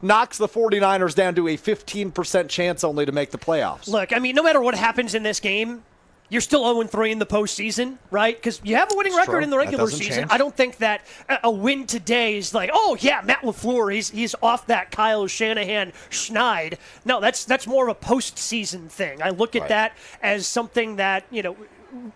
knocks the 49ers down to a 15% chance only to make the playoffs. Look, I mean, no matter what happens in this game, you're still 0-3 in the postseason, right? Because you have a winning record in the regular season. Change. I don't think that a win today is like, oh, yeah, Matt LaFleur, he's off that Kyle Shanahan schneid. No, that's more of a postseason thing. I look at that as something that,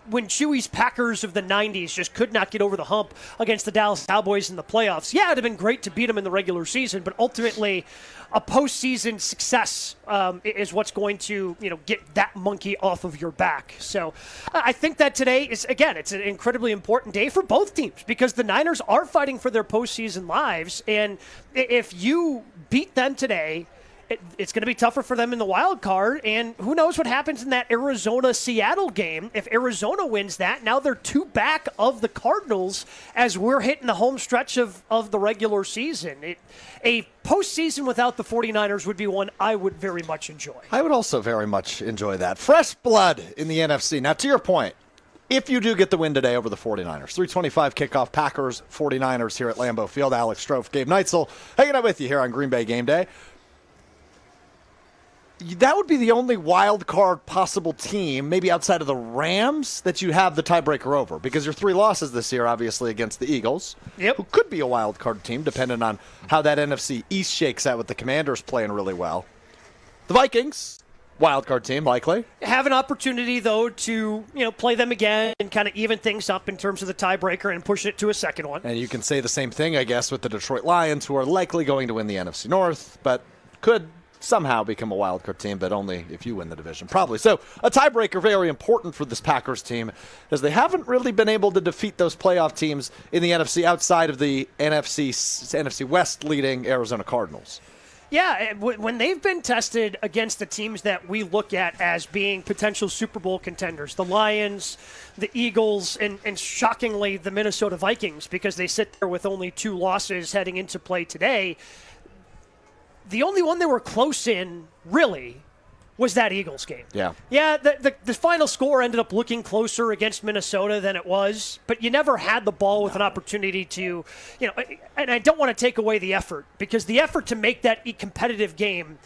when Chewy's Packers of the 90s just could not get over the hump against the Dallas Cowboys in the playoffs, yeah, it would have been great to beat them in the regular season, but ultimately a postseason success is what's going to, get that monkey off of your back. So I think that today is, again, it's an incredibly important day for both teams because the Niners are fighting for their postseason lives, and if you beat them today, it's going to be tougher for them in the wild card, and who knows what happens in that Arizona-Seattle game. If Arizona wins that, now they're 2 back of the Cardinals as we're hitting the home stretch of the regular season. A postseason without the 49ers would be one I would very much enjoy. I would also very much enjoy that. Fresh blood in the NFC. Now, to your point, if you do get the win today over the 49ers, 3:25 kickoff, Packers, 49ers here at Lambeau Field. Alex Strouf, Gabe Neitzel, hanging out with you here on Green Bay Game Day. That would be the only wild card possible team, maybe outside of the Rams, that you have the tiebreaker over. Because your 3 losses this year, obviously, against the Eagles, who could be a wild card team, depending on how that NFC East shakes out with the Commanders playing really well. The Vikings, wild card team, likely. Have an opportunity, though, to play them again and kind of even things up in terms of the tiebreaker and push it to a second one. And you can say the same thing, I guess, with the Detroit Lions, who are likely going to win the NFC North, but could somehow become a wild card team, but only if you win the division, probably. So a tiebreaker very important for this Packers team, as they haven't really been able to defeat those playoff teams in the NFC outside of the NFC West leading Arizona Cardinals. Yeah, when they've been tested against the teams that we look at as being potential Super Bowl contenders, the Lions, the Eagles, and shockingly the Minnesota Vikings, because they sit there with only 2 losses heading into play today, the only one they were close in, really, was that Eagles game. Yeah, the final score ended up looking closer against Minnesota than it was, but you never had the ball with an opportunity to, and I don't want to take away the effort, because the effort to make that competitive game,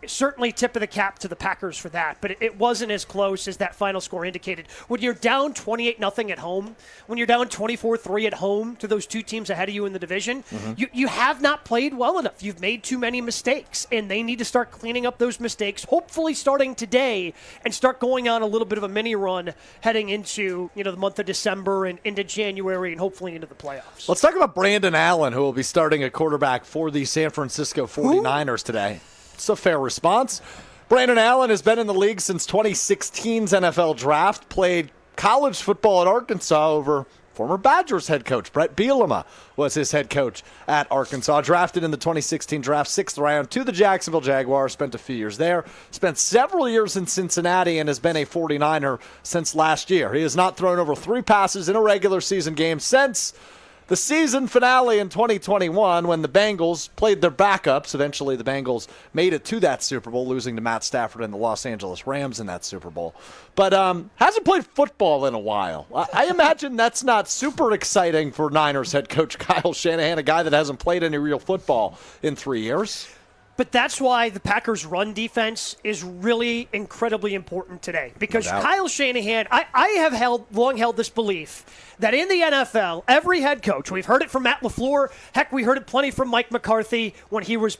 certainly tip of the cap to the Packers for that, but it wasn't as close as that final score indicated. When you're down 28-0 at home, when you're down 24-3 at home to those 2 teams ahead of you in the division, you have not played well enough. You've made too many mistakes, and they need to start cleaning up those mistakes, hopefully starting today, and start going on a little bit of a mini run heading into the month of December and into January and hopefully into the playoffs. Let's talk about Brandon Allen, who will be starting at quarterback for the San Francisco 49ers today. It's a fair response. Brandon Allen has been in the league since 2016's NFL draft, played college football at Arkansas over former Badgers head coach. Brett Bielema was his head coach at Arkansas. Drafted in the 2016 draft, 6th round to the Jacksonville Jaguars. Spent a few years there. Spent several years in Cincinnati and has been a 49er since last year. He has not thrown over 3 passes in a regular season game since the season finale in 2021 when the Bengals played their backups. Eventually, the Bengals made it to that Super Bowl, losing to Matt Stafford and the Los Angeles Rams in that Super Bowl. But hasn't played football in a while. I imagine that's not super exciting for Niners head coach Kyle Shanahan, a guy that hasn't played any real football in 3 years. But that's why the Packers' run defense is really incredibly important today. Because Kyle Shanahan, I have long held this belief that in the NFL, every head coach, we've heard it from Matt LaFleur, heck, we heard it plenty from Mike McCarthy when he was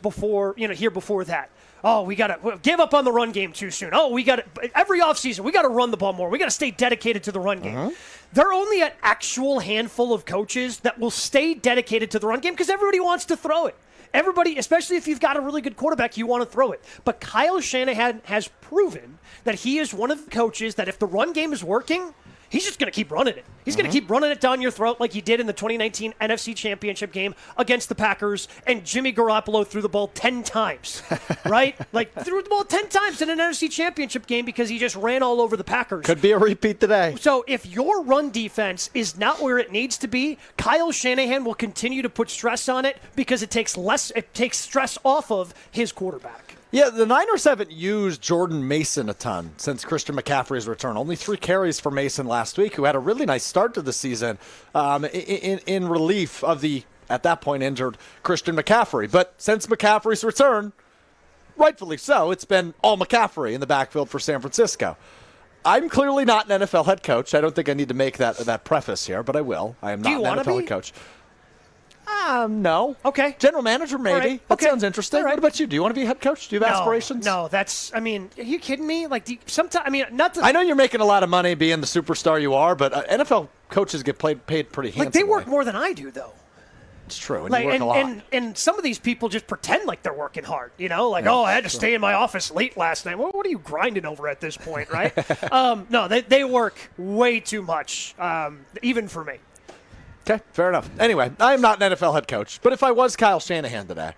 here before that. Oh, we got to give up on the run game too soon. Oh, we got to, every offseason, we got to run the ball more. We got to stay dedicated to the run game. There are only an actual handful of coaches that will stay dedicated to the run game because everybody wants to throw it. Everybody, especially if you've got a really good quarterback, you want to throw it. But Kyle Shanahan has proven that he is one of the coaches that if the run game is working, he's just going to keep running it. He's going to keep running it down your throat like he did in the 2019 NFC Championship game against the Packers, and Jimmy Garoppolo threw the ball 10 times, right? Like, threw the ball 10 times in an NFC Championship game because he just ran all over the Packers. Could be a repeat today. So if your run defense is not where it needs to be, Kyle Shanahan will continue to put stress on it because it takes stress off of his quarterback. Yeah, the Niners haven't used Jordan Mason a ton since Christian McCaffrey's return. Only 3 carries for Mason last week, who had a really nice start to the season in relief of the at that point, injured Christian McCaffrey. But since McCaffrey's return, rightfully so, it's been all McCaffrey in the backfield for San Francisco. I'm clearly not an NFL head coach. I don't think I need to make that preface here, but I will. I am not an NFL head coach. No. Okay. General manager, maybe. Right. That sounds interesting. What about you? Do you want to be a head coach? Do you have aspirations? No, are you kidding me? Like, sometimes, I know you're making a lot of money being the superstar you are, but NFL coaches get paid pretty handsomely. Like, they work more than I do, though. It's true, and you work a lot. And some of these people just pretend like they're working hard, I had to stay in my office late last night. Well, what are you grinding over at this point, right? No, they work way too much, even for me. Okay, fair enough. Anyway, I am not an NFL head coach, but if I was Kyle Shanahan today,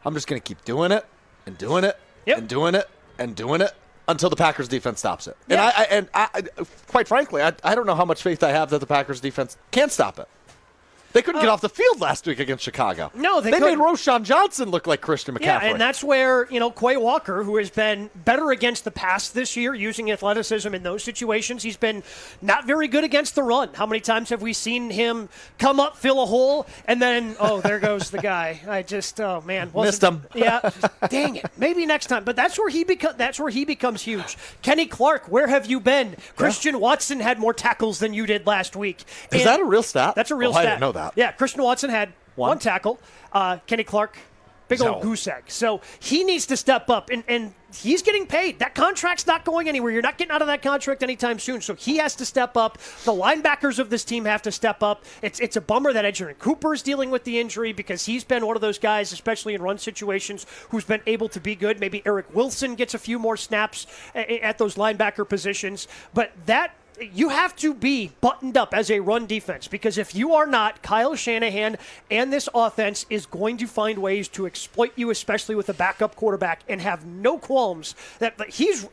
I'm just going to keep doing it and doing it and doing it and doing it until the Packers defense stops it. Yeah. And I quite frankly, I don't know how much faith I have that the Packers defense can stop it. They couldn't get off the field last week against Chicago. No, they made Roshan Johnson look like Christian McCaffrey. Yeah, and that's where, Quay Walker, who has been better against the pass this year, using athleticism in those situations, he's been not very good against the run. How many times have we seen him come up, fill a hole, and then, there goes the guy. Missed him. Yeah, dang it. Maybe next time. But that's where he becomes huge. Kenny Clark, where have you been? Christian Watson had more tackles than you did last week. Is that a real stat? That's a real stat. I didn't know that. Yeah, Christian Watson had one tackle. Kenny Clark, big old goose egg. So he needs to step up, and he's getting paid. That contract's not going anywhere. You're not getting out of that contract anytime soon. So he has to step up. The linebackers of this team have to step up. It's a bummer that Edgerrin Cooper is dealing with the injury because he's been one of those guys, especially in run situations, who's been able to be good. Maybe Eric Wilson gets a few more snaps at those linebacker positions. But you have to be buttoned up as a run defense because if you are not, Kyle Shanahan and this offense is going to find ways to exploit you, especially with a backup quarterback, and have no qualms that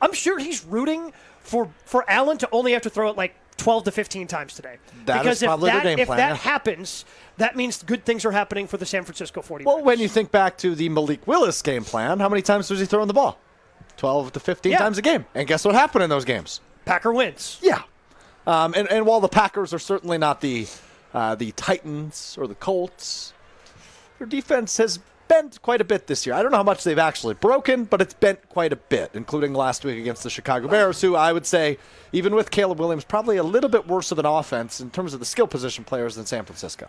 I'm sure he's rooting for Allen to only have to throw it like 12 to 15 times today. Because if that happens, that means good things are happening for the San Francisco 49ers. Well, when you think back to the Malik Willis game plan, how many times was he throwing the ball? 12 to 15 times a game. And guess what happened in those games? Packer wins. Yeah. And while the Packers are certainly not the Titans or the Colts, their defense has bent quite a bit this year. I don't know how much they've actually broken, but it's bent quite a bit, including last week against the Chicago Bears, who I would say, even with Caleb Williams, probably a little bit worse of an offense in terms of the skill position players than San Francisco.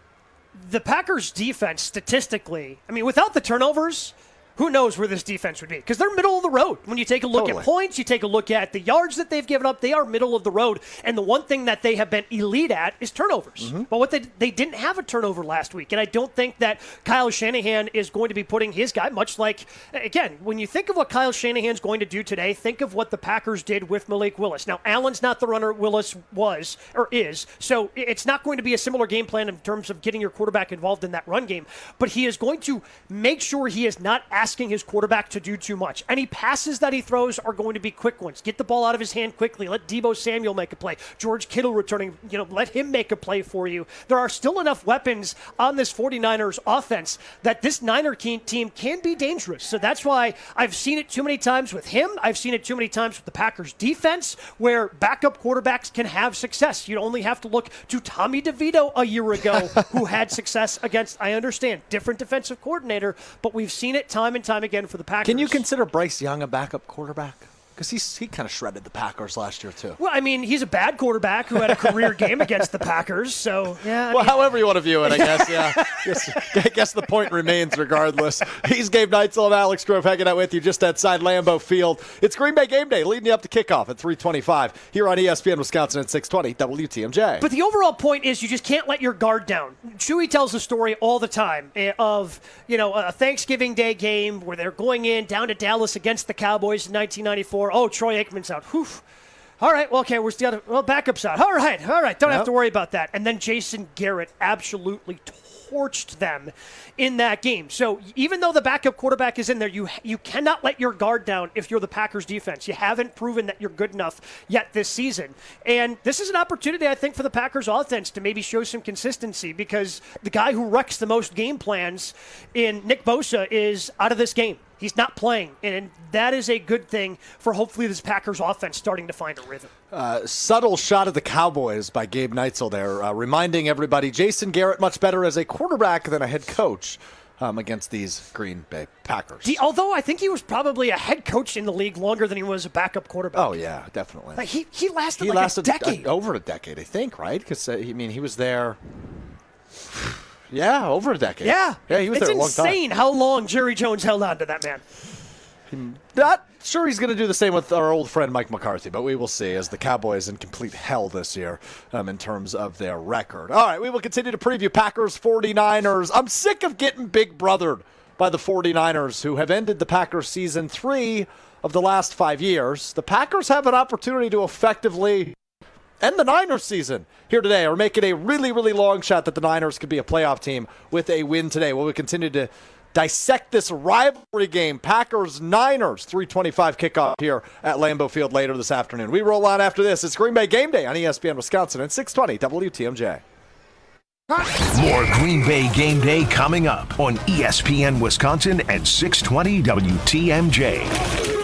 The Packers' defense, statistically, without the turnovers, who knows where this defense would be? Because they're middle of the road. When you take a look at points, you take a look at the yards that they've given up, they are middle of the road. And the one thing that they have been elite at is turnovers. Mm-hmm. But they didn't have a turnover last week. And I don't think that Kyle Shanahan is going to be putting his guy, much like, again, when you think of what Kyle Shanahan's going to do today, think of what the Packers did with Malik Willis. Now, Allen's not the runner Willis was or is, so it's not going to be a similar game plan in terms of getting your quarterback involved in that run game. But he is going to make sure he is not asking his quarterback to do too much. Any passes that he throws are going to be quick ones. Get the ball out of his hand quickly. Let Deebo Samuel make a play. George Kittle returning, let him make a play for you. There are still enough weapons on this 49ers offense that this Niner team can be dangerous. So that's why I've seen it too many times with him. I've seen it too many times with the Packers defense where backup quarterbacks can have success. You only have to look to Tommy DeVito a year ago who had success against, I understand, different defensive coordinator, but we've seen it time and time again for the Packers. Can you consider Bryce Young a backup quarterback? Because he kind of shredded the Packers last year, too. Well, he's a bad quarterback who had a career game against the Packers, so, yeah. However you want to view it, I guess, yeah. I guess the point remains regardless. He's Gabe Neitzel and Alex Strouf hanging out with you just outside Lambeau Field. It's Green Bay Game Day, leading you up to kickoff at 3:25 here on ESPN Wisconsin at 620 WTMJ. But the overall point is you just can't let your guard down. Chewy tells the story all the time of, a Thanksgiving Day game where they're going down to Dallas against the Cowboys in 1994. Oh, Troy Aikman's out. Whew. All right, well, okay, we're still backup's out. All right, don't have to worry about that. And then Jason Garrett absolutely torched them in that game. So even though the backup quarterback is in there, you cannot let your guard down if you're the Packers defense. You haven't proven that you're good enough yet this season. And this is an opportunity, I think, for the Packers offense to maybe show some consistency because the guy who wrecks the most game plans in Nick Bosa is out of this game. He's not playing, and that is a good thing for hopefully this Packers offense starting to find a rhythm. Subtle shot at the Cowboys by Gabe Neitzel there, reminding everybody Jason Garrett much better as a quarterback than a head coach against these Green Bay Packers. Although I think he was probably a head coach in the league longer than he was a backup quarterback. Oh, yeah, definitely. Like he lasted a decade. Over a decade, I think, right? Because, he was there... Yeah, over a decade. Yeah, he was there a long time. It's insane how long Jerry Jones held on to that man. Not sure he's going to do the same with our old friend Mike McCarthy, but we will see as the Cowboys in complete hell this year in terms of their record. All right, we will continue to preview Packers 49ers. I'm sick of getting big brothered by the 49ers, who have ended the Packers season 3 of the last 5 years. The Packers have an opportunity to effectively end the Niners season here today, or make it a really, really long shot that the Niners could be a playoff team with a win today. Well, we continue to dissect this rivalry game, Packers-Niners, 3:25 kickoff here at Lambeau Field later this afternoon. We roll on after this. It's Green Bay Game Day on ESPN Wisconsin at 620 WTMJ. More Green Bay Game Day coming up on ESPN Wisconsin at 620 WTMJ.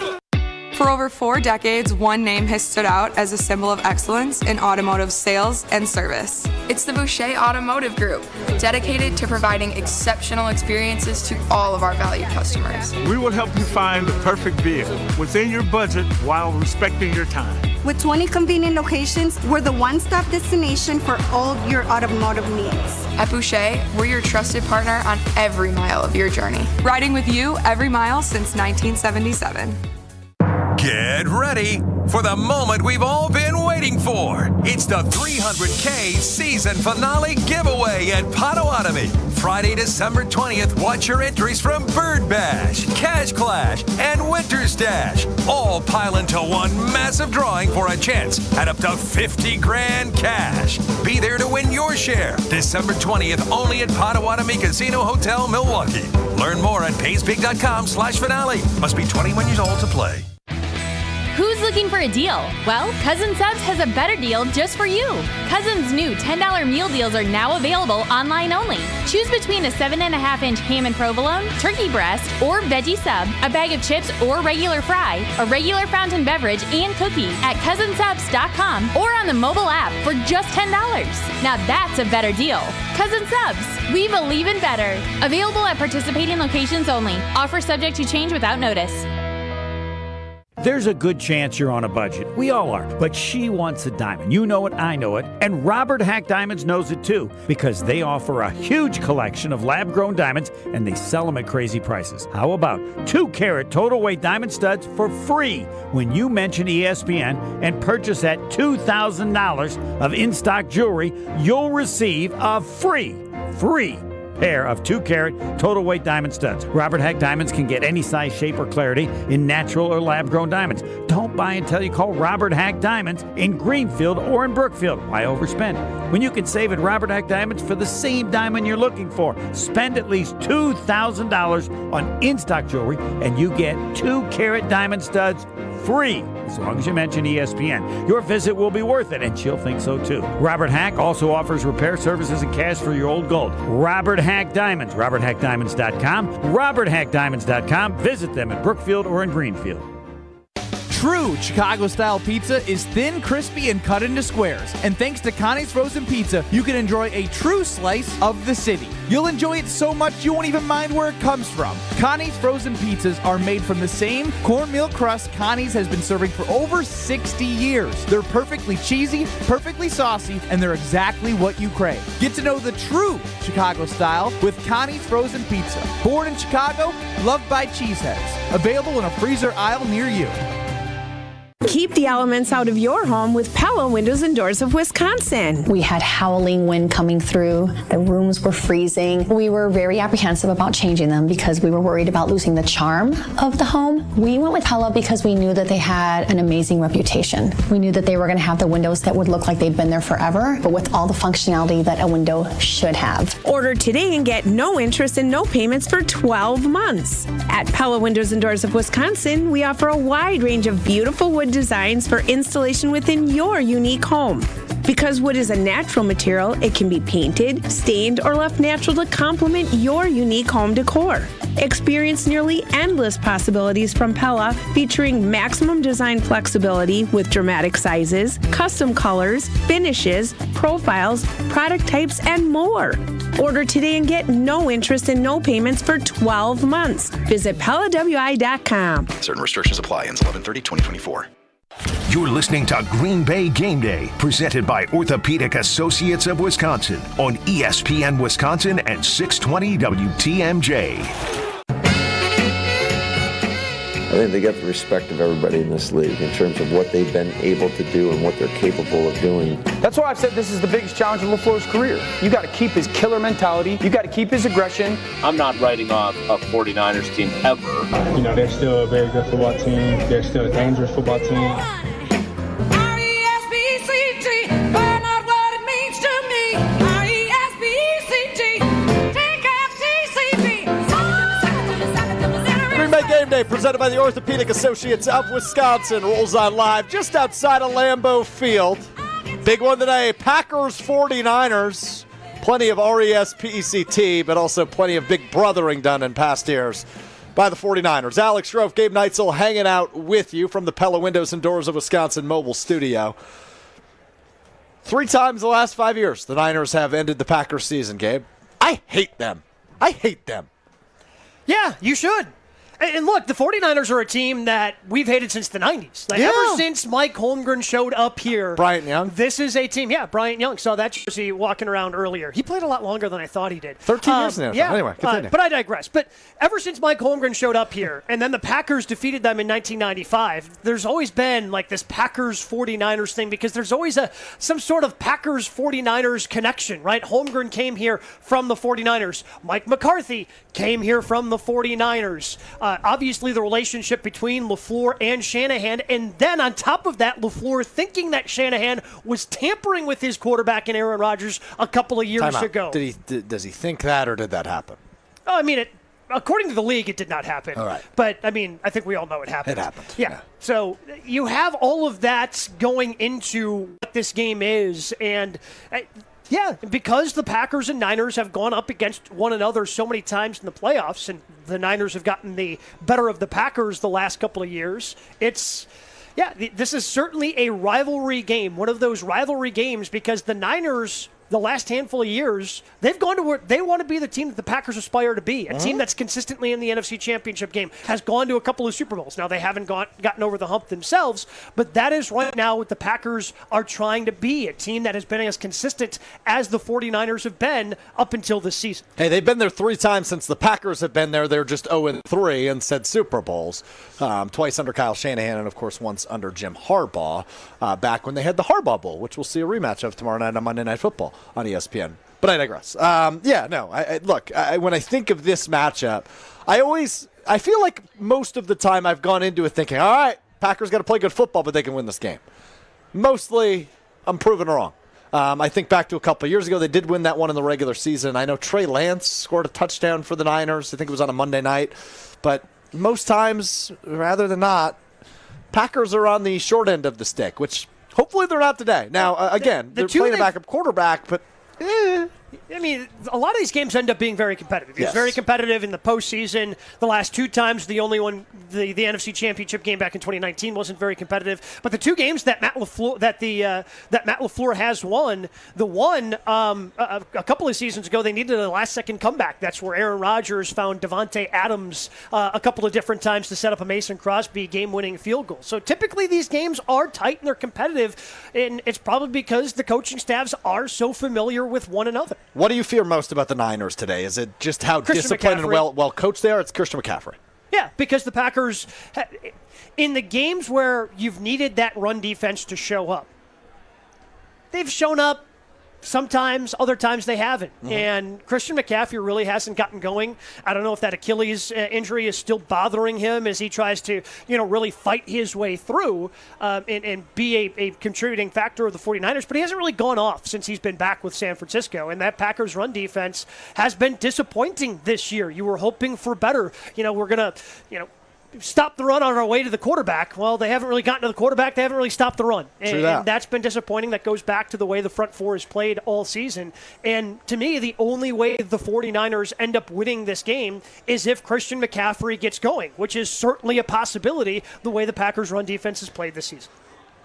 For over 4 decades, one name has stood out as a symbol of excellence in automotive sales and service. It's the Boucher Automotive Group, dedicated to providing exceptional experiences to all of our valued customers. We will help you find the perfect vehicle within your budget while respecting your time. With 20 convenient locations, we're the one-stop destination for all your automotive needs. At Boucher, we're your trusted partner on every mile of your journey, riding with you every mile since 1977. Get ready for the moment we've all been waiting for. It's the 300K season finale giveaway at Potawatomi. Friday, December 20th, watch your entries from Bird Bash, Cash Clash, and Winter Stash. All pile into one massive drawing for a chance at up to 50 grand cash. Be there to win your share. December 20th, only at Potawatomi Casino Hotel, Milwaukee. Learn more at paysbig.com/finale. Must be 21 years old to play. Who's looking for a deal? Well, Cousin Subs has a better deal just for you. Cousin's new $10 meal deals are now available online only. Choose between a 7.5-inch ham and provolone, turkey breast, or veggie sub, a bag of chips or regular fry, a regular fountain beverage, and cookie at cousinsubs.com or on the mobile app for just $10. Now that's a better deal. Cousin Subs, we believe in better. Available at participating locations only. Offer subject to change without notice. There's a good chance you're on a budget. We all are. But she wants a diamond. You know it, I know it. And Robert Hack Diamonds knows it too, because they offer a huge collection of lab-grown diamonds and they sell them at crazy prices. How about 2-carat total weight diamond studs for free when you mention ESPN and purchase at $2,000 of in-stock jewelry? You'll receive a free pair of 2-carat total weight diamond studs. Robert Hack Diamonds can get any size, shape, or clarity in natural or lab-grown diamonds. Don't buy until you call Robert Hack Diamonds in Greenfield or in Brookfield. Why overspend when you can save at Robert Hack Diamonds for the same diamond you're looking for? Spend at least $2,000 on in-stock jewelry and you get 2-carat diamond studs free, as long as you mention ESPN. Your visit will be worth it, and she'll think so too. Robert Hack also offers repair services and cash for your old gold. Robert Hack Diamonds, roberthackdiamonds.com, roberthackdiamonds.com. Visit them in Brookfield or in Greenfield. True Chicago-style pizza is thin, crispy, and cut into squares. And thanks to Connie's Frozen Pizza, you can enjoy a true slice of the city. You'll enjoy it so much you won't even mind where it comes from. Connie's Frozen Pizzas are made from the same cornmeal crust Connie's has been serving for over 60 years. They're perfectly cheesy, perfectly saucy, and they're exactly what you crave. Get to know the true Chicago style with Connie's Frozen Pizza. Born in Chicago, loved by cheeseheads. Available in a freezer aisle near you. Keep the elements out of your home with Pella Windows and Doors of Wisconsin. We had howling wind coming through. The rooms were freezing. We were very apprehensive about changing them because we were worried about losing the charm of the home. We went with Pella because we knew that they had an amazing reputation. We knew that they were going to have the windows that would look like they've been there forever, but with all the functionality that a window should have. Order today and get no interest and no payments for 12 months. At Pella Windows and Doors of Wisconsin, we offer a wide range of beautiful wood designs for installation within your unique home. Because wood is a natural material, it can be painted, stained, or left natural to complement your unique home decor. Experience nearly endless possibilities from Pella, featuring maximum design flexibility with dramatic sizes, custom colors, finishes, profiles, product types, and more. Order today and get no interest and no payments for 12 months. Visit PellaWI.com. Certain restrictions apply. Ends 11/30/2024. You're listening to Green Bay Game Day, presented by Orthopedic Associates of Wisconsin on ESPN Wisconsin and 620 WTMJ. I think they get the respect of everybody in this league in terms of what they've been able to do and what they're capable of doing. That's why I've said this is the biggest challenge of LaFleur's career. You got to keep his killer mentality. You got to keep his aggression. I'm not writing off a 49ers team ever. You know, they're still a very good football team. They're still a dangerous football team. Game Day presented by the Orthopedic Associates of Wisconsin rolls on live just outside of Lambeau Field. Big one today, Packers 49ers. Plenty of RESPECT, but also plenty of big brothering done in past years by the 49ers. Alex Strouf, Gabe Neitzel hanging out with you from the Pella Windows and Doors of Wisconsin mobile studio. 3 times the last 5 years the Niners have ended the Packers season, Gabe. I hate them. Yeah, you should. And look, the 49ers are a team that we've hated since the 90s. Ever since Mike Holmgren showed up here. Bryant Young. This is a team. Yeah, Bryant Young. Saw that jersey walking around earlier. He played a lot longer than I thought he did. 13 years now. Yeah. Anyway, continue. But I digress. But ever since Mike Holmgren showed up here, and then the Packers defeated them in 1995, there's always been like this Packers-49ers thing because there's always some sort of Packers-49ers connection, right? Holmgren came here from the 49ers. Mike McCarthy came here from the 49ers. Obviously, the relationship between LaFleur and Shanahan, and then on top of that, LaFleur thinking that Shanahan was tampering with his quarterback in Aaron Rodgers a couple of years ago. Does he think that, or did that happen? Oh, I mean, according to the league, it did not happen. All right. But, I mean, I think we all know it happened. It happened. Yeah. So you have all of that going into what this game is, and yeah, because the Packers and Niners have gone up against one another so many times in the playoffs, and the Niners have gotten the better of the Packers the last couple of years, this is certainly a rivalry game, one of those rivalry games, because the Niners, the last handful of years, they've gone to where they want to be the team that the Packers aspire to be, a team that's consistently in the NFC Championship game, has gone to a couple of Super Bowls. Now, they haven't gotten over the hump themselves, but that is right now what the Packers are trying to be, a team that has been as consistent as the 49ers have been up until this season. Hey, they've been there 3 times since the Packers have been there. They're just 0-3 and said Super Bowls, twice under Kyle Shanahan and, of course, once under Jim Harbaugh, back when they had the Harbaugh Bowl, which we'll see a rematch of tomorrow night on Monday Night Football on ESPN. But I digress. Look, when I think of this matchup, I feel like most of the time I've gone into it thinking, all right, Packers got to play good football, but they can win this game. Mostly, I'm proven wrong. I think back to a couple of years ago, they did win that one in the regular season. I know Trey Lance scored a touchdown for the Niners. I think it was on a Monday night. But most times, rather than not, Packers are on the short end of the stick, which hopefully they're not today. Now, again, they're playing a backup quarterback, but I mean, a lot of these games end up being very competitive. It's Yes. very competitive in the postseason. The last 2 times, the only one, the NFC Championship game back in 2019 wasn't very competitive. But the 2 games that Matt LaFleur has won, the one a couple of seasons ago, they needed a last-second comeback. That's where Aaron Rodgers found Davante Adams a couple of different times to set up a Mason Crosby game-winning field goal. So typically these games are tight and they're competitive, and it's probably because the coaching staffs are so familiar with one another. What do you fear most about the Niners today? Is it just how disciplined and well coached they are? It's Christian McCaffrey. Yeah, because the Packers, in the games where you've needed that run defense to show up, they've shown up sometimes, other times they haven't. Mm-hmm. And Christian McCaffrey really hasn't gotten going. I don't know if that Achilles injury is still bothering him as he tries to, really fight his way through and be a contributing factor of the 49ers. But he hasn't really gone off since he's been back with San Francisco. And that Packers run defense has been disappointing this year. You were hoping for better. We're going to, stop the run on our way to the quarterback. Well, they haven't really gotten to the quarterback. They haven't really stopped the run. And that's been disappointing. That goes back to the way the front four has played all season. And to me, the only way the 49ers end up winning this game is if Christian McCaffrey gets going, which is certainly a possibility the way the Packers' run defense has played this season.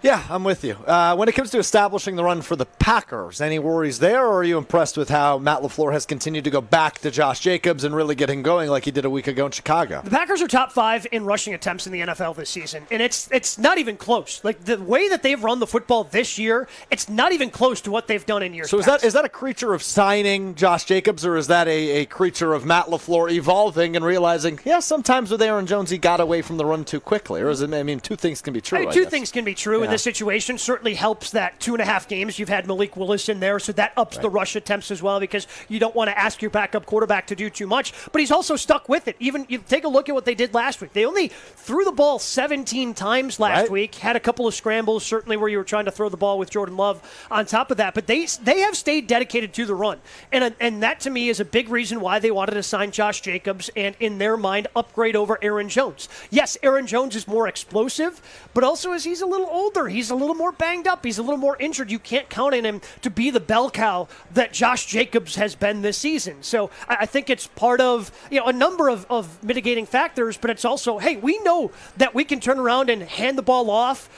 Yeah, I'm with you. When it comes to establishing the run for the Packers, any worries there, or are you impressed with how Matt LaFleur has continued to go back to Josh Jacobs and really get him going like he did a week ago in Chicago? The Packers are top 5 in rushing attempts in the NFL this season, and it's not even close. Like, the way that they've run the football this year, it's not even close to what they've done in years past. So is that a creature of signing Josh Jacobs, or is that a creature of Matt LaFleur evolving and realizing, sometimes with Aaron Jones he got away from the run too quickly? Or is it, two things can be true, Two things can be true in this situation. Certainly helps that 2.5 games you've had Malik Willis in there, so that ups the rush attempts as well, because you don't want to ask your backup quarterback to do too much. But he's also stuck with it. Even you take a look at what they did last week. They only threw the ball 17 times last week, had a couple of scrambles, certainly where you were trying to throw the ball with Jordan Love on top of that. But they have stayed dedicated to the run. And that, to me, is a big reason why they wanted to sign Josh Jacobs and, in their mind, upgrade over Aaron Jones. Yes, Aaron Jones is more explosive, but also as he's a little older, he's a little more banged up, he's a little more injured. You can't count on him to be the bell cow that Josh Jacobs has been this season. So I think it's part of a number of mitigating factors, but it's also, hey, we know that we can turn around and hand the ball off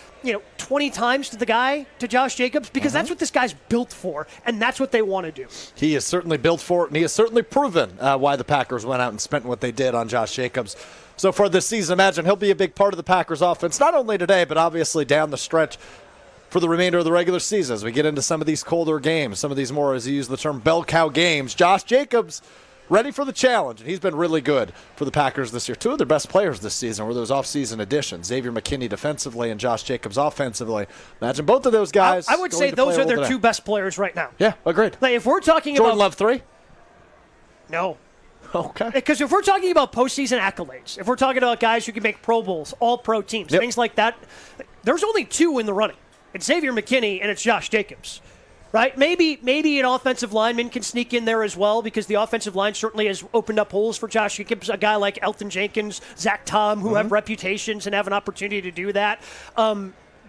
20 times to Josh Jacobs, because that's what this guy's built for, and that's what they want to do. He is certainly built for it, and he has certainly proven why the Packers went out and spent what they did on Josh Jacobs so far this season. Imagine he'll be a big part of the Packers offense, not only today, but obviously down the stretch for the remainder of the regular season as we get into some of these colder games, some of these more, as you use the term, bell cow games. Josh Jacobs ready for the challenge, and he's been really good for the Packers this year. Two of their best players this season were those offseason additions, Xavier McKinney defensively and Josh Jacobs offensively. Imagine both of those guys. I would say those are their two best players right now. Yeah, agreed. Like, if we're talking Jordan Love 3? No. Okay. Because if we're talking about postseason accolades, if we're talking about guys who can make Pro Bowls, all-pro teams, things like that, there's only 2 in the running. It's Xavier McKinney and it's Josh Jacobs. Right? Maybe an offensive lineman can sneak in there as well, because the offensive line certainly has opened up holes for Josh Jacobs. A guy like Elton Jenkins, Zach Tom, who have reputations and have an opportunity to do that.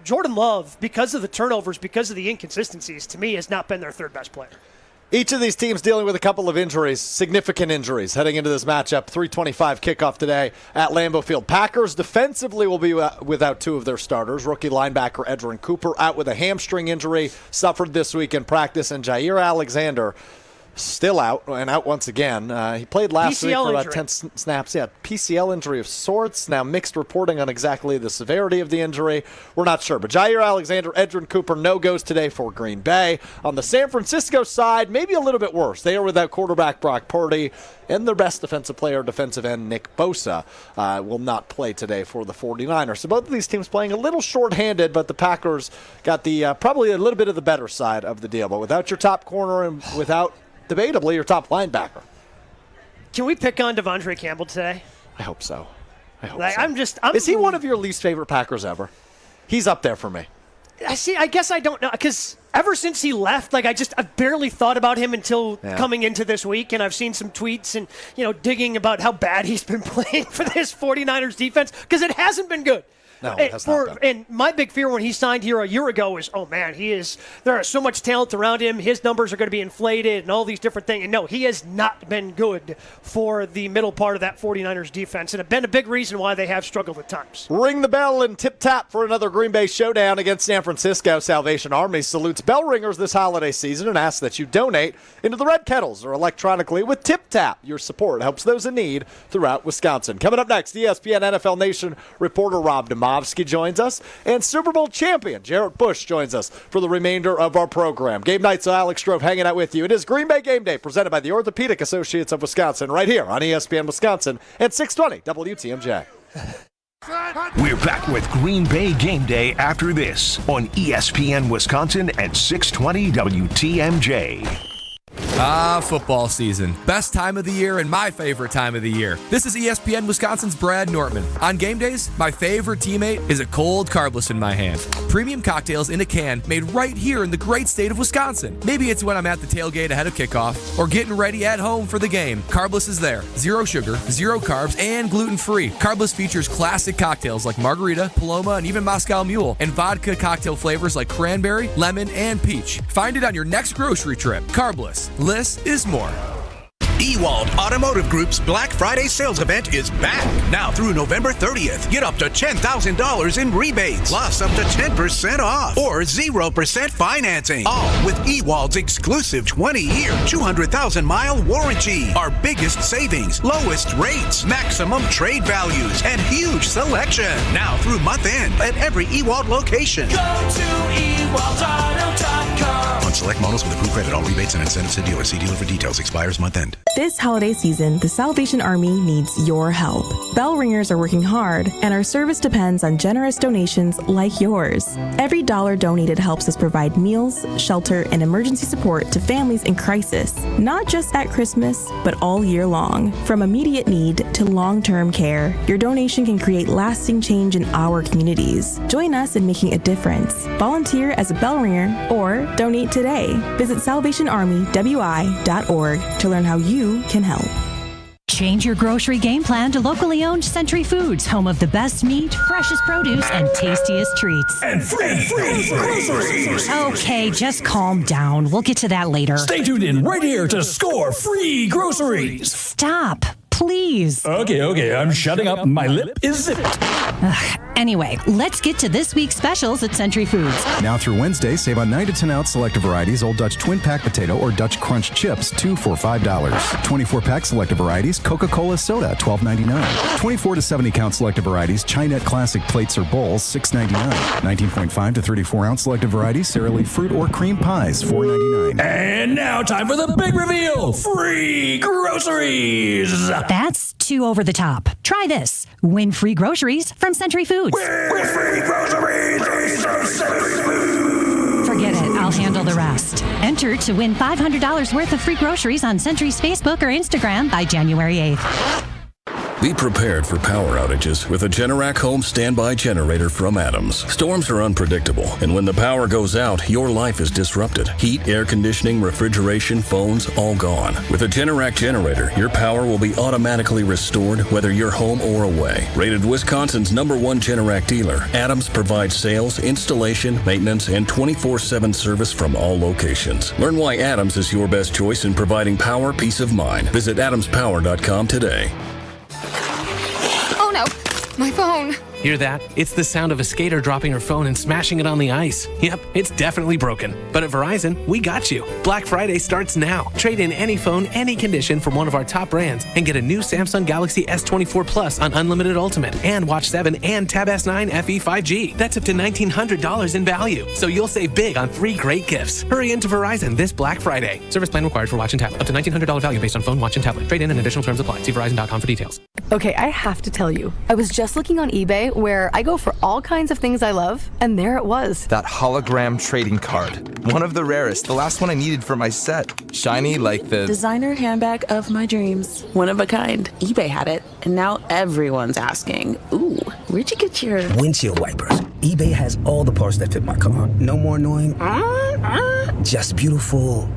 Jordan Love, because of the turnovers, because of the inconsistencies, to me has not been their third best player. Each of these teams dealing with a couple of injuries, significant injuries, heading into this matchup. 3:25 kickoff today at Lambeau Field. Packers defensively will be without 2 of their starters. Rookie linebacker Edgerrin Cooper out with a hamstring injury, suffered this week in practice, and Jair Alexander still out, and out once again. He played last week for about 10 snaps. Yeah, PCL injury of sorts. Now mixed reporting on exactly the severity of the injury. We're not sure. But Jair Alexander, Edgerrin Cooper, no-goes today for Green Bay. On the San Francisco side, maybe a little bit worse. They are without quarterback Brock Purdy, and their best defensive player, defensive end Nick Bosa, will not play today for the 49ers. So both of these teams playing a little short-handed, but the Packers got the probably a little bit of the better side of the deal. But without your top corner and without debatably your top linebacker. Can we pick on Devondre Campbell today? I hope so. Is he one of your least favorite Packers ever? He's up there for me. I guess I don't know, because ever since he left, I've barely thought about him until coming into this week, and I've seen some tweets and digging about how bad he's been playing for this 49ers defense, because it hasn't been good. No, it has not been. And my big fear when he signed here a year ago was, there is so much talent around him, his numbers are going to be inflated and all these different things. And no, he has not been good for the middle part of that 49ers defense, and it's been a big reason why they have struggled at times. Ring the bell and tip-tap for another Green Bay showdown against San Francisco. Salvation Army salutes bell ringers this holiday season and asks that you donate into the Red Kettles or electronically with tip-tap. Your support helps those in need throughout Wisconsin. Coming up next, ESPN NFL Nation reporter Rob Demovsky joins us, and Super Bowl champion Jarrett Bush joins us for the remainder of our program. Gabe Neitzel, Alex Strouf hanging out with you. It is Green Bay Game Day, presented by the Orthopedic Associates of Wisconsin, right here on ESPN Wisconsin at 620 WTMJ. We're back with Green Bay Game Day after this on ESPN Wisconsin at 620 WTMJ. Football season. Best time of the year and my favorite time of the year. This is ESPN Wisconsin's Brad Nortman. On game days, my favorite teammate is a cold carbless in my hand. Premium cocktails in a can made right here in the great state of Wisconsin. Maybe it's when I'm at the tailgate ahead of kickoff or getting ready at home for the game. Carbless is there. 0 sugar, 0 carbs, and gluten-free. Carbless features classic cocktails like margarita, Paloma, and even Moscow Mule, and vodka cocktail flavors like cranberry, lemon, and peach. Find it on your next grocery trip. Carbless. Less is more. Wilde Automotive Group's Black Friday sales event is back. Now through November 30th. Get up to $10,000 in rebates, plus up to 10% off or 0% financing. All with Wilde's exclusive 20-year, 200,000-mile warranty. Our biggest savings, lowest rates, maximum trade values, and huge selection. Now through month end at every Wilde location. Go to EWaldeAuto.com. On select models with approved credit, all rebates and incentives to dealer. See dealer for details. Expires month end. This holiday season, the Salvation Army needs your help. Bell ringers are working hard, and our service depends on generous donations like yours. Every dollar donated helps us provide meals, shelter, and emergency support to families in crisis, not just at Christmas, but all year long. From immediate need to long-term care, your donation can create lasting change in our communities. Join us in making a difference. Volunteer as a bell ringer or donate today. Visit salvationarmywi.org to learn how you can help. Change your grocery game plan to locally owned Century Foods, home of the best meat, freshest produce, and tastiest treats. And free groceries. Okay, just calm down. We'll get to that later. Stay tuned in right here to score free groceries. Stop, please. Okay, I'm shutting up. My lip is zipped. Anyway, let's get to this week's specials at Century Foods. Now through Wednesday, save on 9 to 10 ounce selective varieties Old Dutch Twin Pack Potato or Dutch Crunch Chips, 2 for $5. 24 pack selective varieties Coca-Cola Soda, $12.99. 24 to 70 count selective varieties Chinette Classic Plates or Bowls, $6.99. 19.5 to 34 ounce selective varieties Sara Lee Fruit or Cream Pies, $4.99. And now time for the big reveal. Free groceries. That's too over the top. Try this. Win free groceries from Century Foods. Win free groceries from Century Foods. Forget it. I'll handle the rest. Enter to win $500 worth of free groceries on Century's Facebook or Instagram by January 8th. Be prepared for power outages with a Generac home standby generator from Adams. Storms are unpredictable, and when the power goes out, your life is disrupted. Heat, air conditioning, refrigeration, phones, all gone. With a Generac generator, your power will be automatically restored whether you're home or away. Rated Wisconsin's #1 Generac dealer, Adams provides sales, installation, maintenance, and 24/7 service from all locations. Learn why Adams is your best choice in providing power peace of mind. Visit adamspower.com today. Oh no, my phone. Hear that? It's the sound of a skater dropping her phone and smashing it on the ice. Yep, it's definitely broken. But at Verizon, we got you. Black Friday starts now. Trade in any phone, any condition from one of our top brands and get a new Samsung Galaxy S24 Plus on Unlimited Ultimate and Watch 7 and Tab S9 FE 5G. That's up to $1,900 in value. So you'll save big on 3 great gifts. Hurry into Verizon this Black Friday. Service plan required for Watch and Tablet. Up to $1,900 value based on phone, watch, and tablet. Trade in and additional terms apply. See Verizon.com for details. Okay, I have to tell you. I was just looking on eBay where I go for all kinds of things I love, and there it was. That hologram trading card. One of the rarest. The last one I needed for my set. Shiny like the designer handbag of my dreams. One of a kind. eBay had it, and now everyone's asking, ooh, where'd you get your windshield wipers? eBay has all the parts that fit my car. No more annoying. Just beautiful.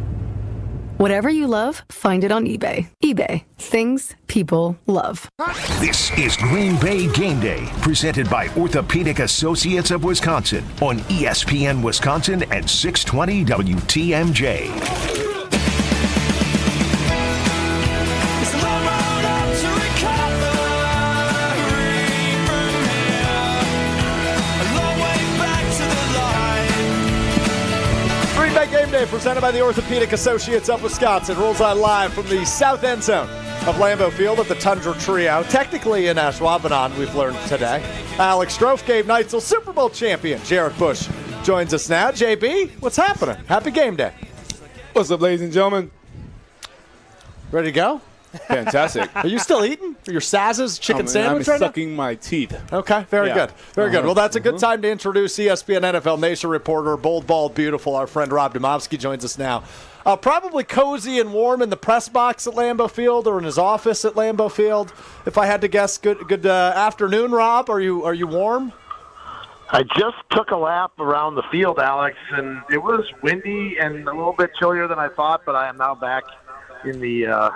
Whatever you love, find it on eBay. eBay. Things people love. This is Green Bay Game Day, presented by Orthopedic Associates of Wisconsin on ESPN Wisconsin and 620 WTMJ. Game Day presented by the Orthopedic Associates of Wisconsin. Rolls on live from the south end zone of Lambeau Field at the Tundra Trio. Technically in Ashwaubenon, we've learned today. Alex Strouf, Gabe Neitzel, Super Bowl champion Jarrett Bush joins us now. JB, what's happening? Happy game day. What's up, ladies and gentlemen? Ready to go? Fantastic. Are you still eating your Saz's chicken sandwich I'm right now? sucking my teeth. Okay, very good. Very good. Well, that's a good time to introduce ESPN NFL Nation reporter, Bold, Bald, Beautiful. Our friend Rob Demovsky joins us now. Probably cozy and warm in the press box at Lambeau Field or in his office at Lambeau Field. If I had to guess, good afternoon, Rob. Are you warm? I just took a lap around the field, Alex, and it was windy and a little bit chillier than I thought, but I am now back in the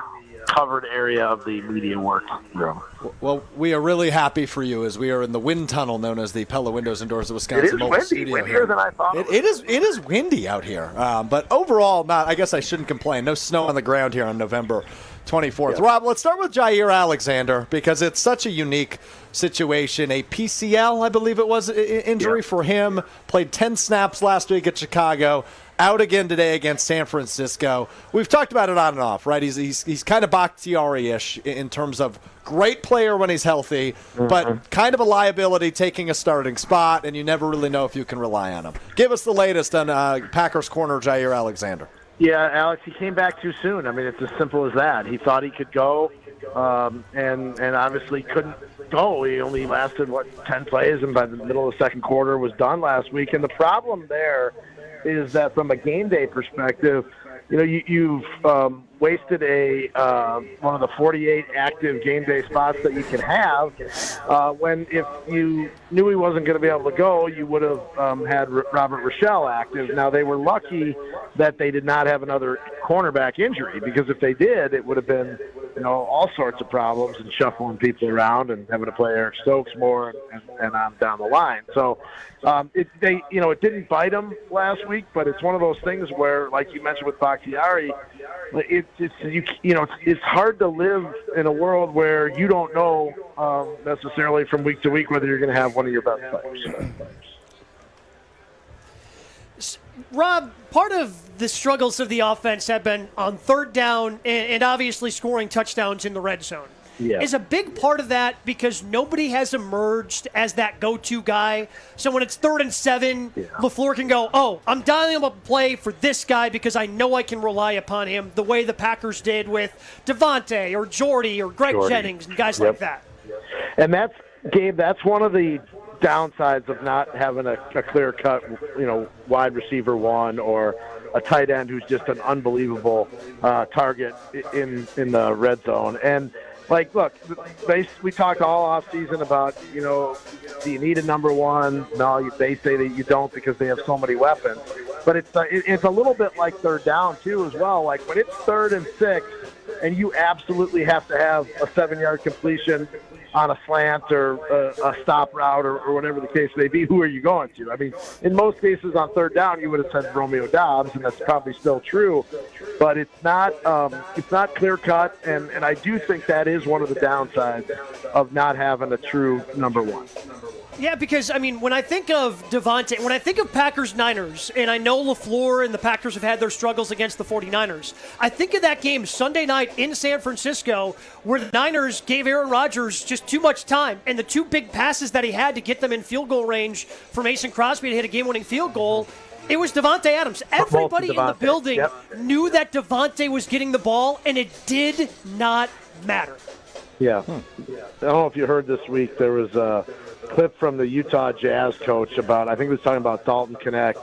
covered area of the media work room. Well, we are really happy for you as we are in the wind tunnel known as the Pella Windows and Doors of Wisconsin Mobile Studio. It is windier than I thought. It is windy out here, but overall, I guess I shouldn't complain. No snow on the ground here on November 24th. Yeah. Rob, let's start with Jair Alexander because it's such a unique situation. A PCL, I believe it was, injury for him. Played 10 snaps last week at Chicago. Out again today against San Francisco. We've talked about it on and off, right? He's kind of Bakhtiari-ish in terms of great player when he's healthy, but kind of a liability taking a starting spot, and you never really know if you can rely on him. Give us the latest on Packers corner Jair Alexander. Yeah, Alex, he came back too soon. I mean, it's as simple as that. He thought he could go, and obviously couldn't go. He only lasted, 10 plays, and by the middle of the second quarter was done last week. And the problem there is that from a game day perspective, you've wasted one of the 48 active game day spots that you can have. When if you knew he wasn't going to be able to go, you would have had Robert Rochelle active. Now, they were lucky that they did not have another cornerback injury, because if they did, it would have been all sorts of problems and shuffling people around and having to play Eric Stokes more and on down the line. So it didn't bite him last week, but it's one of those things where, like you mentioned with Bakhtiari, it's hard to live in a world where you don't know necessarily from week to week whether you're going to have one of your best players. Rob, part of the struggles of the offense have been on third down and obviously scoring touchdowns in the red zone. Yeah. Is a big part of that because nobody has emerged as that go-to guy. So when it's 3rd and 7, LaFleur can go, I'm dialing up a play for this guy because I know I can rely upon him the way the Packers did with Devontae or Jordy or Greg Jennings and guys like that. And that's, Gabe, that's one of the downsides of not having a clear-cut, wide receiver one or a tight end who's just an unbelievable target in the red zone. And look, we talked all off season about, do you need a number one? No, they say that you don't because they have so many weapons. But it's a little bit like third down too as well. Like when it's 3rd and 6 and you absolutely have to have a 7-yard completion on a slant or a stop route or whatever the case may be, who are you going to? I mean, in most cases on third down, you would have said Romeo Doubs, and that's probably still true. But it's not clear cut, and I do think that is one of the downsides of not having a true number one. Yeah, because, when I think of Devontae, when I think of Packers-Niners, and I know LaFleur and the Packers have had their struggles against the 49ers, I think of that game Sunday night in San Francisco where the Niners gave Aaron Rodgers just too much time, and the two big passes that he had to get them in field goal range for Mason Crosby to hit a game-winning field goal, it was Davante Adams. Everybody in the building knew that Davante was getting the ball, and it did not matter. Yeah. I don't know if you heard this week, there was a clip from the Utah Jazz coach about, I think he was talking about Dalton Connect,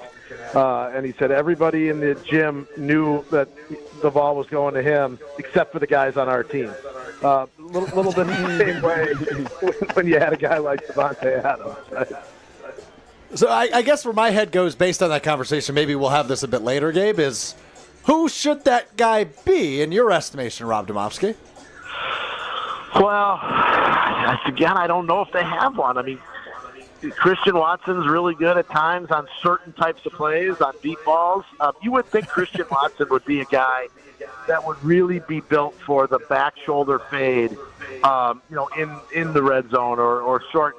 and he said everybody in the gym knew that the ball was going to him except for the guys on our team. Little bit the same way when you had a guy like Davante Adams. Right? So I guess where my head goes based on that conversation, maybe we'll have this a bit later, Gabe, is who should that guy be in your estimation, Rob Demovsky? Well, again, I don't know if they have one. I mean, Christian Watson's really good at times on certain types of plays, on deep balls. You would think Christian Watson would be a guy that would really be built for the back shoulder fade, in the red zone or short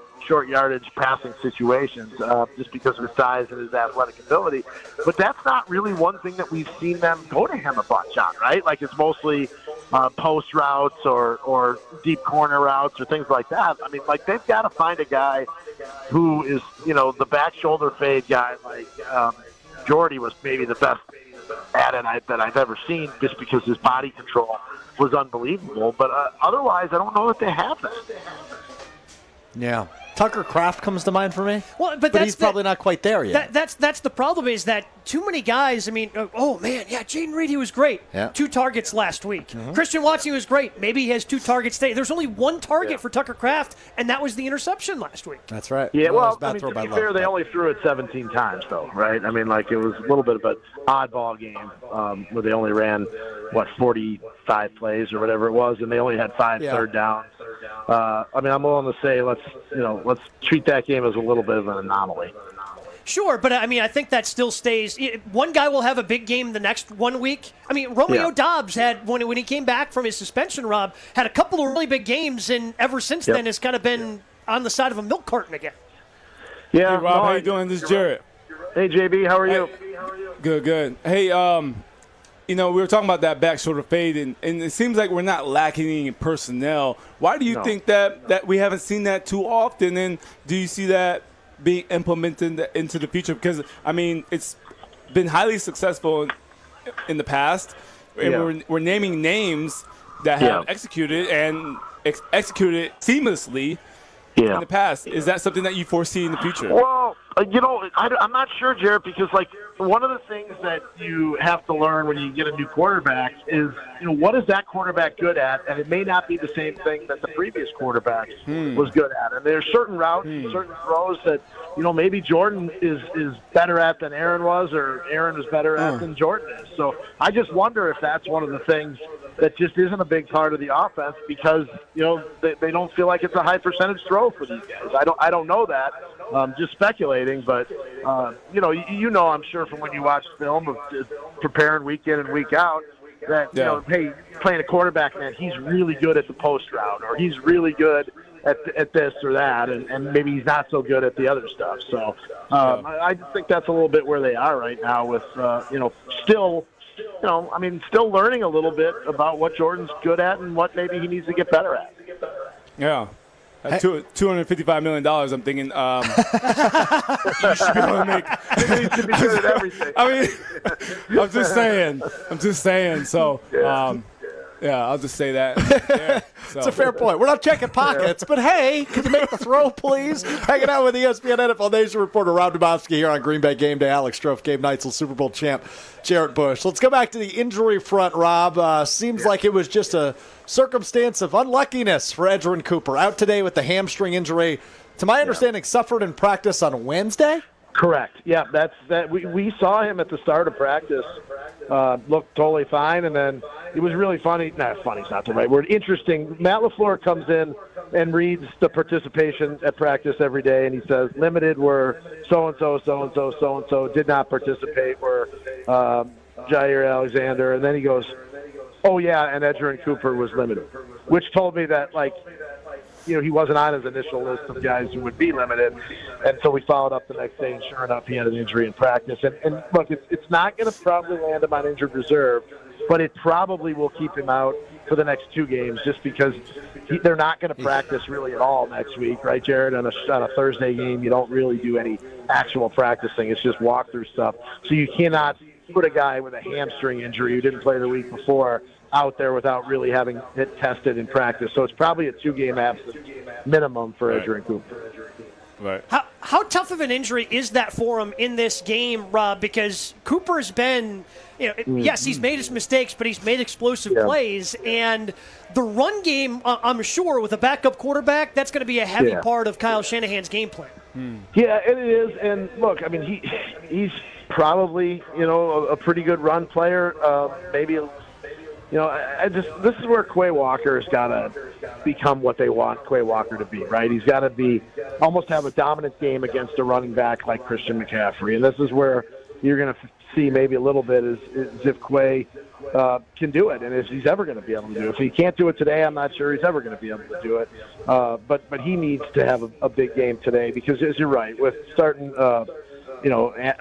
yardage passing situations, just because of his size and his athletic ability. But that's not really one thing that we've seen them go to him a bunch on, right? Like it's mostly post routes or deep corner routes or things like that. I mean, like they've got to find a guy who is, the back shoulder fade guy. Like Jordy was maybe the best at it that I've ever seen, just because his body control was unbelievable. But otherwise, I don't know that they have that. Yeah. Tucker Kraft comes to mind for me. Well, but he's probably not quite there yet. That's the problem, is that too many guys. I mean, oh man, yeah, Jaden Reed, he was great. Yeah. 2 targets last week. Christian Watson was great. Maybe he has 2 targets today. There's only 1 target for Tucker Kraft, and that was the interception last week. That's right. Yeah, well, I mean, to be fair, they only threw it 17 times, though, right? I mean, like, it was a little bit of an oddball game where they only ran, 45 plays or whatever it was, and they only had 5 third downs. I mean, I'm willing to say let's treat that game as a little bit of an anomaly. Sure, but I mean, I think that still stays. One guy will have a big game the next 1 week. I mean, Romeo Dobbs had, when he came back from his suspension, Rob, had a couple of really big games, and ever since then has kind of been on the side of a milk carton again. Yeah, hey, Rob, how you doing? This is Jarrett. Hey, JB, how are you? Good. Hey, we were talking about that back shoulder fade, and it seems like we're not lacking in personnel. Why do you think that we haven't seen that too often, and do you see that being implemented into the future? Because, I mean, it's been highly successful in the past, and we're naming names that have executed and executed seamlessly in the past. Is that something that you foresee in the future? Well, I'm not sure, Jarrett, because, one of the things that you have to learn when you get a new quarterback is, what is that quarterback good at? And it may not be the same thing that the previous quarterback was good at. And there's certain routes, certain throws that, maybe Jordan is better at than Aaron was, or Aaron is better at than Jordan is. So I just wonder if that's one of the things that just isn't a big part of the offense, because, they don't feel like it's a high percentage throw for these guys. I don't know that. Just speculating, but I'm sure from when you watch film of preparing week in and week out that hey, playing a quarterback, man, he's really good at the post route, or he's really good at this or that, and maybe he's not so good at the other stuff. So I just think that's a little bit where they are right now with still learning a little bit about what Jordan's good at and what maybe he needs to get better at. Yeah. At $255 million, I'm thinking you should be able to make. He needs to be good at everything. I mean, I'm just saying. So, I'll just say that. Yeah, so. It's a fair point. We're not checking pockets, but hey, can you make the throw, please? Hanging out with ESPN NFL Nation reporter Rob Demovsky here on Green Bay Game Day. Alex Strouf, Gabe Neitzel, Super Bowl champ Jarrett Bush. Let's go back to the injury front, Rob. Seems like it was just a circumstance of unluckiness for Edgerrin Cooper. Out today with the hamstring injury. To my understanding, suffered in practice on Wednesday? Correct. Yeah, that's that. We saw him at the start of practice. Looked totally fine, and then it was really funny. Funny's not the right word. Interesting. Matt LaFleur comes in and reads the participation at practice every day, and he says limited were so-and-so did not participate were Jair Alexander, and then he goes, oh yeah, and Edgerrin Cooper was limited, which told me that he wasn't on his initial list of guys who would be limited. And so we followed up the next day, and sure enough, he had an injury in practice. And look, it's not going to probably land him on injured reserve, but it probably will keep him out for the next 2 games, just because they're not going to practice really at all next week, right, Jarrett? On a Thursday game, you don't really do any actual practicing. It's just walk-through stuff. So you cannot put a guy with a hamstring injury who didn't play the week before out there without really having it tested in practice. So it's probably a 2-game absence minimum for Edgerrin Cooper. Right. How tough of an injury is that for him in this game, Rob? Because Cooper's been, yes, he's made his mistakes, but he's made explosive plays. And the run game, I'm sure, with a backup quarterback, that's going to be a heavy part of Kyle Shanahan's game plan. Yeah, it is. And look, I mean, he's probably, a pretty good run player. Maybe this is where Quay Walker's got to become what they want Quay Walker to be, right? He's got to almost have a dominant game against a running back like Christian McCaffrey. And this is where you're going to see maybe a little bit is if Quay can do it, and if he's ever going to be able to do it. If he can't do it today, I'm not sure he's ever going to be able to do it. But he needs to have a big game today, because as you're right, with starting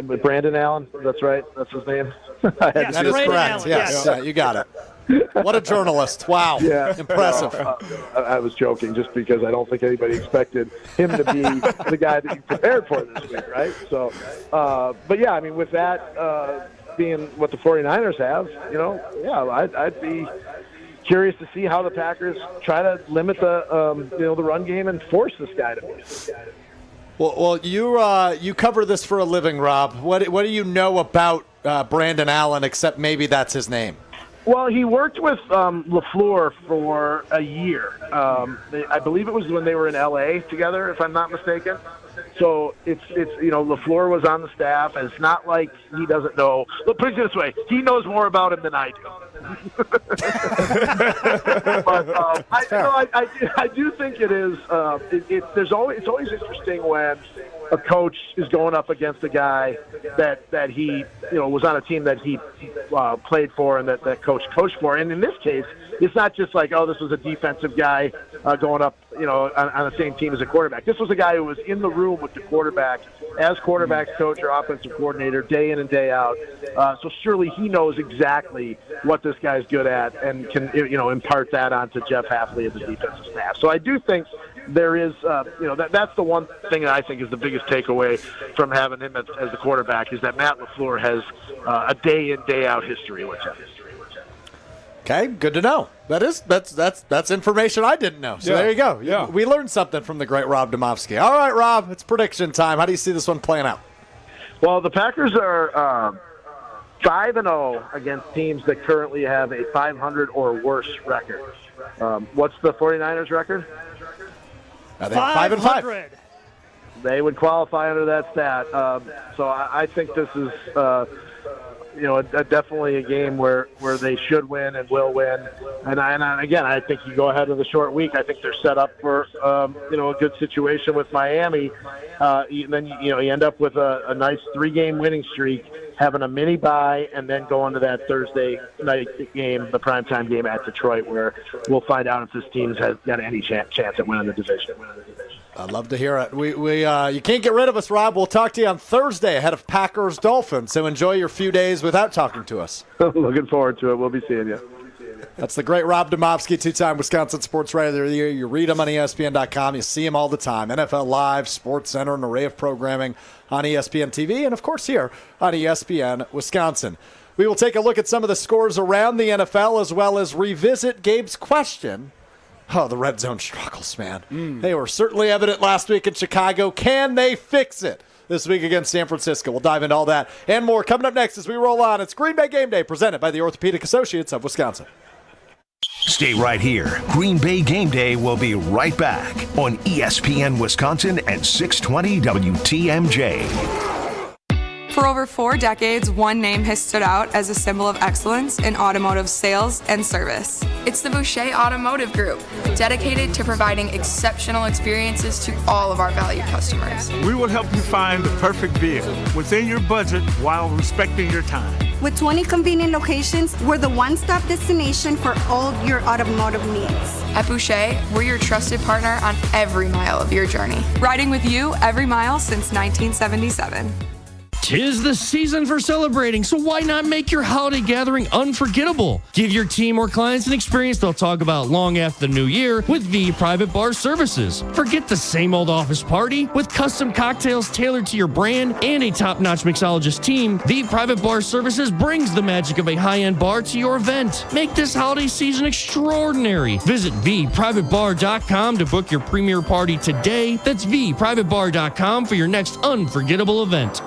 with Brandon Allen, that's right, that's his name. That is correct. Yes. Yeah, you got it. What a journalist. Wow. Yeah. Impressive. I was joking just because I don't think anybody expected him to be the guy that you prepared for this week, right? So, but yeah, I mean, with that, being what the 49ers have, I'd be curious to see how the Packers try to limit the run game and force this guy to miss. Well, you cover this for a living, Rob. What do you know about Brandon Allen, except maybe that's his name? Well, he worked with LaFleur for a year. I believe it was when they were in L.A. together, if I'm not mistaken. So it's LaFleur was on the staff, and it's not like he doesn't know. Look, put it this way, he knows more about him than I do. But I do think it is. It's always interesting when a coach is going up against a guy that he was on a team that he played for and that coach coached for. And in this case, it's not just like, this was a defensive guy going up on the same team as a quarterback. This was a guy who was in the room with the quarterback as quarterback's coach or offensive coordinator day in and day out. So surely he knows exactly what this guy's good at and can impart that onto Jeff Hafley and the defensive staff. So I do think there is, that's the one thing that I think is the biggest takeaway from having him as the quarterback is that Matt LaFleur has a day in, day out history with him. Okay, good to know. That's information I didn't know. So there you go. Yeah. We learned something from the great Rob Demovsky. All right, Rob, it's prediction time. How do you see this one playing out? Well, the Packers are 5-0 against teams that currently have a 500 or worse record. What's the 49ers record? They have 5-5. They would qualify under that stat. So I think this is definitely a game where they should win and will win. And again, I think you go ahead of the short week. I think they're set up for a good situation with Miami. Then you end up with a nice 3-game winning streak, having a mini bye, and then going to that Thursday night game, the primetime game at Detroit, where we'll find out if this team has got any chance at winning the division. I'd love to hear it. You can't get rid of us, Rob. We'll talk to you on Thursday ahead of Packers-Dolphins, so enjoy your few days without talking to us. Looking forward to it. We'll be seeing you. That's the great Rob Demovsky, two-time Wisconsin Sports Writer of the Year. You read him on ESPN.com. You see him all the time. NFL Live, SportsCenter, an array of programming on ESPN TV, and, of course, here on ESPN Wisconsin. We will take a look at some of the scores around the NFL as well as revisit Gabe's question. Oh, the red zone struggles, man. They were certainly evident last week in Chicago. Can they fix it this week against San Francisco? We'll dive into all that and more coming up next as we roll on. It's Green Bay Game Day, presented by the Orthopedic Associates of Wisconsin. Stay right here. Green Bay Game Day will be right back on ESPN Wisconsin and 620 WTMJ. For over 4 decades, one name has stood out as a symbol of excellence in automotive sales and service. It's the Boucher Automotive Group, dedicated to providing exceptional experiences to all of our valued customers. We will help you find the perfect vehicle within your budget while respecting your time. With 20 convenient locations, we're the one-stop destination for all your automotive needs. At Boucher, we're your trusted partner on every mile of your journey. Riding with you every mile since 1977. 'Tis the season for celebrating, so why not make your holiday gathering unforgettable? Give your team or clients an experience they'll talk about long after the new year with V Private Bar Services. Forget the same old office party. With custom cocktails tailored to your brand and a top-notch mixologist team, V Private Bar Services brings the magic of a high-end bar to your event. Make this holiday season extraordinary. Visit vprivatebar.com to book your premier party today. That's vprivatebar.com for your next unforgettable event.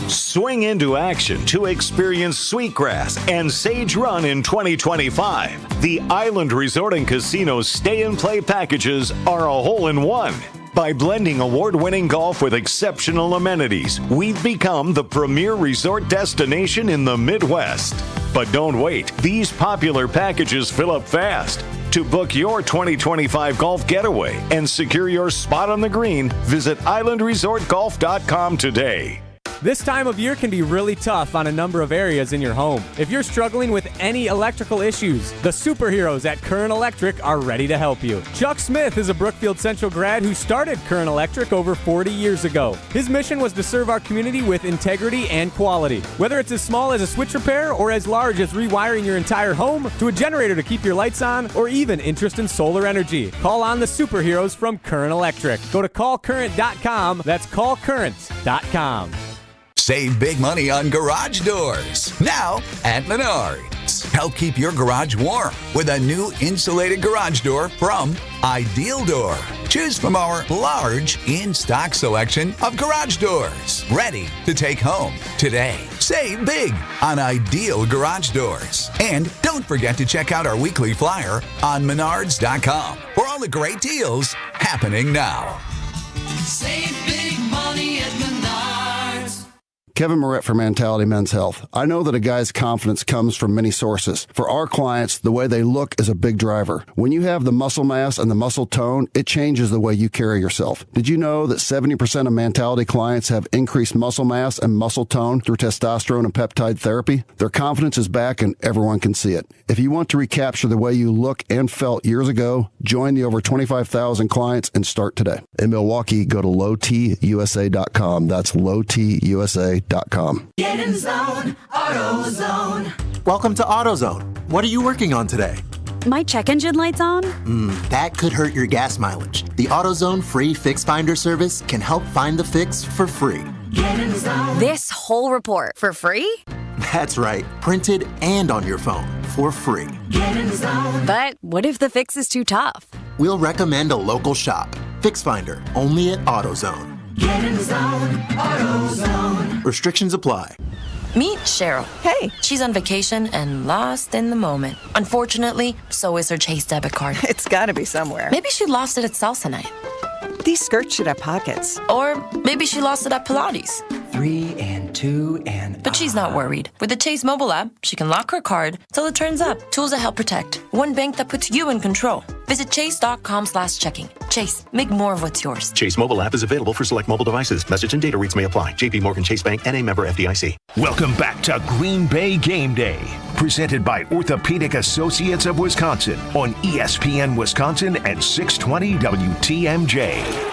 Swing into action to experience Sweetgrass and Sage Run in 2025. The Island Resort and Casino stay and play packages are a hole-in-one. By blending award-winning golf with exceptional amenities, we've become the premier resort destination in the Midwest. But don't wait. These popular packages fill up fast. To book your 2025 golf getaway and secure your spot on the green, visit islandresortgolf.com today. This time of year can be really tough on a number of areas in your home. If you're struggling with any electrical issues, the superheroes at Current Electric are ready to help you. Chuck Smith is a Brookfield Central grad who started Current Electric over 40 years ago. His mission was to serve our community with integrity and quality. Whether it's as small as a switch repair or as large as rewiring your entire home, to a generator to keep your lights on, or even interest in solar energy, call on the superheroes from Current Electric. Go to callcurrent.com. That's callcurrent.com. Save big money on garage doors. Now at Menards. Help keep your garage warm with a new insulated garage door from Ideal Door. Choose from our large in-stock selection of garage doors. Ready to take home today. Save big on Ideal Garage Doors. And don't forget to check out our weekly flyer on Menards.com for all the great deals happening now. Save big money at Menards. Kevin Moret for Mentality Men's Health. I know that a guy's confidence comes from many sources. For our clients, the way they look is a big driver. When you have the muscle mass and the muscle tone, it changes the way you carry yourself. Did you know that 70% of Mentality clients have increased muscle mass and muscle tone through testosterone and peptide therapy? Their confidence is back and everyone can see it. If you want to recapture the way you look and felt years ago, join the over 25,000 clients and start today. In Milwaukee, go to lowtusa.com. That's lowtusa.com. Get in zone, AutoZone. Welcome to AutoZone. What are you working on today? My check engine light's on? That could hurt your gas mileage. The AutoZone free Fix Finder service can help find the fix for free. Get in zone. This whole report for free? That's right, printed and on your phone for free. Get in zone. But what if the fix is too tough? We'll recommend a local shop. Fix Finder, only at AutoZone. Get in zone, AutoZone. Restrictions apply. Meet Cheryl. Hey. She's on vacation and lost in the moment. Unfortunately, so is her Chase debit card. It's gotta be somewhere. Maybe she lost it at salsa night. These skirts should have pockets. Or maybe she lost it at Pilates. 3 and 2 and... But she's not worried. With the Chase mobile app, she can lock her card till it turns up. Tools that help protect. One bank that puts you in control. Visit chase.com/checking. Chase, make more of what's yours. Chase mobile app is available for select mobile devices. Message and data rates may apply. JP Morgan Chase Bank, N.A. member FDIC. Welcome back to Green Bay Game Day, presented by Orthopedic Associates of Wisconsin on ESPN Wisconsin and 620 WTMJ.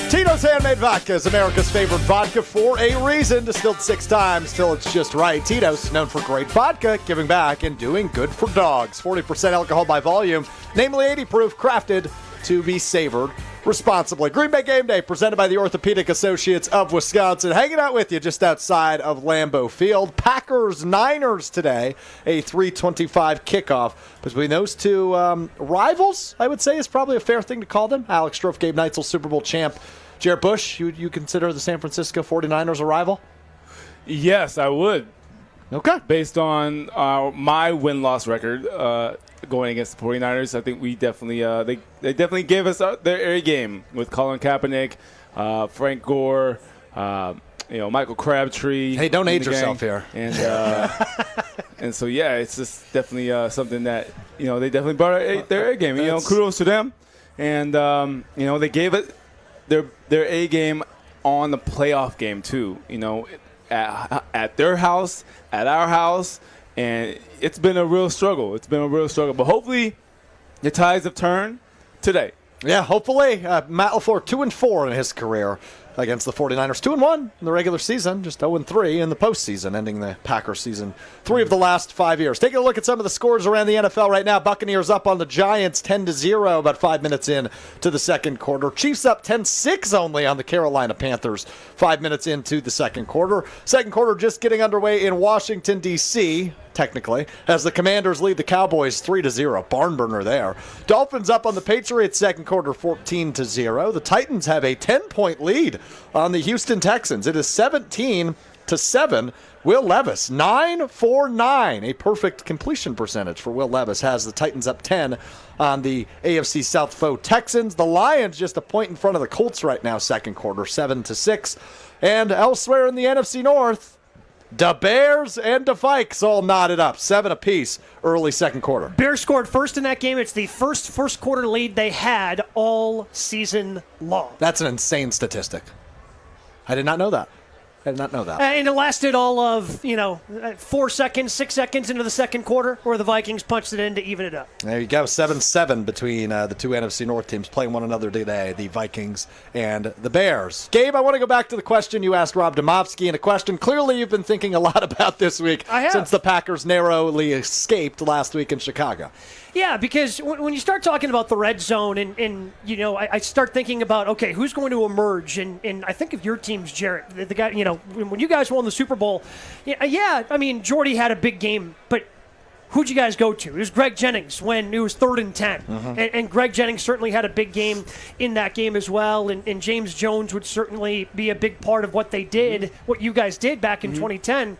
Tito's Handmade Vodka is America's favorite vodka for a reason. Distilled 6 times till it's just right. Tito's, known for great vodka, giving back, and doing good for dogs. 40% alcohol by volume, namely 80 proof, crafted to be savored responsibly. Green Bay Game Day, presented by the Orthopedic Associates of Wisconsin. Hanging out with you just outside of Lambeau Field. Packers-Niners today, a 3:25 kickoff between those two rivals, I would say is probably a fair thing to call them. Alex Strouf, Gabe Neitzel, Super Bowl champ. Jarrett Bush, you consider the San Francisco 49ers a rival? Yes, I would. Okay. Based on my win-loss record going against the 49ers, I think we definitely they definitely gave us their A game with Colin Kaepernick, Frank Gore, Michael Crabtree. Hey, don't age yourself here. And and so yeah, it's just definitely something that they definitely brought their A game. Kudos to them, and they gave it their A game on the playoff game too. At their house, at our house, and it's been a real struggle. But hopefully the tides have turned today. Yeah, hopefully. Matt LaFleur, 2-4 in his career against the 49ers. 2-1 in the regular season, just 0-3 in the postseason, ending the Packers season 3 of the last 5 years. Taking a look at some of the scores around the NFL right now. Buccaneers up on the Giants 10-0 about 5 minutes in to the second quarter. Chiefs up 10-6 only on the Carolina Panthers 5 minutes into the second quarter. Second quarter just getting underway in Washington, D.C., technically, as the Commanders lead the Cowboys 3-0. Barn burner there. Dolphins up on the Patriots second quarter 14-0. The Titans have a 10-point lead on the Houston Texans. It is 17-7. Will Levis, 9 for 9. A perfect completion percentage for Will Levis has the Titans up 10 on the AFC South foe Texans. The Lions just a point in front of the Colts right now, second quarter, 7-6. And elsewhere in the NFC North, the Bears and the Vikes all knotted up, 7 apiece, early second quarter. Bears scored first in that game. It's the first quarter lead they had all season long. That's an insane statistic. I did not know that. I did not know that. And it lasted all of, 4 seconds, 6 seconds into the second quarter, where the Vikings punched it in to even it up. There you go, 7-7 between the two NFC North teams playing one another today, the Vikings and the Bears. Gabe, I want to go back to the question you asked Rob Demovsky, and a question clearly you've been thinking a lot about this week since the Packers narrowly escaped last week in Chicago. Yeah, because when you start talking about the red zone and I start thinking about, okay, who's going to emerge? And I think of your team's Jarrett, the guy, when you guys won the Super Bowl, Jordy had a big game, but who'd you guys go to? It was Greg Jennings when it was 3rd and 10. And Greg Jennings certainly had a big game in that game as well. And James Jones would certainly be a big part of what they did, what you guys did back in 2010.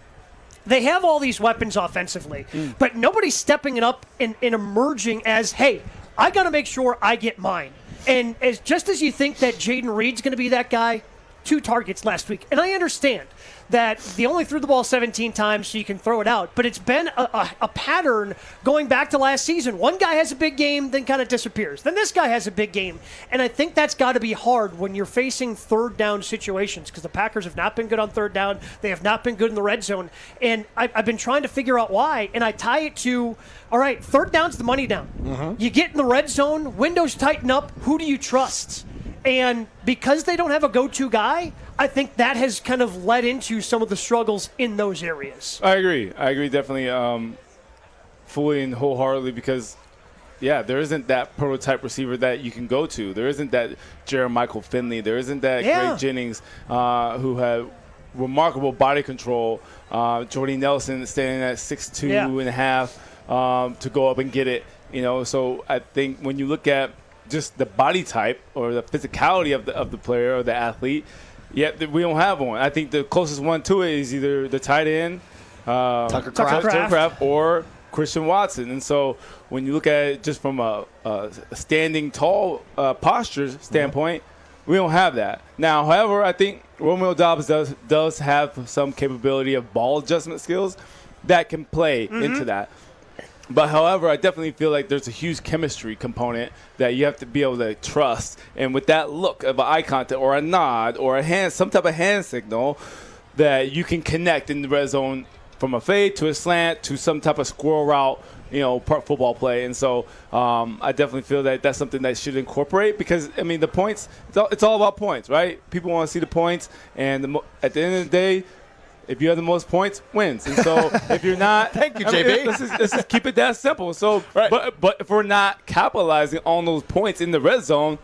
They have all these weapons offensively, but nobody's stepping it up and emerging as, hey, I got to make sure I get mine. And just as you think that Jaden Reed's going to be that guy, 2 targets last week. And I understand that they only threw the ball 17 times so you can throw it out. But it's been a pattern going back to last season. One guy has a big game, then kind of disappears. Then this guy has a big game. And I think that's got to be hard when you're facing third down situations, because the Packers have not been good on third down. They have not been good in the red zone. And I've been trying to figure out why. And I tie it to, all right, third down's the money down. You get in the red zone, windows tighten up. Who do you trust? And because they don't have a go-to guy, I think that has kind of led into some of the struggles in those areas. I agree definitely fully and wholeheartedly because, there isn't that prototype receiver that you can go to. There isn't that Jeremichael Finley. There isn't that Greg Jennings who had remarkable body control. Jordy Nelson standing at 6'2" and a half to go up and get it. So I think when you look at just the body type or the physicality of the player or the athlete, we don't have one. I think the closest one to it is either the tight end, Tucker Kraft, or Christian Watson. And so when you look at it just from a standing tall posture standpoint, we don't have that. Now, however, I think Romeo Doubs does have some capability of ball adjustment skills that can play into that. But, however, I definitely feel like there's a huge chemistry component that you have to be able to trust. And with that look of an eye contact or a nod or a hand, some type of hand signal that you can connect in the red zone from a fade to a slant to some type of squirrel route, football play. And so I definitely feel that that's something that should incorporate because, the points, it's all about points, right? People want to see the points. And at the end of the day, if you have the most points, wins. And so if you're not, thank you, JB. Let's just keep it that simple. So, but if we're not capitalizing on those points in the red zone,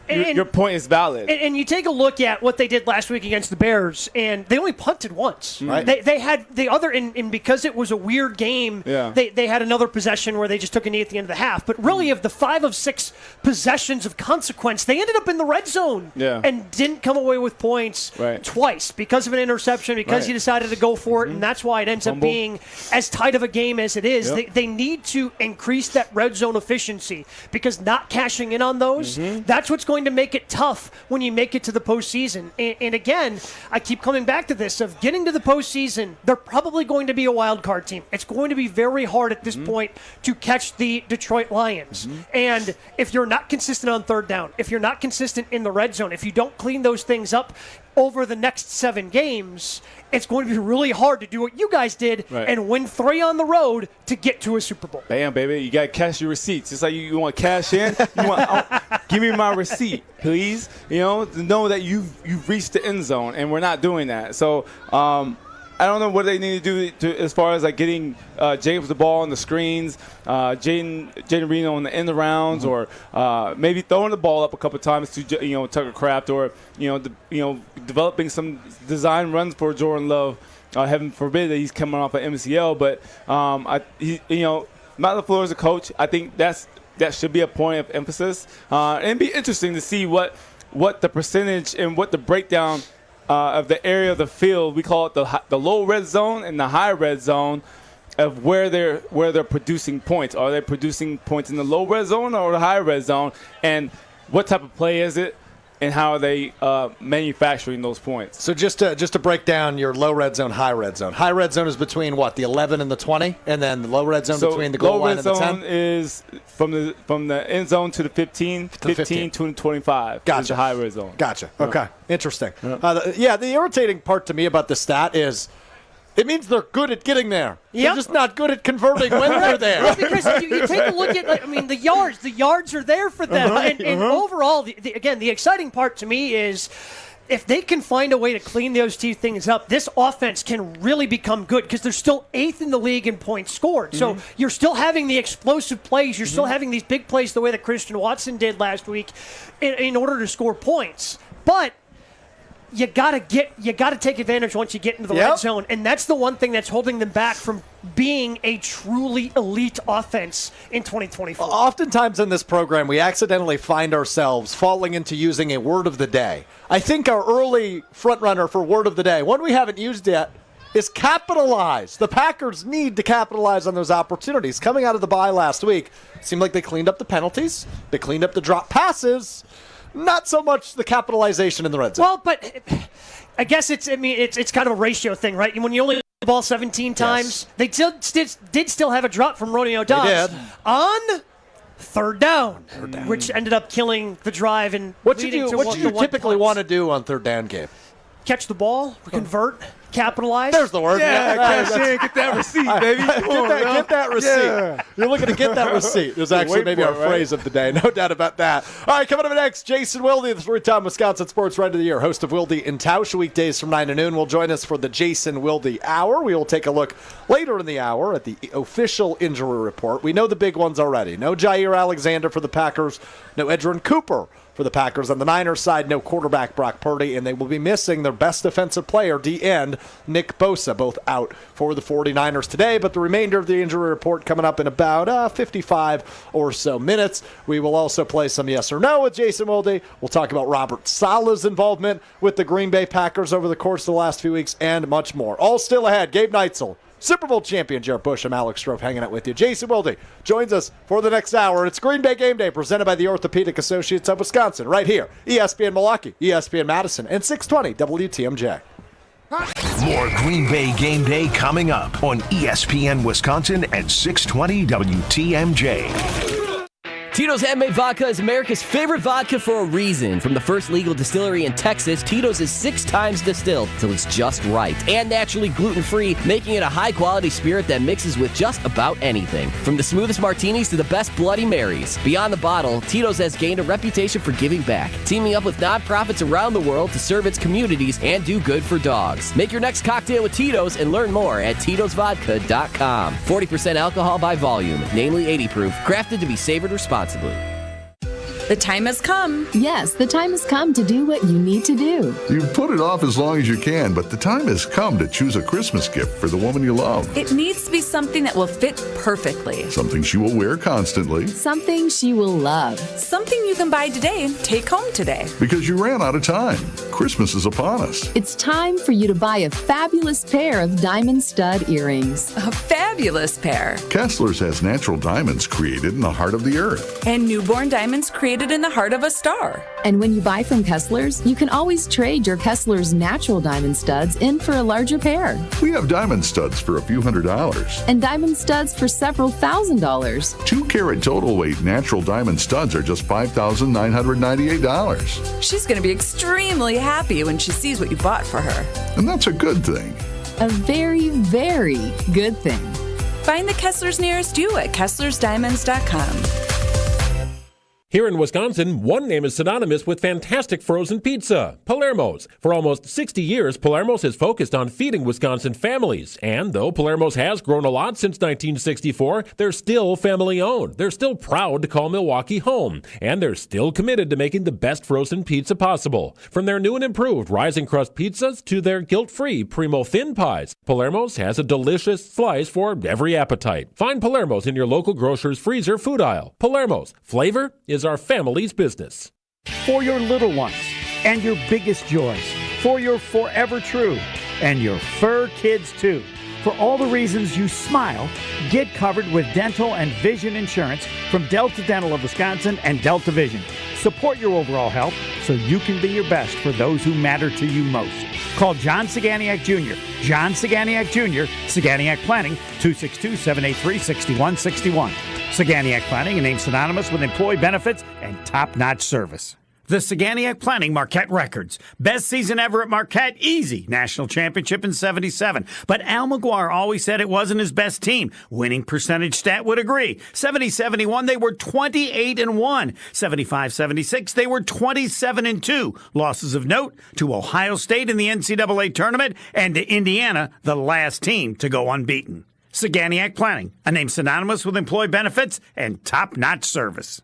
your point is valid. And you take a look at what they did last week against the Bears, and they only punted once. Right. They had the other, and because it was a weird game, they had another possession where they just took a knee at the end of the half. But really, of the 5 of 6 possessions of consequence, they ended up in the red zone and didn't come away with points twice because of an interception, because you decided to go for it, and that's why it ends up being as tight of a game as it is. They need to increase that red zone efficiency because not cashing in on those, that's what's going to make it tough when you make it to the postseason. And again, I keep coming back to this of getting to the postseason, they're probably going to be a wild card team. It's going to be very hard at this point to catch the Detroit Lions. And if you're not consistent on third down, if you're not consistent in the red zone, if you don't clean those things up over the next 7 games, it's going to be really hard to do what you guys did and win 3 on the road to get to a Super Bowl. Bam, baby. You got to cash your receipts. Just like you want cash in, give me my receipt, please. To know that you've reached the end zone, and we're not doing that. So I don't know what they need to do as far as like getting Jacobs the ball on the screens, Jaden Reno on the end rounds, or maybe throwing the ball up a couple times to Tucker Kraft, or developing some design runs for Jordan Love. Heaven forbid that he's coming off an MCL, but Matt LaFleur is a coach. I think that should be a point of emphasis, and it'd be interesting to see what the percentage and what the breakdown of the area of the field, we call it the low red zone and the high red zone, of where they're producing points. Are they producing points in the low red zone or the high red zone? And what type of play is it? and how are they manufacturing those points. So just to break down your low red zone, high red zone. High red zone is between what, the 11 and the 20, and then the low red zone between the goal line and the 10. Low red zone is from the end zone to the 15 to the 25. Gotcha. Is the high red zone. Gotcha. Okay. Interesting. The irritating part to me about the stat is it means they're good at getting there. Yep. They're just not good at converting when they're there. Because you take a look at, the yards. The yards are there for them. Right. And overall, the exciting part to me is if they can find a way to clean those two things up, this offense can really become good because they're still 8th in the league in points scored. So you're still having the explosive plays. You're still having these big plays the way that Christian Watson did last week in order to score points. But you gotta take advantage once you get into the red zone, and that's the one thing that's holding them back from being a truly elite offense in 2024. Oftentimes in this program, we accidentally find ourselves falling into using a word of the day. I think our early front runner for word of the day, one we haven't used yet, is capitalize. The Packers need to capitalize on those opportunities. Coming out of the bye last week, it seemed like they cleaned up the penalties, they cleaned up the drop passes. Not so much the capitalization in the red zone. Well, but I guess it's kind of a ratio thing, right? When you only the ball 17 times, they did still have a drop from Romeo Dobbs on third down, which ended up killing the drive and what did you typically want to do on third down, Gabe? Catch the ball, convert, capitalize. There's the word. Cash in, get that receipt, baby. Get that receipt. Yeah. You're looking to get that receipt. There's actually maybe our phrase of the day. No doubt about that. All right, coming up next, Jason Wilde, the three-time Wisconsin Sports Writer of the Year, host of Wilde in Tausch, weekdays from 9 to noon, will join us for the Jason Wilde Hour. We will take a look later in the hour at the official injury report. We know the big ones already. No Jair Alexander for the Packers. No Edgerrin Cooper for the Packers. On the Niners side, no quarterback Brock Purdy, and they will be missing their best defensive player, D-end, Nick Bosa, both out for the 49ers today, but the remainder of the injury report coming up in about 55 or so minutes. We will also play some yes or no with Jason Wilde. We'll talk about Robert Saleh's involvement with the Green Bay Packers over the course of the last few weeks, and much more. All still ahead. Gabe Neitzel, Super Bowl champion Jarrett Bush, I'm Alex Strouf hanging out with you. Jason Wilde joins us for the next hour. It's Green Bay Game Day presented by the Orthopedic Associates of right here. ESPN Milwaukee, ESPN Madison, and 620 WTMJ. More Green Bay Game Day coming up on ESPN Wisconsin and 620 WTMJ. Tito's Handmade Vodka is America's favorite vodka for a reason. From the first legal distillery in Texas, Tito's is 6 times distilled till it's just right. And naturally gluten-free, making it a high-quality spirit that mixes with just about anything. From the smoothest martinis to the best Bloody Marys. Beyond the bottle, Tito's has gained a reputation for giving back, teaming up with nonprofits around the world to serve its communities and do good for dogs. Make your next cocktail with Tito's and learn more at Tito'sVodka.com. 40% alcohol by volume, namely 80 proof, crafted to be savored responsibly. The time has come. Yes, the time has come to do what you need to do. You've put it off as long as you can, but the time has come to choose a Christmas gift for the woman you love. It needs to be something that will fit perfectly. Something she will wear constantly. Something she will love. Something you can buy today and take home today. Because you ran out of time. Christmas is upon us. It's time for you to buy a fabulous pair of diamond stud earrings. A fabulous pair. Kessler's has natural diamonds created in the heart of the earth. And newborn diamonds created in the heart of a star. And when you buy from Kessler's, you can always trade your Kessler's natural diamond studs in for a larger pair. We have diamond studs for a few $100s. And diamond studs for several $1,000s. 2-carat total weight natural diamond studs are just $5,998. She's going to be extremely happy when she sees what you bought for her. And that's a good thing. A very, very good thing. Find the Kessler's nearest you at KesslersDiamonds.com. Here in Wisconsin, one name is synonymous with fantastic frozen pizza, Palermo's. For almost 60 years, Palermo's has focused on feeding Wisconsin families. And though Palermo's has grown a lot since 1964, they're still family-owned. They're still proud to call Milwaukee home. And they're still committed to making the best frozen pizza possible. From their new and improved rising crust pizzas to their guilt-free Primo thin pies, Palermo's has a delicious slice for every appetite. Find Palermo's in your local grocer's freezer food aisle. Palermo's. Flavor is our family's business. For your little ones and your biggest joys, for your forever true and your fur kids too. For all the reasons you smile, get covered with dental and vision insurance from Delta Dental of Wisconsin and Delta Vision. Support your overall health. so you can be your best for those who matter to you most. Call John Saganiak Jr. John Saganiak Jr., Saganiak Planning, 262-783-6161. Saganiak Planning, a name synonymous with employee benefits and top-notch service. The Saganiak Planning Marquette Records. Best season ever at Marquette, easy. National championship in 77. But Al McGuire always said it wasn't his best team. Winning percentage stat would agree. 70-71, they were 28-1. 75-76, they were 27-2. Losses of note to Ohio State in the NCAA tournament and to Indiana, the last team to go unbeaten. Saganiak Planning, a name synonymous with employee benefits and top-notch service.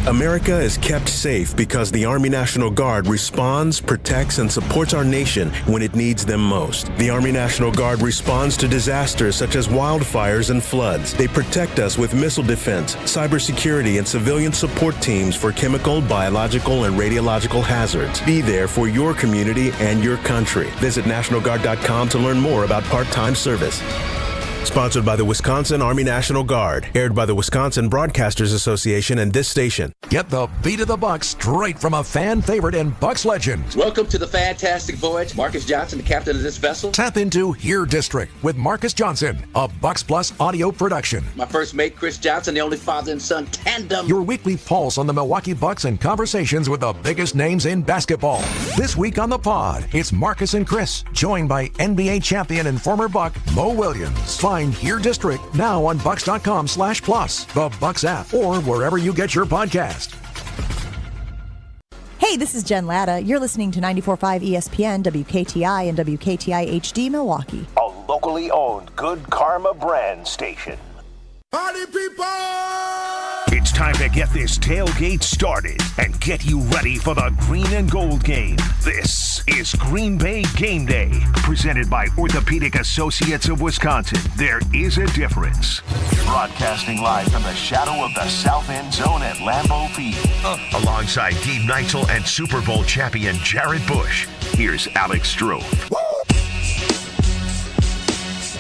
America is kept safe because the Army National Guard responds, protects, and supports our nation when it needs them most. The Army National Guard responds to disasters such as wildfires and floods. They protect us with missile defense, cybersecurity, and civilian support teams for chemical, biological, and radiological hazards. Be there for your community and your country. Visit NationalGuard.com to learn more about part-time service. Sponsored by the Wisconsin Army National Guard. Aired by the Wisconsin Broadcasters Association and this station. Get the beat of the Bucks straight from a fan favorite and Bucks legend. Welcome to the fantastic voyage. Marcus Johnson, the captain of this vessel. Tap into Here District with Marcus Johnson, a Bucks Plus audio production. My first mate, Chris Johnson, the only father and son tandem. Your weekly pulse on the Milwaukee Bucks and conversations with the biggest names in basketball. This week on the pod, it's Marcus and Chris, joined by NBA champion and former Buck, Mo Williams. Find Here District now on Bucks.com/plus, the Bucks app, or wherever you get your podcast. Hey, this is Jen Latta. You're listening to 94.5 ESPN, WKTI, and WKTI HD Milwaukee. A locally owned Good Karma brand station. Party people! It's time to get this tailgate started and get you ready for the green and gold game. This is Green Bay Game Day, presented by Orthopedic Associates of Wisconsin. There is a difference. Broadcasting live from the shadow of the South End Zone at Lambeau Field. Alongside Gabe Neitzel and Super Bowl champion Jarrett Bush, here's Alex Strouf.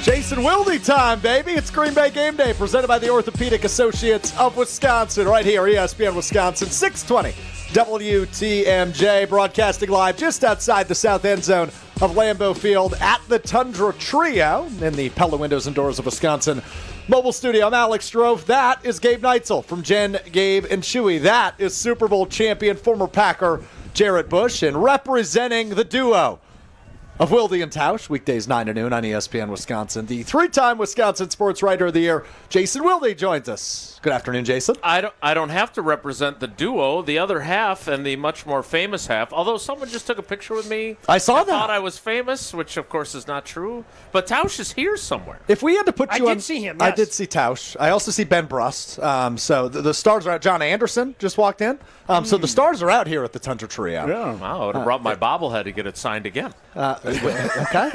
Jason Wilde time, baby. It's Green Bay Game Day, presented by the Orthopedic Associates of Wisconsin, right here, ESPN Wisconsin, 620 WTMJ, broadcasting live just outside the south end zone of Lambeau Field at the Tundra Trio in the Pella Windows and Doors of Wisconsin mobile studio. I'm Alex Strouf. That is Gabe Neitzel from Jen, Gabe, and Chewy. That is Super Bowl champion, former Packer Jarrett Bush, and representing the duo of Wilde and Tausch, weekdays 9 to noon on ESPN Wisconsin. The three-time Wisconsin Sports Writer of the Year, Jason Wilde, joins us. Good afternoon, Jason. I don't have to represent the duo, the other half and the much more famous half, although someone just took a picture with me. I saw that. Thought I was famous, which of course is not true. But Tausch is here somewhere. If we had to put you on... I did see him, yes. I did see Tausch. I also see Ben Brust. So the stars are out. John Anderson just walked in. So the stars are out here at the Tundra Trio. Yeah. Wow, I would have brought my bobblehead to get it signed again. Okay.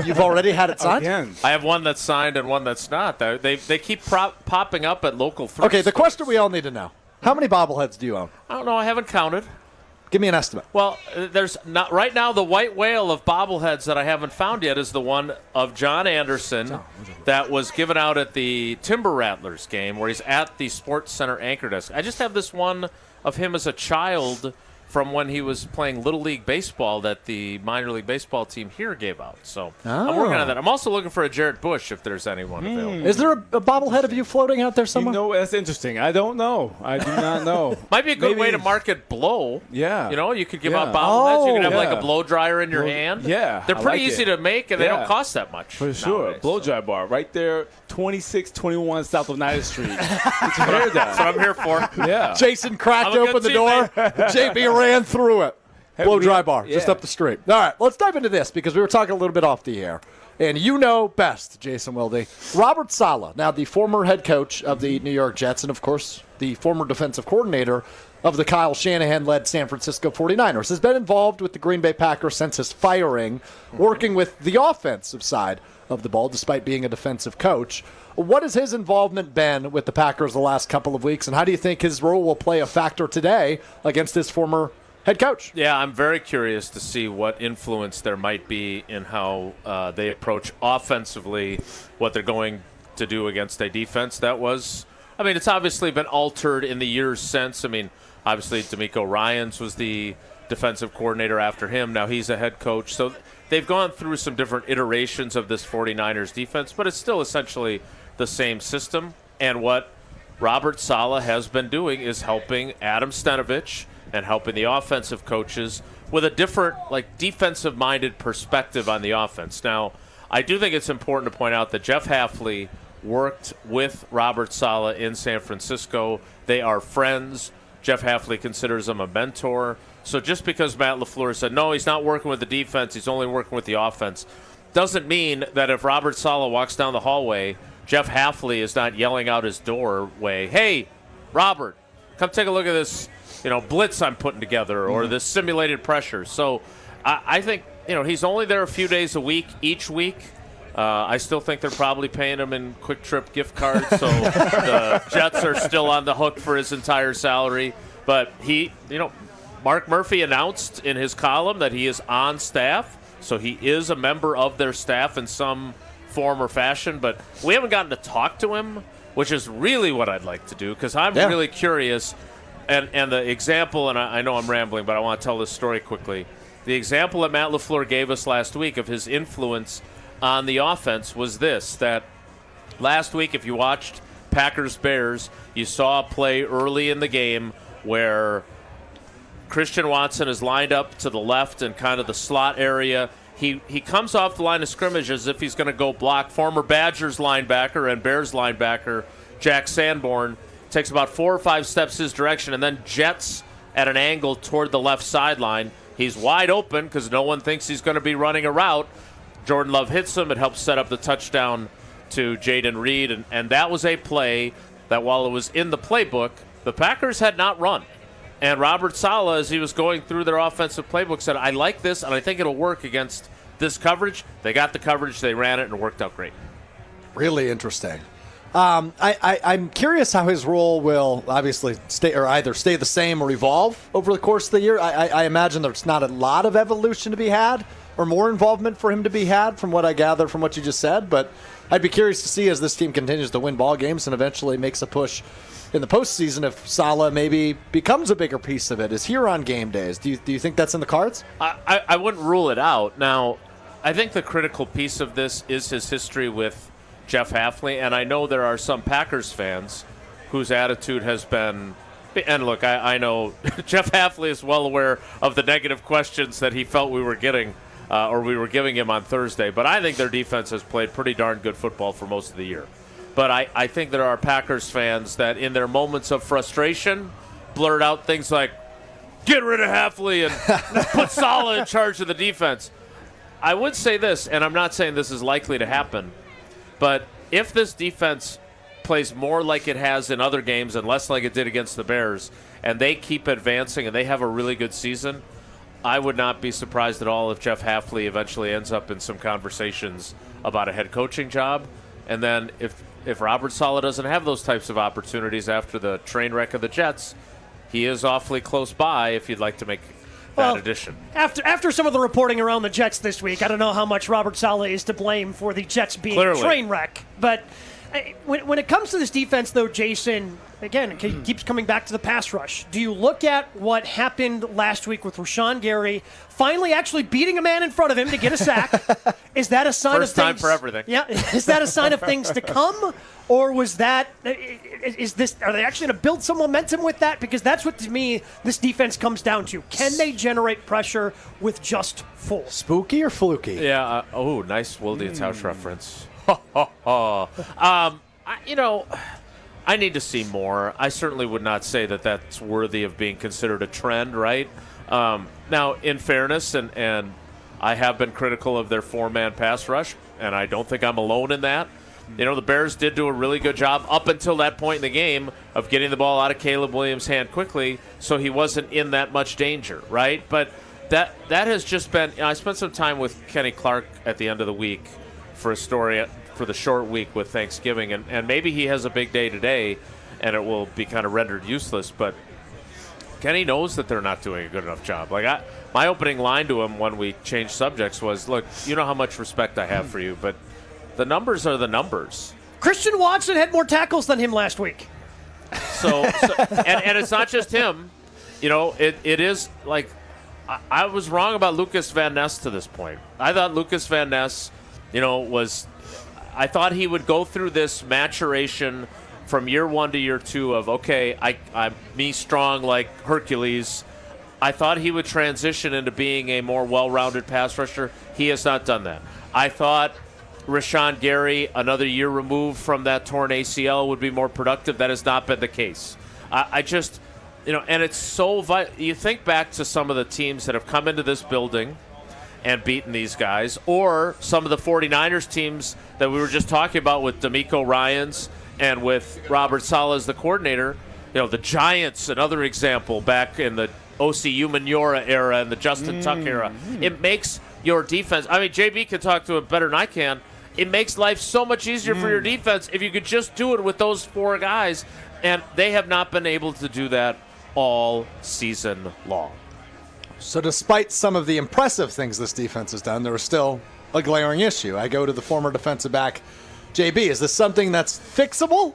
You've already had it signed? Again. I have one that's signed and one that's not. They keep popping up at local thrift Okay, the stores. question we all need to know. How many bobbleheads do you own? I don't know. I haven't counted. Give me an estimate. Well, there's not right now. The white whale of bobbleheads that I haven't found yet is the one of John Anderson that was given out at the Timber Rattlers game, where he's at the Sports Center anchor desk. I just have this one of him as a child from when he was playing Little League Baseball that the minor league baseball team here gave out. So I'm working on that. I'm also looking for a Jarrett Bush if there's anyone available. Is there a bobblehead of you floating out there somewhere? You know, that's interesting. I don't know. I do not know. Might be a good way to market blow. Yeah. You know, you could give out bobbleheads. You could have like a blow dryer in your hand. Yeah. They're pretty easy to make, and they don't cost that much. For sure. Nowadays, blow dry bar right there, 2621 south of 9th Street. That's what I'm here for. Yeah. Jason cracked open the door. JB ran through it. Blow dry bar, just up the street. All right, let's dive into this because we were talking a little bit off the air. And you know best, Jason Wilde. Robert Saleh, now the former head coach of the New York Jets and, of course, the former defensive coordinator of the Kyle Shanahan-led San Francisco 49ers, has been involved with the Green Bay Packers since his firing, working with the offensive side of the ball despite being a defensive coach. What has his involvement been with the Packers the last couple of weeks, and how do you think his role will play a factor today against his former head coach? Yeah, I'm very curious to see what influence there might be in how they approach offensively what they're going to do against a defense that was, I mean, it's obviously been altered in the years since. I mean, Obviously, D'Amico Ryans was the defensive coordinator after him. Now he's a head coach. So they've gone through some different iterations of this 49ers defense, but it's still essentially the same system. And what Robert Saleh has been doing is helping Adam Stenavich and helping the offensive coaches with a different, defensive-minded perspective on the offense. Now, I do think it's important to point out that Jeff Hafley worked with Robert Saleh in San Francisco. They are friends. Jeff Hafley considers him a mentor. So just because Matt LaFleur said, no, he's not working with the defense, he's only working with the offense, doesn't mean that if Robert Saleh walks down the hallway, Jeff Hafley is not yelling out his doorway, hey, Robert, come take a look at this blitz I'm putting together or this simulated pressure. So I think he's only there a few days a week, each week. I still think they're probably paying him in Quick Trip gift cards, so the Jets are still on the hook for his entire salary. But Mark Murphy announced in his column that he is on staff, so he is a member of their staff in some form or fashion. But we haven't gotten to talk to him, which is really what I'd like to do, because I'm really curious. And the example, and I know I'm rambling, but I want to tell this story quickly. The example that Matt LaFleur gave us last week of his influence on the offense was this, that last week, if you watched Packers-Bears, you saw a play early in the game where Christian Watson is lined up to the left in kind of the slot area. He comes off the line of scrimmage as if he's going to go block former Badgers linebacker and Bears linebacker Jack Sanborn. Takes about 4 or 5 steps his direction and then jets at an angle toward the left sideline. He's wide open because no one thinks he's going to be running a route. Jordan Love hits him. It helps set up the touchdown to Jaden Reed. And that was a play that while it was in the playbook, the Packers had not run. And Robert Saleh, as he was going through their offensive playbook, said, I like this, and I think it'll work against this coverage. They got the coverage. They ran it, and it worked out great. Really interesting. I'm curious how his role will obviously either stay the same or evolve over the course of the year. I imagine there's not a lot of evolution to be had or more involvement for him to be had from what I gather from what you just said. But I'd be curious to see as this team continues to win ball games and eventually makes a push in the postseason if Saleh maybe becomes a bigger piece of it, is here on game days. Do you think that's in the cards? I wouldn't rule it out. Now, I think the critical piece of this is his history with Jeff Hafley, and I know there are some Packers fans whose attitude has been, and look, I know Jeff Hafley is well aware of the negative questions that he felt we were getting or we were giving him on Thursday, but I think their defense has played pretty darn good football for most of the year. But I think there are Packers fans that in their moments of frustration blurt out things like, get rid of Hafley and put Saleh in charge of the defense. I would say this, and I'm not saying this is likely to happen, but if this defense plays more like it has in other games and less like it did against the Bears, and they keep advancing and they have a really good season, I would not be surprised at all if Jeff Hafley eventually ends up in some conversations about a head coaching job. And then if Robert Saleh doesn't have those types of opportunities after the train wreck of the Jets, he is awfully close by if you'd like to make that addition. After some of the reporting around the Jets this week, I don't know how much Robert Saleh is to blame for the Jets being a train wreck. But when it comes to this defense, though, Jason, again, it keeps coming back to the pass rush. Do you look at what happened last week with Rashawn Gary finally actually beating a man in front of him to get a sack? Is that a sign First of things? time for everything. Yeah. Is that a sign of things to come? Or was that, are they actually going to build some momentum with that? Because that's what, to me, this defense comes down to. Can they generate pressure with just full? Spooky or fluky? Yeah. Nice Wilde and Tausch reference. I need to see more. I certainly would not say that that's worthy of being considered a trend, right? Now, in fairness, and I have been critical of their 4-man pass rush, and I don't think I'm alone in that. The Bears did do a really good job up until that point in the game of getting the ball out of Caleb Williams' hand quickly, so he wasn't in that much danger, right? But that has just been I spent some time with Kenny Clark at the end of the week for a story for the short week with Thanksgiving, and maybe he has a big day today and it will be kind of rendered useless, but Kenny knows that they're not doing a good enough job. My opening line to him when we changed subjects was, look, you know how much respect I have for you, but the numbers are the numbers. Christian Watson had more tackles than him last week. So and it's not just him. it is like I was wrong about Lucas Van Ness to this point. I thought Lucas Van Ness, I thought he would go through this maturation from year 1 to year 2 of, okay, I'm me strong like Hercules. I thought he would transition into being a more well-rounded pass rusher. He has not done that. I thought Rashawn Gary, another year removed from that torn ACL, would be more productive. That has not been the case. I just, and it's so vital. You think back to some of the teams that have come into this building and beaten these guys, or some of the 49ers teams that we were just talking about with D'Amico Ryans and with Robert Saleh as the coordinator. The Giants, another example, back in the OCU Manora era and the Justin Tuck era. It makes your defense, JB can talk to it better than I can. It makes life so much easier for your defense if you could just do it with those 4 guys, and they have not been able to do that all season long. So despite some of the impressive things this defense has done, there is still a glaring issue. I go to the former defensive back, JB. Is this something that's fixable?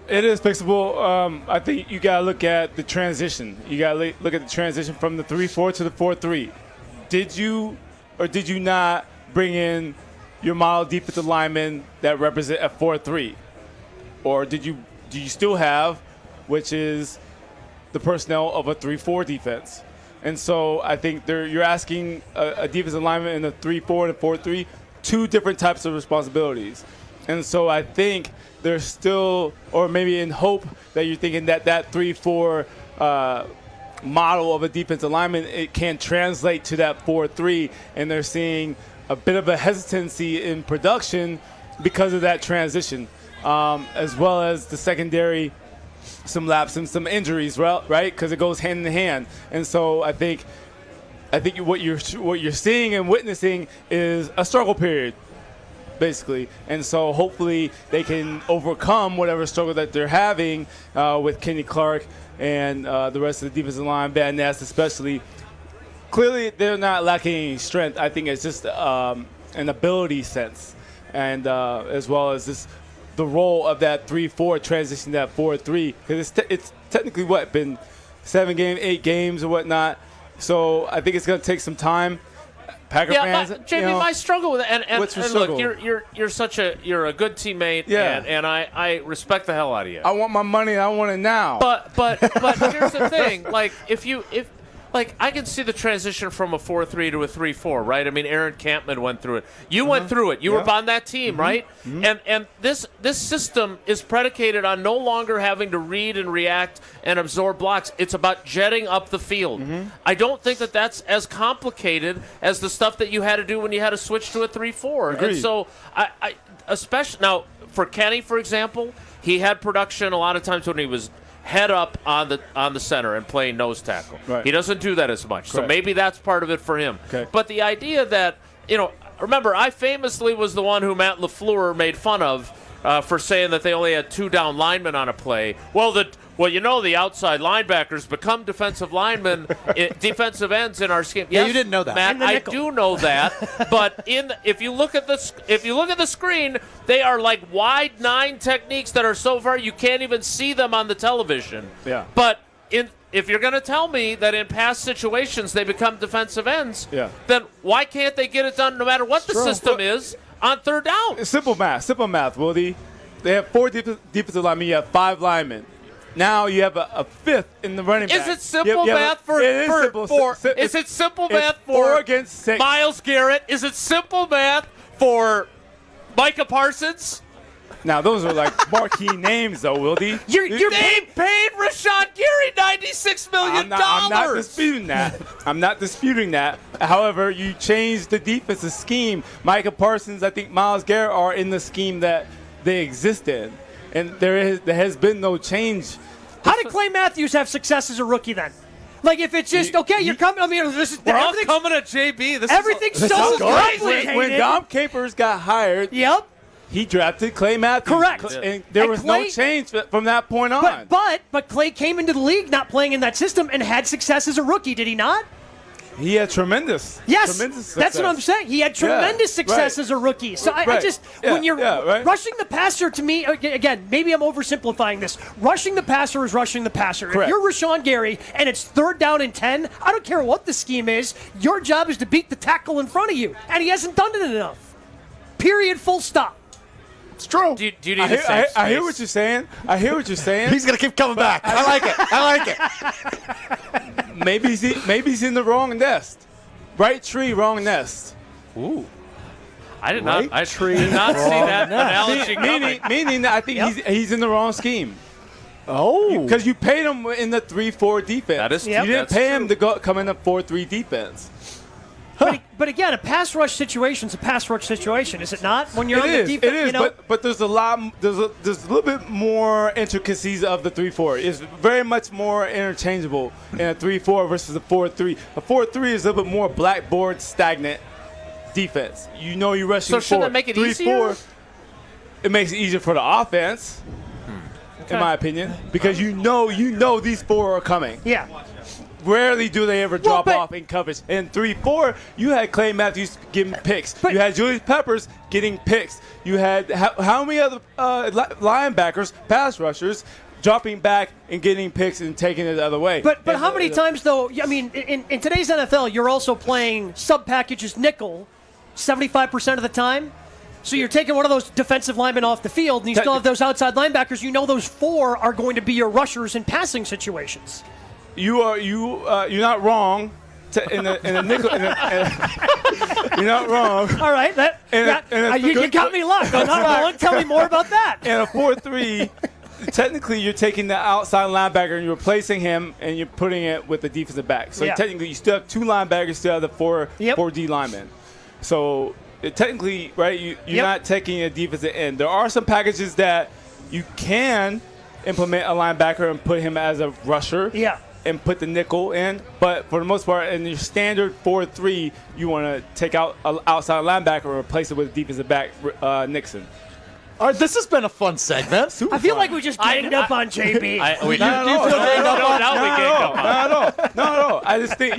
It is fixable. I think you got to look at the transition. You got to look at the transition from the 3-4 to the 4-3. Did you or did you not bring in your model defensive linemen that represent a 4-3? Or do you still have, which is the personnel of a 3-4 defense? And so I think you're asking a defensive lineman in a 3-4 and a 4-3, 2 different types of responsibilities. And so I think there's still, or maybe in hope that you're thinking that 3-4 model of a defensive lineman, it can translate to that 4-3, and they're seeing a bit of a hesitancy in production because of that transition, as well as the secondary, some laps and some injuries, right? Because it goes hand in hand. And so I think what you're seeing and witnessing is a struggle period, basically. And so hopefully they can overcome whatever struggle that they're having with Kenny Clark and the rest of the defensive line, Van Ness especially. Clearly they're not lacking any strength. I think it's just an ability sense, and as well as this the role of that 3-4 transition to that 4-3, because it's technically been 7 games, 8 games or whatnot. So I think it's going to take some time. Packer fans, Jamie, my struggle with it, and struggle? Look, you're a good teammate, and I respect the hell out of you. I want my money, I want it now. But here's the thing, like I can see the transition from a 4-3 to a 3-4, right? I mean, Aaron Campman went through it. You went through it. You were on that team, right? And this system is predicated on no longer having to read and react and absorb blocks. It's about jetting up the field. I don't think that that's as complicated as the stuff that you had to do when you had to switch to a 3-4. Agreed. And so I especially now for Kenny, for example, he had production a lot of times when he was head up on the center and playing nose tackle. Right. He doesn't do that as much. Correct. So maybe that's part of it for him. Okay. But the idea that, remember, I famously was the one who Matt LaFleur made fun of for saying that they only had 2 down linemen on a play. The outside linebackers become defensive linemen, defensive ends in our scheme. Yeah, yes, you didn't know that. Matt, I do know that. But if you look at the screen, they are like wide 9 techniques that are so far you can't even see them on the television. Yeah. But if you're going to tell me that in past situations they become defensive ends, then why can't they get it done no matter what the system is on 3rd down? It's simple math, Wilde. They have 4 defensive linemen. You have 5 linemen. Now you have a 5th in the running back. Is it simple math for Is it simple math for 4 against 6? Myles Garrett? Is it simple math for Micah Parsons? Now those are like marquee names, though, Wilde. They paid Rashawn Gary $96 million. I'm not disputing that. However, you change the defensive scheme. Micah Parsons, I think Myles Garrett are in the scheme that they exist in. And there has been no change. How did Clay Matthews have success as a rookie then? Like, if it's just, you're coming, we're all coming at JB. Everything's so complicated. When Dom Capers got hired, he drafted Clay Matthews. Correct. And there was no change from that point on. But Clay came into the league not playing in that system and had success as a rookie, did he not? He had tremendous. Yes, tremendous that's what I'm saying. He had tremendous success right. as a rookie. So I just, when you're rushing the passer, to me, again, maybe I'm oversimplifying this. Rushing the passer is rushing the passer. Correct. If you're Rashawn Gary and it's 3rd down and 10, I don't care what the scheme is. Your job is to beat the tackle in front of you, and he hasn't done it enough. Period. Full stop. It's true. Do you need to say I hear what you're saying. He's going to keep coming back. I like it. Maybe he's in the wrong nest. Right tree, wrong nest. Ooh. I did not see that analogy coming. Meaning that I think he's in the wrong scheme. Oh. Because you paid him in the 3-4 defense. That is You didn't pay him to come in the 4-3 defense. But again, a pass rush situation is a pass rush situation, is it not? When you're on the defense, it is. But there's a little bit more intricacies of the 3-4. It's very much more interchangeable in a 3-4 versus a 4-3. A 4-3 is a little bit more blackboard stagnant defense. You know you're rushing. So shouldn't that make it 3-4, easier? It makes it easier for the offense, in my opinion, because you know these 4 are coming. Yeah. Rarely do they ever drop off in coverage. In 3-4, you had Clay Matthews getting picks. You had Julius Peppers getting picks. You had how many other linebackers, pass rushers, dropping back and getting picks and taking it the other way. But how many times, though, I mean, in today's NFL, you're also playing sub-packages nickel 75% of the time. So you're taking one of those defensive linemen off the field, and you still have those outside linebackers. You know those 4 are going to be your rushers in passing situations. You're not wrong. In a nickel, you're not wrong. All right, you got me locked. I'm not wrong. Tell me more about that. In a 4-3, technically you're taking the outside linebacker and you're replacing him and you're putting it with the defensive back. So technically you still have 2 linebackers, still have the 4 D linemen. So technically, right, you're not taking a defensive end. There are some packages that you can implement a linebacker and put him as a rusher. Yeah. And put the nickel in, but for the most part, in your standard 4-3, you want to take out an outside linebacker and replace it with a defensive back, Nixon. All right, this has been a fun segment. I feel like we just ganged up on JB. Do you feel ganged up on? No. I just think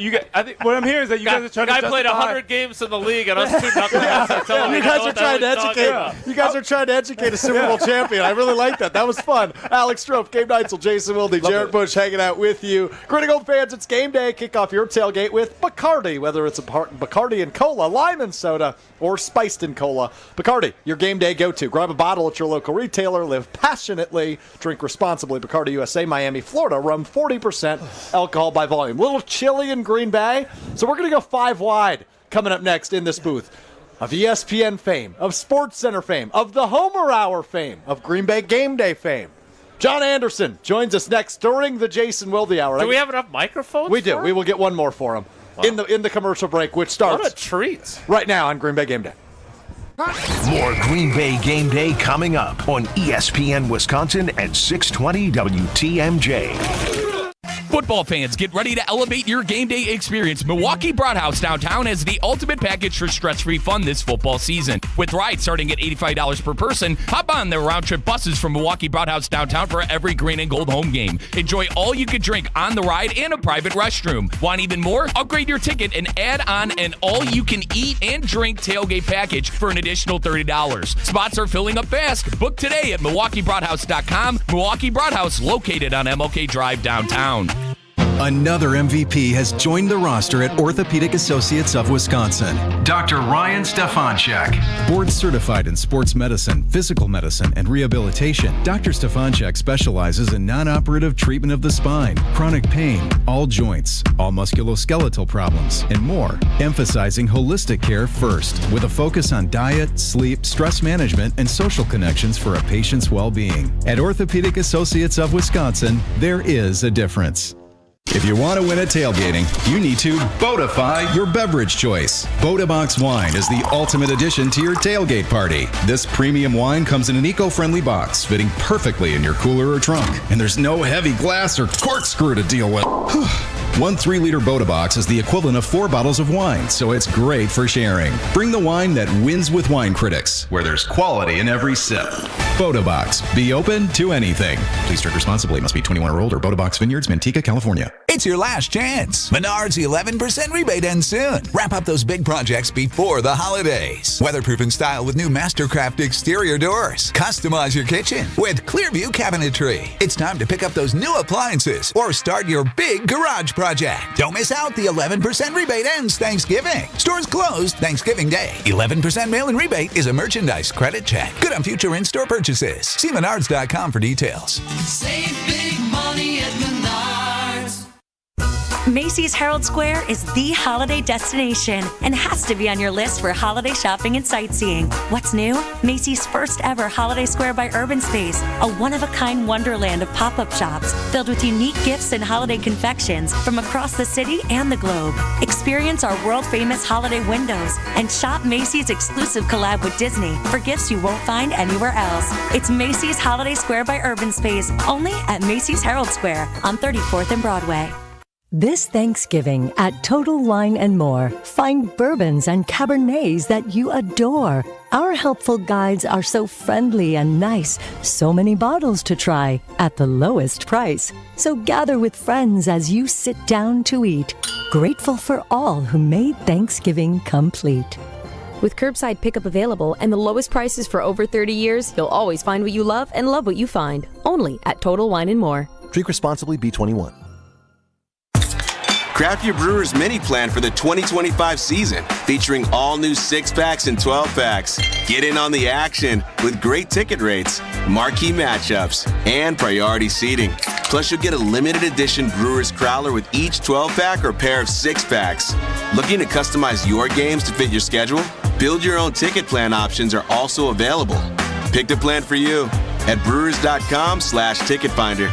what I'm hearing is that you guys are trying to justify. Guy played 100 games in the league, and us 2 knuckleheads are telling me you guys are trying to educate. You guys are trying to educate a Super Bowl champion. I really like that. That was fun. Alex Strouf, Gabe Neitzel, Jason Wilde, Jarrett Bush hanging out with you. Green and Gold fans, it's game day. Kick off your tailgate with Bacardi, whether it's a Bacardi and cola, lime and soda, or spiced in cola. Bacardi, your game day go-to. Grab a bottle at your local retailer. Live passionately. Drink responsibly. Bacardi USA, Miami, Florida. Rum 40% alcohol by volume. Little chilly in Green Bay, so we're going to go 5 wide coming up next in this booth. Of ESPN fame, of SportsCenter fame, of the Homer Hour fame, of Green Bay Game Day fame. John Anderson joins us next during the Jason Wilde Hour. Do we have enough microphones? We do. We will get one more for him. Wow. In the commercial break, which starts what a treat right now on Green Bay Game Day. More Green Bay Game Day coming up on ESPN Wisconsin at 620 WTMJ. Football fans, get ready to elevate your game day experience. Milwaukee Broadhouse downtown has the ultimate package for stress-free fun this football season. With rides starting at $85 per person, hop on their round-trip buses from Milwaukee Broadhouse downtown for every green and gold home game. Enjoy all you can drink on the ride and a private restroom. Want even more? Upgrade your ticket and add on an all-you-can-eat and drink tailgate package for an additional $30. Spots are filling up fast. Book today at MilwaukeeBroadhouse.com. Milwaukee Broadhouse, located on MLK Drive downtown. Another MVP has joined the roster at Orthopedic Associates of Wisconsin. Dr. Ryan Stefanchuk. Board certified in sports medicine, physical medicine, and rehabilitation, Dr. Stefanchuk specializes in non-operative treatment of the spine, chronic pain, all joints, all musculoskeletal problems, and more, emphasizing holistic care first, with a focus on diet, sleep, stress management, and social connections for a patient's well-being. At Orthopedic Associates of Wisconsin, there is a difference. If you want to win at tailgating, you need to Boatify your beverage choice. Bodabox Wine is the ultimate addition to your tailgate party. This premium wine comes in an eco-friendly box, fitting perfectly in your cooler or trunk. And there's no heavy glass or corkscrew to deal with. One 3-liter Bodabox is the equivalent of 4 bottles of wine, so it's great for sharing. Bring the wine that wins with wine critics, where there's quality in every sip. Bodabox. Be open to anything. Please drink responsibly. Must be 21 or older. Bodabox Vineyards, Manteca, California. It's your last chance. Menards 11% rebate ends soon. Wrap up those big projects before the holidays. Weatherproof in style with new Mastercraft exterior doors. Customize your kitchen with Clearview cabinetry. It's time to pick up those new appliances or start your big garage project. Don't miss out. The 11% rebate ends Thanksgiving. Stores closed Thanksgiving Day. 11% mail-in rebate is a merchandise credit check. Good on future in-store purchases. See Menards.com for details. Save big money at Menards. Macy's Herald Square is the holiday destination and has to be on your list for holiday shopping and sightseeing. What's new? Macy's first ever Holiday Square by Urban Space, a one-of-a-kind wonderland of pop-up shops filled with unique gifts and holiday confections from across the city and the globe. Experience our world-famous holiday windows and shop Macy's exclusive collab with Disney for gifts you won't find anywhere else. It's Macy's Holiday Square by Urban Space, only at Macy's Herald Square on 34th and Broadway. This Thanksgiving at Total Wine & More, find bourbons and Cabernets that you adore. Our helpful guides are so friendly and nice, so many bottles to try at the lowest price. So gather with friends as you sit down to eat, grateful for all who made Thanksgiving complete. With curbside pickup available and the lowest prices for over 30 years, you'll always find what you love and love what you find. Only at Total Wine & More. Drink responsibly, B21. Craft your Brewers mini plan for the 2025 season, featuring all new 6-packs and 12-packs. Get in on the action with great ticket rates, marquee matchups, and priority seating. Plus, you'll get a limited edition Brewers Crowler with each 12-pack or pair of 6-packs. Looking to customize your games to fit your schedule? Build your own ticket plan options are also available. Pick the plan for you at brewers.com/ticket finder.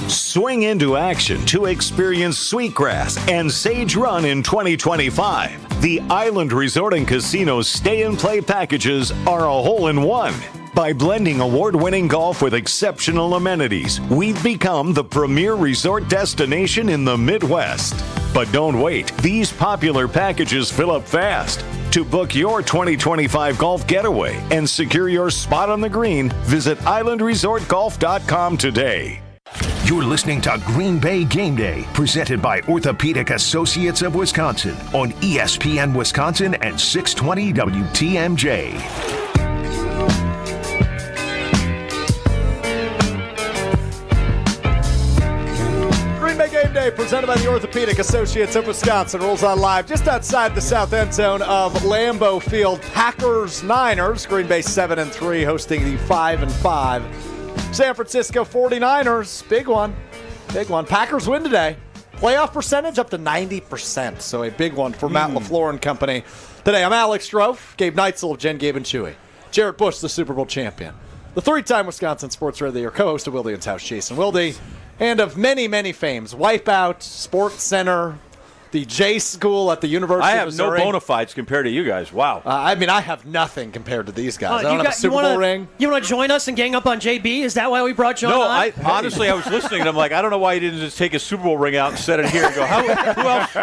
Swing into action to experience Sweetgrass and Sage Run in 2025. The Island Resort and Casino's stay-and-play packages are a hole-in-one. By blending award-winning golf with exceptional amenities, we've become the premier resort destination in the Midwest. But don't wait. These popular packages fill up fast. To book your 2025 golf getaway and secure your spot on the green, visit islandresortgolf.com today. You're listening to Green Bay Game Day, presented by Orthopedic Associates of Wisconsin on ESPN Wisconsin and 620 WTMJ. Green Bay Game Day, presented by the Orthopedic Associates of Wisconsin, rolls on live just outside the south end zone of Lambeau Field. Packers-Niners, Green Bay 7-3, hosting the 5-5 San Francisco 49ers. Big one. Packers win today. Playoff percentage up to 90%. So a big one for Matt LaFleur and company today. I'm Alex Strouf, Gabe Neitzel of Jen, Gabe, and Chewy. Jarrett Bush, the Super Bowl champion. The three-time Wisconsin Sports Radio of the Year co-host of Wilde and House, Jason Wilde. And of many, many fames. Wipeout, Sports Center, the J School at the University of Missouri. I have no bona fides compared to you guys. Wow. I have nothing compared to these guys. I don't have a Super Bowl ring. You want to join us and gang up on JB? Is that why we brought John on? Honestly, I was listening, and I'm like, I don't know why you didn't just take a Super Bowl ring out and set it here and go, who else?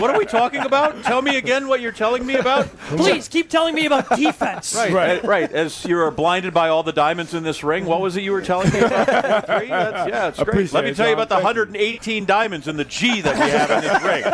What are we talking about? Tell me again what you're telling me about. Please, keep telling me about defense. Right. As you are blinded by all the diamonds in this ring, what was it you were telling me about? It's great. Let me tell you about the 118 diamonds in the G that we have in this ring.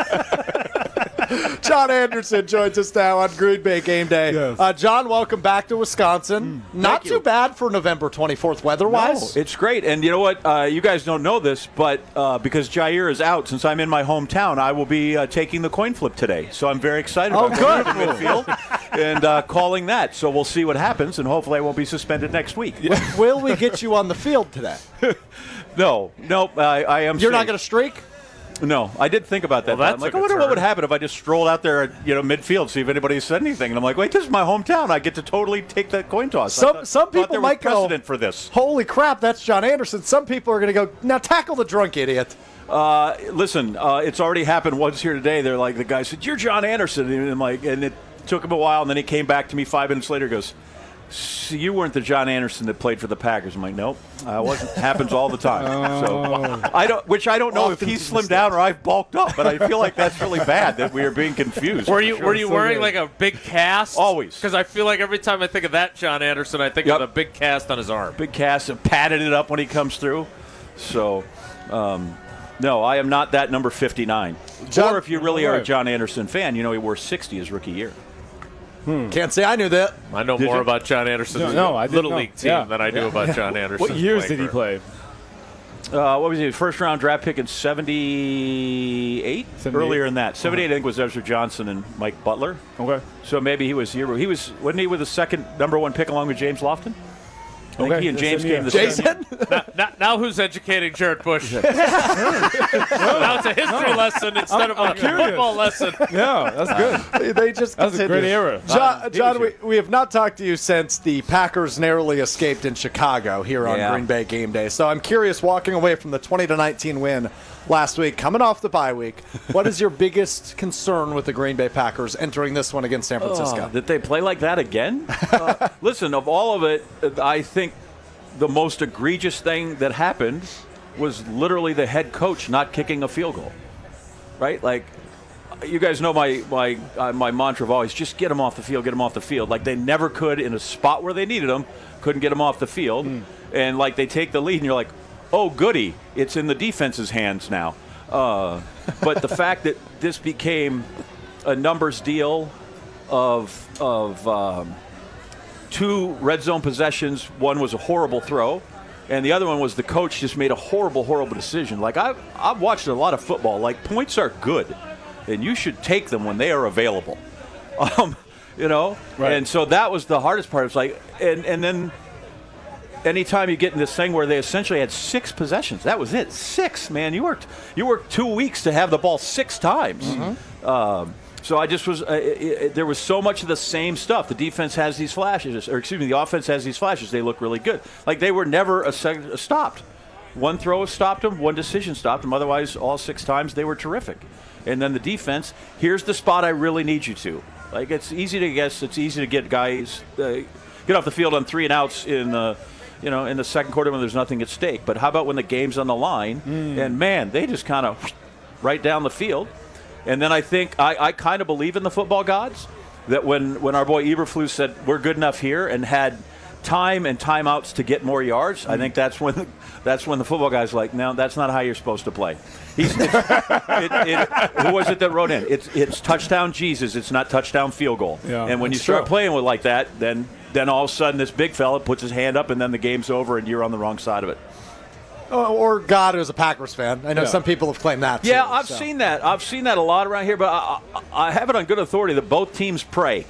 John Anderson joins us now on Green Bay Game Day. Yes. John, welcome back to Wisconsin. Not too bad for November 24th weather-wise. No, it's great. And you know what? You guys don't know this, but because Jair is out, since I'm in my hometown, I will be taking the coin flip today. So I'm very excited about going to the midfield and calling that. So we'll see what happens, and hopefully I won't be suspended next week. Will we get you on the field today? No, I am. You're not going to streak? No, I did think about that. Well, I'm like, I wonder what would happen if I just strolled out there at midfield, see if anybody said anything. And I'm like, wait, this is my hometown. I get to totally take that coin toss. Some people might go, precedent for this. Holy crap, that's John Anderson. Some people are going to go, now tackle the drunk idiot. Listen, it's already happened once here today. They're like, the guy said, you're John Anderson. And I'm like, and it took him a while, and then he came back to me 5 minutes later, goes, so you weren't the John Anderson that played for the Packers. I'm like, nope, I wasn't. Happens all the time. So I don't know if he's slimmed down or I've bulked up, but I feel like that's really bad that we are being confused. Were you wearing like a big cast? Always. Because I feel like every time I think of that John Anderson, I think of the big cast on his arm. Big cast and patted it up when he comes through. So, no, I am not that number 59. Or if you really are a John Anderson fan, he wore 60 his rookie year. Can't say I knew that. I know more about John Anderson's Little League team than I do about John Anderson. What years did he play? What was he? First round draft pick in 78? Earlier in that. 78, I think, was Ezra Johnson and Mike Butler. Okay. So maybe he was wasn't he with the second number 1 pick along with James Lofton? I think he and James came the Jason? Now who's educating Jarrett Bush? Now it's a history lesson instead of a football lesson. Yeah, that's good. They just That's a great era. John, we have not talked to you since the Packers narrowly escaped in Chicago here on Green Bay Game Day. So I'm curious, walking away from the 20-19 win last week, coming off the bye week, what is your biggest concern with the Green Bay Packers entering this one against San Francisco? Did they play like that again? Listen, of all of it, I think the most egregious thing that happened was literally the head coach not kicking a field goal. Right? Like, you guys know my mantra of always, just get them off the field, get them off the field. Like, they never could in a spot where they needed them, couldn't get them off the field. And, like, they take the lead, and you're like, oh, goody, it's in the defense's hands now. But the fact that this became a numbers deal of 2 red zone possessions, one was a horrible throw, and the other one was the coach just made a horrible decision. Like, I've watched a lot of football. Like, points are good, and you should take them when they are available. Right. And so that was the hardest part. It's like, and then anytime you get in this thing where they essentially had 6 possessions, that was it. 6, man. You worked 2 weeks to have the ball 6 times. So I just was. There was so much of the same stuff. The defense has these flashes, the offense has these flashes. They look really good. Like, they were never stopped. One throw stopped them. One decision stopped them. Otherwise, all 6 times they were terrific. And then the defense. Here's the spot I really need you to. Like, it's easy to guess. It's easy to get guys get off the field on 3 and outs in the second quarter when there's nothing at stake. But how about when the game's on the line? And man, they just kind of right down the field. And then I think I kind of believe in the football gods, that when our boy Eberflus said we're good enough here and had time and timeouts to get more yards, I think that's when the football guys like, no, that's not how you're supposed to play. Who was it that wrote in? It's touchdown Jesus. It's not touchdown field goal. Yeah, and when you start playing with like that, then all of a sudden this big fella puts his hand up and then the game's over and you're on the wrong side of it. Or God, who's a Packers fan. I know some people have claimed that. Yeah, I've seen that. I've seen that a lot around here, but I have it on good authority that both teams pray.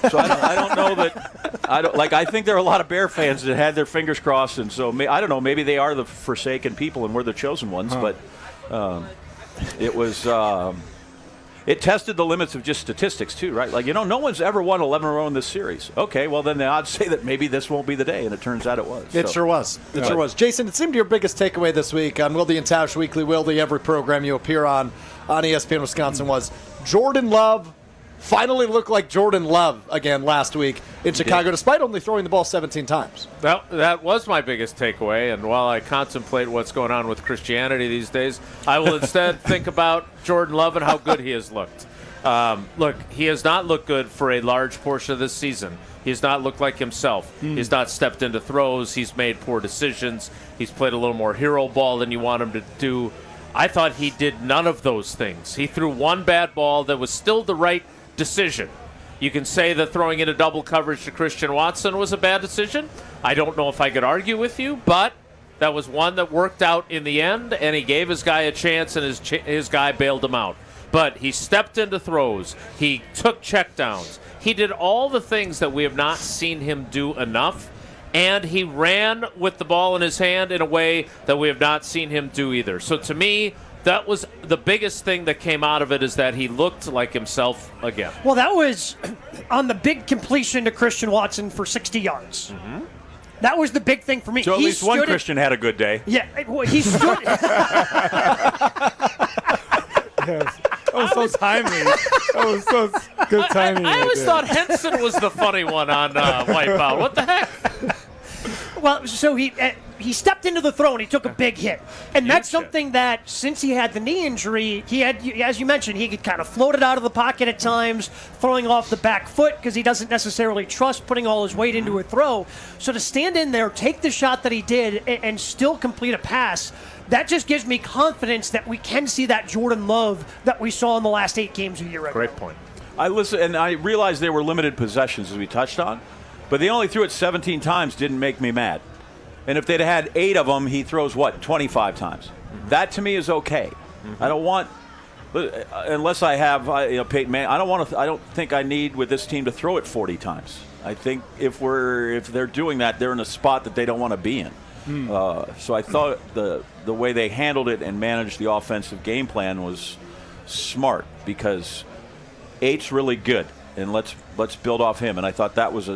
So I don't know that. I think there are a lot of Bear fans that had their fingers crossed, and so I don't know. Maybe they are the forsaken people, and we're the chosen ones. But it was. It tested the limits of just statistics, too, right? Like, no one's ever won 11 in a row in this series. Okay, well, then the odds say that maybe this won't be the day, and it turns out it was. It sure was. It sure was. Jason, it seemed your biggest takeaway this week on Wilde and Tausch Weekly Wilde, every program you appear on ESPN Wisconsin, was Jordan Love finally looked like Jordan Love again last week in Chicago, despite only throwing the ball 17 times. That was my biggest takeaway, and while I contemplate what's going on with Christianity these days, I will instead think about Jordan Love and how good he has looked. Look, he has not looked good for a large portion of this season. He has not looked like himself. He's not stepped into throws. He's made poor decisions. He's played a little more hero ball than you want him to do. I thought he did none of those things. He threw one bad ball that was still the right decision. You can say that throwing in a double coverage to Christian Watson was a bad decision. I don't know if I could argue with you, but that was one that worked out in the end, and he gave his guy a chance, and his guy bailed him out. But he stepped into throws. He took checkdowns. He did all the things that we have not seen him do enough, and he ran with the ball in his hand in a way that we have not seen him do either. So to me, that was the biggest thing that came out of it, is that he looked like himself again. Well, that was on the big completion to Christian Watson for 60 yards. Mm-hmm. That was the big thing for me. So at least one Christian had a good day. Yeah, well, he stood. Yes. That was so timely. That was so good timing. I always thought Henson was the funny one on Wipeout. What the heck? Well, so he he stepped into the throw and he took a big hit. And that's something that, since he had the knee injury, he had, as you mentioned, he could kind of float it out of the pocket at times, throwing off the back foot because he doesn't necessarily trust putting all his weight into a throw. So to stand in there, take the shot that he did, and still complete a pass, that just gives me confidence that we can see that Jordan Love that we saw in the last 8 games a year ago. Great point. I listened, and I realized they were limited possessions, as we touched on, but they only threw it 17 times, didn't make me mad. And if they'd had 8 of them, he throws, 25 times. Mm-hmm. That, to me, is okay. Mm-hmm. I don't want, unless I have Peyton Manning, I don't think I need with this team to throw it 40 times. I think if they're doing that, they're in a spot that they don't want to be in. So I thought the way they handled it and managed the offensive game plan was smart, because 8's really good, and let's build off him. And I thought that was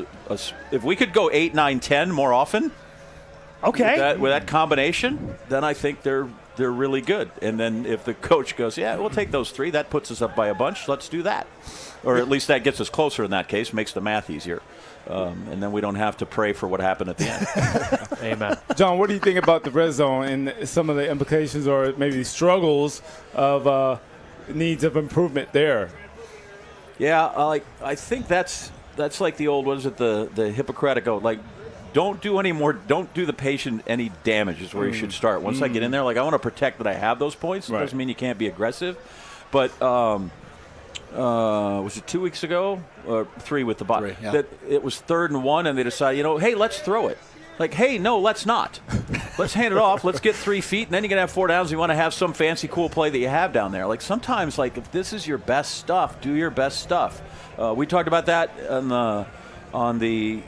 if we could go 8, 9, 10 more often, okay, with that combination, then I think they're really good. And then if the coach goes, yeah, we'll take those 3, that puts us up by a bunch, let's do that. Or at least that gets us closer in that case, makes the math easier. And then we don't have to pray for what happened at the end. Amen. John, what do you think about the red zone and some of the implications or maybe struggles of needs of improvement there? Yeah, I think that's like the old, what is it, the Hippocratic oath, like, don't do the patient any damage is where you should start. Once I get in there, I want to protect that I have those points. It doesn't mean you can't be aggressive. But was it 2 weeks ago or 3 with the bot? Yeah. That it was 3rd and 1, and they decided, hey, let's throw it. Like, hey, no, let's not. Let's hand it off. Let's get 3 feet, and then you're going to have 4 downs. You want to have some fancy, cool play that you have down there. Like, sometimes, if this is your best stuff, do your best stuff. We talked about that on the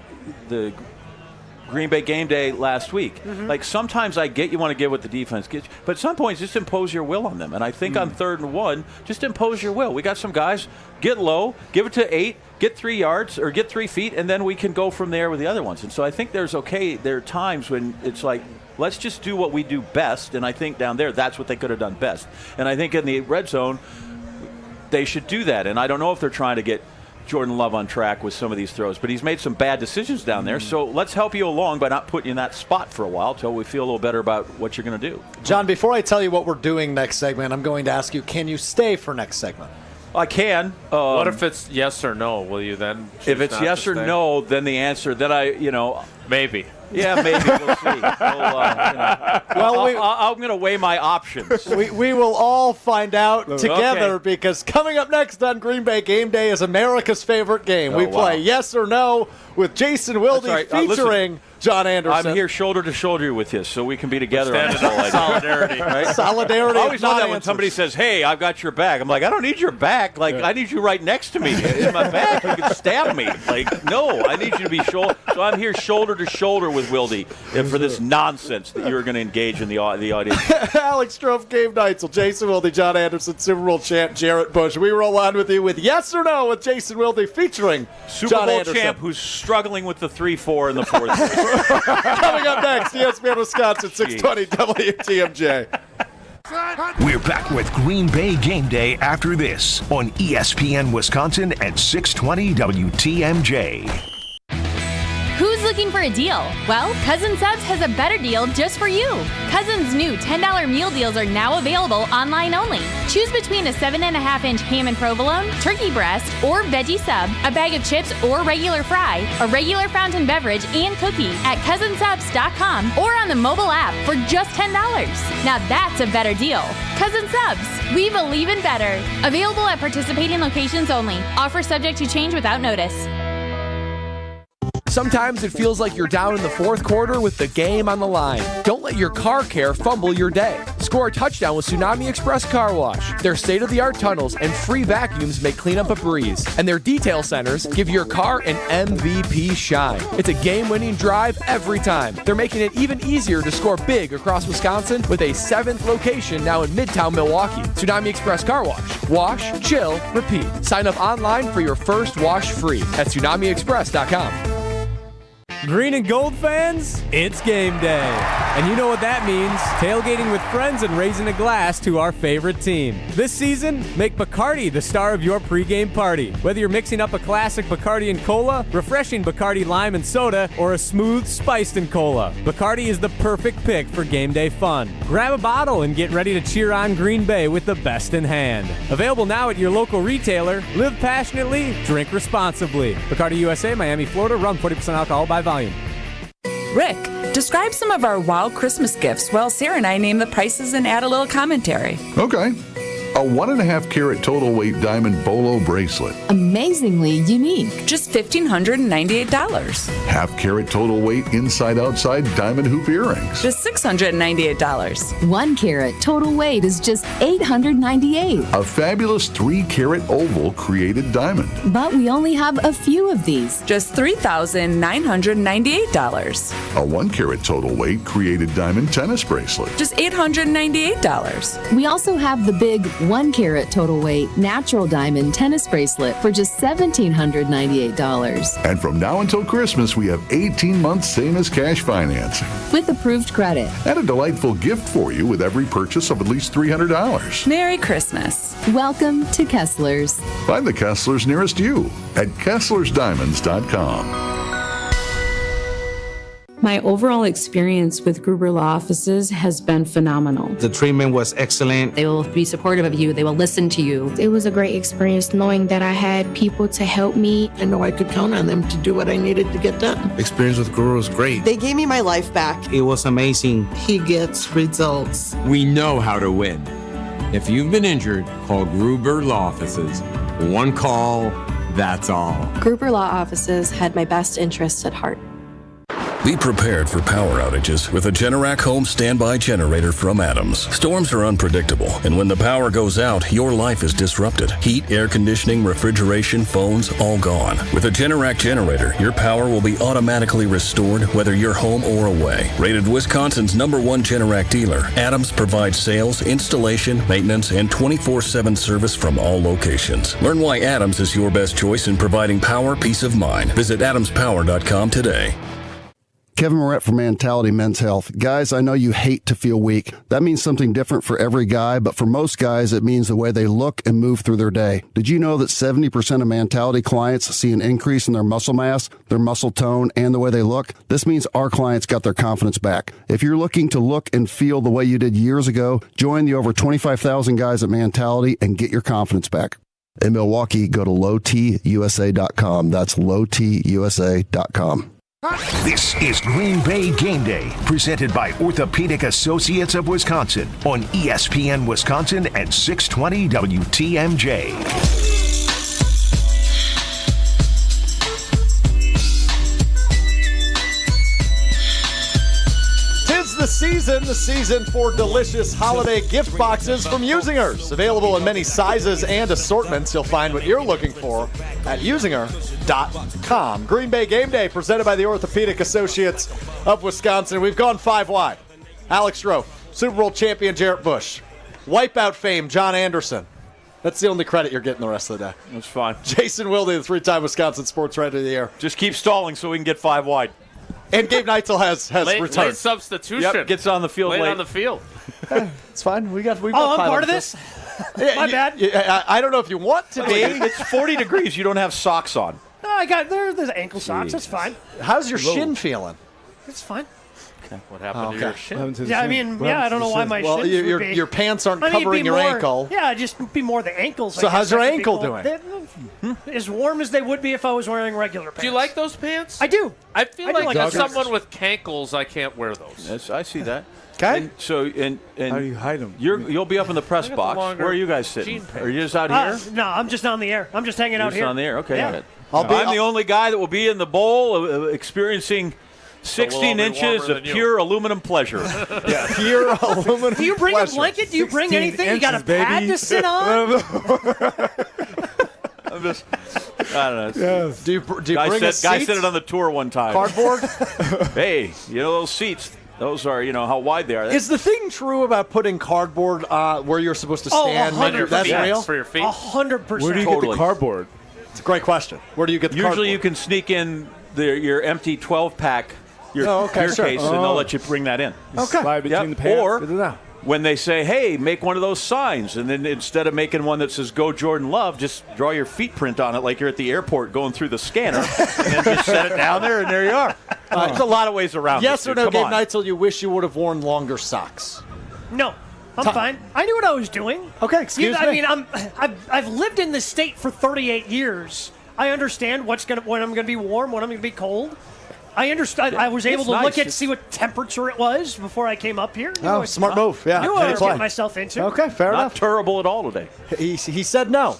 Green Bay game day last week. Mm-hmm. Sometimes I get you want to get what the defense gets, but at some points just impose your will on them. And I think on 3rd and 1, just impose your will. We got some guys, get low, give it to 8, get 3 yards or get 3 feet, and then we can go from there with the other ones. And so I think there are times when it's let's just do what we do best. And I think down there, that's what they could have done best. And I think in the red zone, they should do that. And I don't know if they're trying to get Jordan Love on track with some of these throws, but he's made some bad decisions down there. So let's help you along by not putting you in that spot for a while until we feel a little better about what you're going to do. John, before I tell you what we're doing next segment, I'm going to ask you, can you stay for next segment? I can. What if it's yes or no? Will you then? If it's yes or no, then the answer, maybe. Yeah, maybe. We'll see. I'm going to weigh my options. We will all find out together, because coming up next on Green Bay Game Day is America's favorite game. We play yes or no with Jason Wilde featuring John Anderson. I'm here shoulder to shoulder with you, so we can be together on this whole idea. Solidarity. Right? Solidarity. I always love that when somebody says, hey, I've got your back. I'm like, I don't need your back. I need you right next to me. In my back, you can stab me. No, I need you to be shoulder. So I'm here shoulder to shoulder with Wilde for this nonsense that you're going to engage in the audience. Alex Strouf, Gabe Neitzel, Jason Wilde, John Anderson, Super Bowl champ Jarrett Bush. We roll on with you with yes or no with Jason Wilde featuring Super John Bowl Anderson. champ who's struggling with the 3-4 in the fourth quarter. Coming up next, ESPN Wisconsin, 620 WTMJ. We're back with Green Bay Game Day after this on ESPN Wisconsin at 620 WTMJ. Who's looking for a deal? Well, Cousin Subs has a better deal just for you. Cousin's new $10 meal deals are now available online only. Choose between a 7.5-inch ham and provolone, turkey breast, or veggie sub, a bag of chips or regular fry, a regular fountain beverage, and cookie at cousinsubs.com or on the mobile app for just $10. Now that's a better deal. Cousin Subs, we believe in better. Available at participating locations only. Offer subject to change without notice. Sometimes it feels like you're down in the fourth quarter with the game on the line. Don't let your car care fumble your day. Score a touchdown with Tsunami Express Car Wash. Their state-of-the-art tunnels and free vacuums make cleanup a breeze. And their detail centers give your car an MVP shine. It's a game-winning drive every time. They're making it even easier to score big across Wisconsin with a 7th location now in Midtown Milwaukee. Tsunami Express Car Wash. Wash, chill, repeat. Sign up online for your first wash free at tsunamiexpress.com. Green and gold fans, it's game day. And you know what that means. Tailgating with friends and raising a glass to our favorite team. This season, make Bacardi the star of your pregame party. Whether you're mixing up a classic Bacardi and cola, refreshing Bacardi lime and soda, or a smooth spiced and cola, Bacardi is the perfect pick for game day fun. Grab a bottle and get ready to cheer on Green Bay with the best in hand. Available now at your local retailer. Live passionately, drink responsibly. Bacardi USA, Miami, Florida. Rum 40% alcohol by volume. Rick, describe some of our Wilde Christmas gifts while Sarah and I name the prices and add a little commentary. Okay. A 1.5 carat total weight diamond bolo bracelet. Amazingly unique. Just $1,598. Half carat total weight inside outside diamond hoop earrings. Just $698. 1 carat total weight is just $898. A fabulous 3 carat oval created diamond. But we only have a few of these. Just $3,998. A 1 carat total weight created diamond tennis bracelet. Just $898. We also have the big 1 carat total weight natural diamond tennis bracelet for just $1,798. And from now until Christmas, we have 18 months same as cash financing. With approved credit. And a delightful gift for you with every purchase of at least $300. Merry Christmas. Welcome to Kessler's. Find the Kesslers nearest you at KesslersDiamonds.com. My overall experience with Gruber Law Offices has been phenomenal. The treatment was excellent. They will be supportive of you. They will listen to you. It was a great experience knowing that I had people to help me. I know I could count on them to do what I needed to get done. Experience with Gruber was great. They gave me my life back. It was amazing. He gets results. We know how to win. If you've been injured, call Gruber Law Offices. One call, that's all. Gruber Law Offices had my best interests at heart. Be prepared for power outages with a Generac home standby generator from Adams. Storms are unpredictable, and when the power goes out, your life is disrupted. Heat, air conditioning, refrigeration, phones, all gone. With a Generac generator, your power will be automatically restored whether you're home or away. Rated Wisconsin's #1 Generac dealer, Adams provides sales, installation, maintenance, and 24/7 service from all locations. Learn why Adams is your best choice in providing power, peace of mind. Visit adamspower.com today. Kevin Moret from Mentality Men's Health. Guys, I know you hate to feel weak. That means something different for every guy, but for most guys, it means the way they look and move through their day. Did you know that 70% of Mentality clients see an increase in their muscle mass, their muscle tone, and the way they look? This means our clients got their confidence back. If you're looking to look and feel the way you did years ago, join the over 25,000 guys at Mentality and get your confidence back. In Milwaukee, go to lowtusa.com. That's lowtusa.com. This is Green Bay Game Day, presented by Orthopedic Associates of Wisconsin on ESPN Wisconsin and 620 WTMJ. Tis the season for delicious holiday gift boxes from Usingers. Available in many sizes and assortments. You'll find what you're looking for at usinger.com. Green Bay Game Day, presented by the Orthopedic Associates of Wisconsin. We've gone 5 wide. Alex Strouf, Super Bowl champion Jarrett Bush, Wipeout fame John Anderson. That's the only credit you're getting the rest of the day. That's fine. Jason Wilde, the 3-time Wisconsin Sports Writer of the Year. Just keep stalling so we can get 5 wide. And Gabe Neitzel has returned. Late substitution. Yep, gets on the field late. on the field. It's fine. We've got I'm time part on of this? My bad. I don't know if you want to be. It's 40 degrees. You don't have socks on. No, I got there's ankle socks. That's fine. How's your shin feeling? It's fine. What happened to your shin? Yeah, I mean, I don't know why my shins would be. Your pants aren't I mean, covering your ankle. Yeah, just be more the ankles. So how's your ankle doing? As warm as they would be if I was wearing regular pants. Do you like those pants? I do. I feel like as someone with cankles, I can't wear those. Yes, I see that. Okay. So how do you hide them? You'll be up in the press box. Where are you guys sitting? Are you just out here? No, I'm just on the air. I'm just hanging out here. Just on the air. Okay. Yeah. I'm the only guy that will be in the bowl experiencing 16 inches of pure aluminum pleasure. Pure aluminum. Do you bring a blanket? Do you bring anything? You got a pad to sit on? I'm just, I don't know. Yes. Do you bring a seat? Guy said it on the tour one time. Cardboard? Hey, those seats, those are, how wide they are. Is the thing true about putting cardboard where you're supposed to stand? 100%. That's real? For your feet? 100%. Where do you get the cardboard? It's a great question. Where do you get the cardboard? Usually you can sneak in your empty 12-pack, your beer case, and they'll let you bring that in. Okay. Slide between the pants. Or when they say, hey, make one of those signs, and then instead of making one that says Go Jordan Love, just draw your feet print on it like you're at the airport going through the scanner, and then just set it down there, and there you are. There's a lot of ways around Yes this, or no, dude. Gabe Come on. Neitzel, you wish you would have worn longer socks? No. I'm fine. I knew what I was doing. Okay, excuse me. I mean, I've lived in this state for 38 years. I understand when I'm going to be warm, when I'm going to be cold. I understand. I was able to look at see what temperature it was before I came up here. Smart move. Yeah, I knew what I was getting myself into. Okay, fair enough. Not terrible at all today. He said no,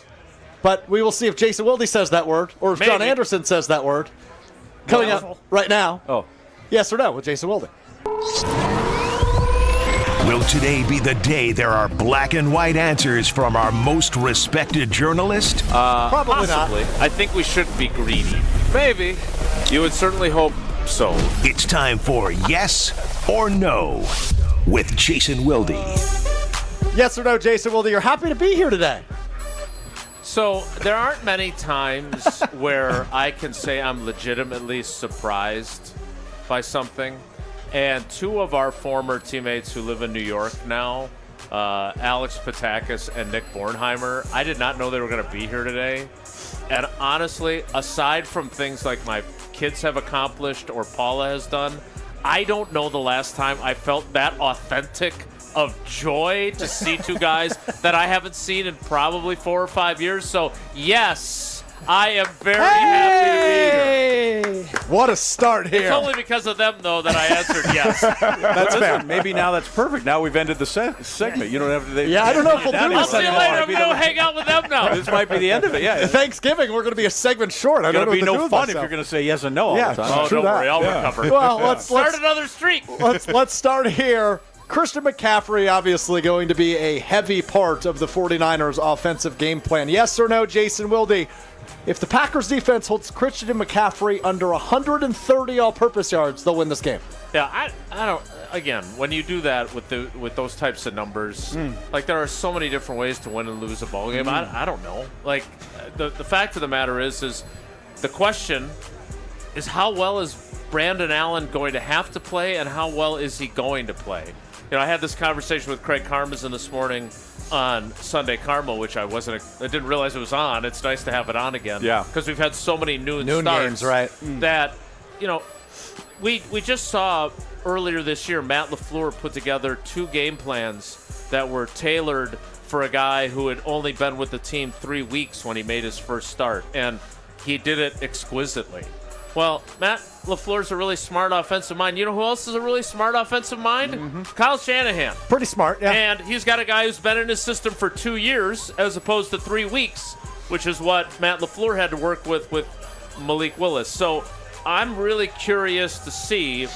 but we will see if Jason Wilde says that word or if John Anderson says that word. Coming up right now. Oh, yes or no with Jason Wilde. Will today be the day there are black and white answers from our most respected journalist? Probably Possibly. not. I think we shouldn't be greedy. Maybe. You would certainly hope so. It's time for Yes or No with Jason Wilde. Yes or no, Jason Wilde? You're happy to be here today. So there aren't many times where I can say I'm legitimately surprised by something. And two of our former teammates who live in New York now, Alex Patakis and Nick Bornheimer, I did not know they were going to be here today. And honestly, aside from things like my kids have accomplished or Paula has done, I don't know the last time I felt that authentic of joy to see two guys that I haven't seen in probably 4 or 5 years. So, yes, I am very happy to be here. What a start here. It's only because of them, though, that I answered yes. that's fair. Maybe now that's perfect. Now we've ended the segment. You don't have to. Yeah, I don't know if we'll do I'll this see you anymore. later. I'm going to hang out with them now. This might be the end of it. Yeah, Thanksgiving, we're going to be a segment short. I it's don't going to know be what to do no with fun if myself. you're going to say yes and no all Yeah, the time. Oh, don't worry. I'll recover. Well, let's start another streak. Let's start here. Christian McCaffrey obviously going to be a heavy part of the 49ers offensive game plan. Yes or no, Jason Wilde? If the Packers defense holds Christian McCaffrey under 130 all-purpose yards, they'll win this game. Yeah, I don't. Again, when you do that with those types of numbers, like there are so many different ways to win and lose a ball game. I don't know. Like the fact of the matter is the question is how well is Brandon Allen going to have to play, and how well is he going to play? You know, I had this conversation with Craig Karmazin this morning on Sunday Carmo, which I didn't realize it was on. It's nice to have it on again. Yeah. Because we've had so many noon starts games, right? That, you know, we just saw earlier this year Matt LaFleur put together 2 game plans that were tailored for a guy who had only been with the team 3 weeks when he made his first start, and he did it exquisitely. Well, Matt LaFleur's a really smart offensive mind. You know who else is a really smart offensive mind? Kyle Shanahan. Pretty smart, yeah. And he's got a guy who's been in his system for 2 years as opposed to 3 weeks, which is what Matt LaFleur had to work with Malik Willis. So I'm really curious to see,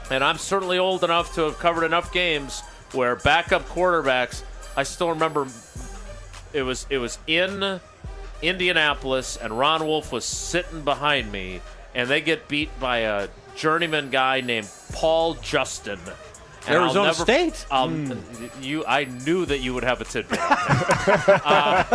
and I'm certainly old enough to have covered enough games where backup quarterbacks, I still remember it was in Indianapolis, and Ron Wolf was sitting behind me, and they get beat by a journeyman guy named Paul Justin. And Arizona State? I knew that you would have a tidbit on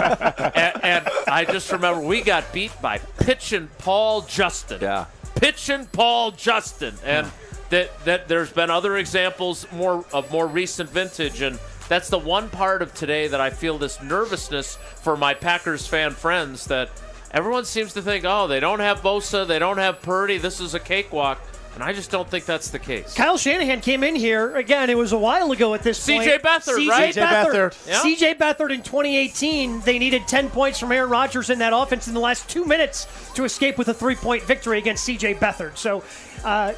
and I just remember we got beat by pitching Paul Justin. Yeah. Pitching Paul Justin. And that there's been other examples of more recent vintage, and that's the one part of today that I feel this nervousness for my Packers fan friends, that everyone seems to think, oh, they don't have Bosa, they don't have Purdy, this is a cakewalk. And I just don't think that's the case. Kyle Shanahan came in here, again, it was a while ago at this point. C.J. Beathard, right? C.J. Beathard. Yeah. C.J. Beathard in 2018, they needed 10 points from Aaron Rodgers in that offense in the last 2 minutes to escape with a 3-point victory against C.J. Beathard. So,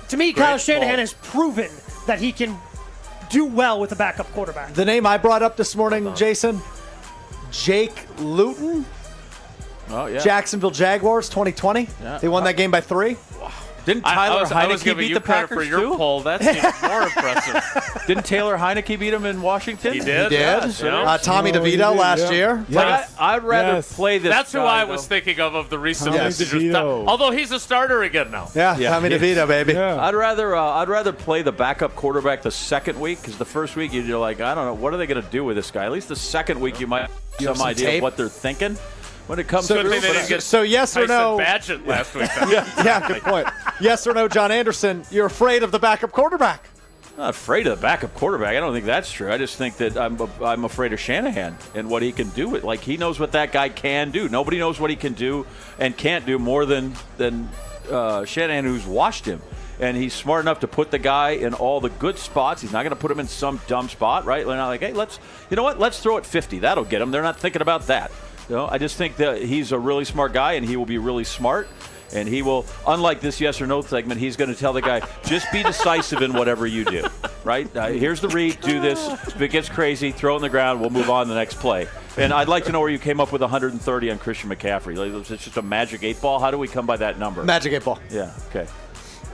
to me, Kyle Shanahan has proven that he can do well with a backup quarterback. The name I brought up this morning, Jason, Jake Luton. Oh, yeah. Jacksonville Jaguars, 2020. Yeah. They won that game by 3. Didn't Tyler Heineke beat the Packers for your too? poll. That's even more impressive. Didn't Taylor Heineke beat him in Washington? He did. Yeah. Tommy DeVito last year. Like, I'd rather play this. That's who guy, I was thinking of the recent Yes. vintage. Although he's a starter again now. Yeah, Tommy DeVito, baby. Yeah. I'd rather play the backup quarterback the second week, because the first week you're like, I don't know, what are they going to do with this guy? At least the second week you might have some idea tape? of what they're thinking. When it comes So- to Good thing they didn't get So yes or Tyson no? Badgett last week. Yeah, good point. Yes or no, John Anderson, you're afraid of the backup quarterback? I'm not afraid of the backup quarterback. I don't think that's true. I just think that I'm afraid of Shanahan and what he can do. Like, he knows what that guy can do. Nobody knows what he can do and can't do more than Shanahan, who's watched him. And he's smart enough to put the guy in all the good spots. He's not going to put him in some dumb spot, right? They're not like, hey, let's throw it 50. That'll get him. They're not thinking about that. I just think that he's a really smart guy, and he will be really smart. And he will, unlike this yes or no segment, he's going to tell the guy, just be decisive in whatever you do, right? Here's the read, do this. If it gets crazy, throw it on the ground, we'll move on to the next play. And I'd like to know where you came up with 130 on Christian McCaffrey. Like, it's just a magic 8-ball? How do we come by that number? Magic 8-ball. Yeah, okay.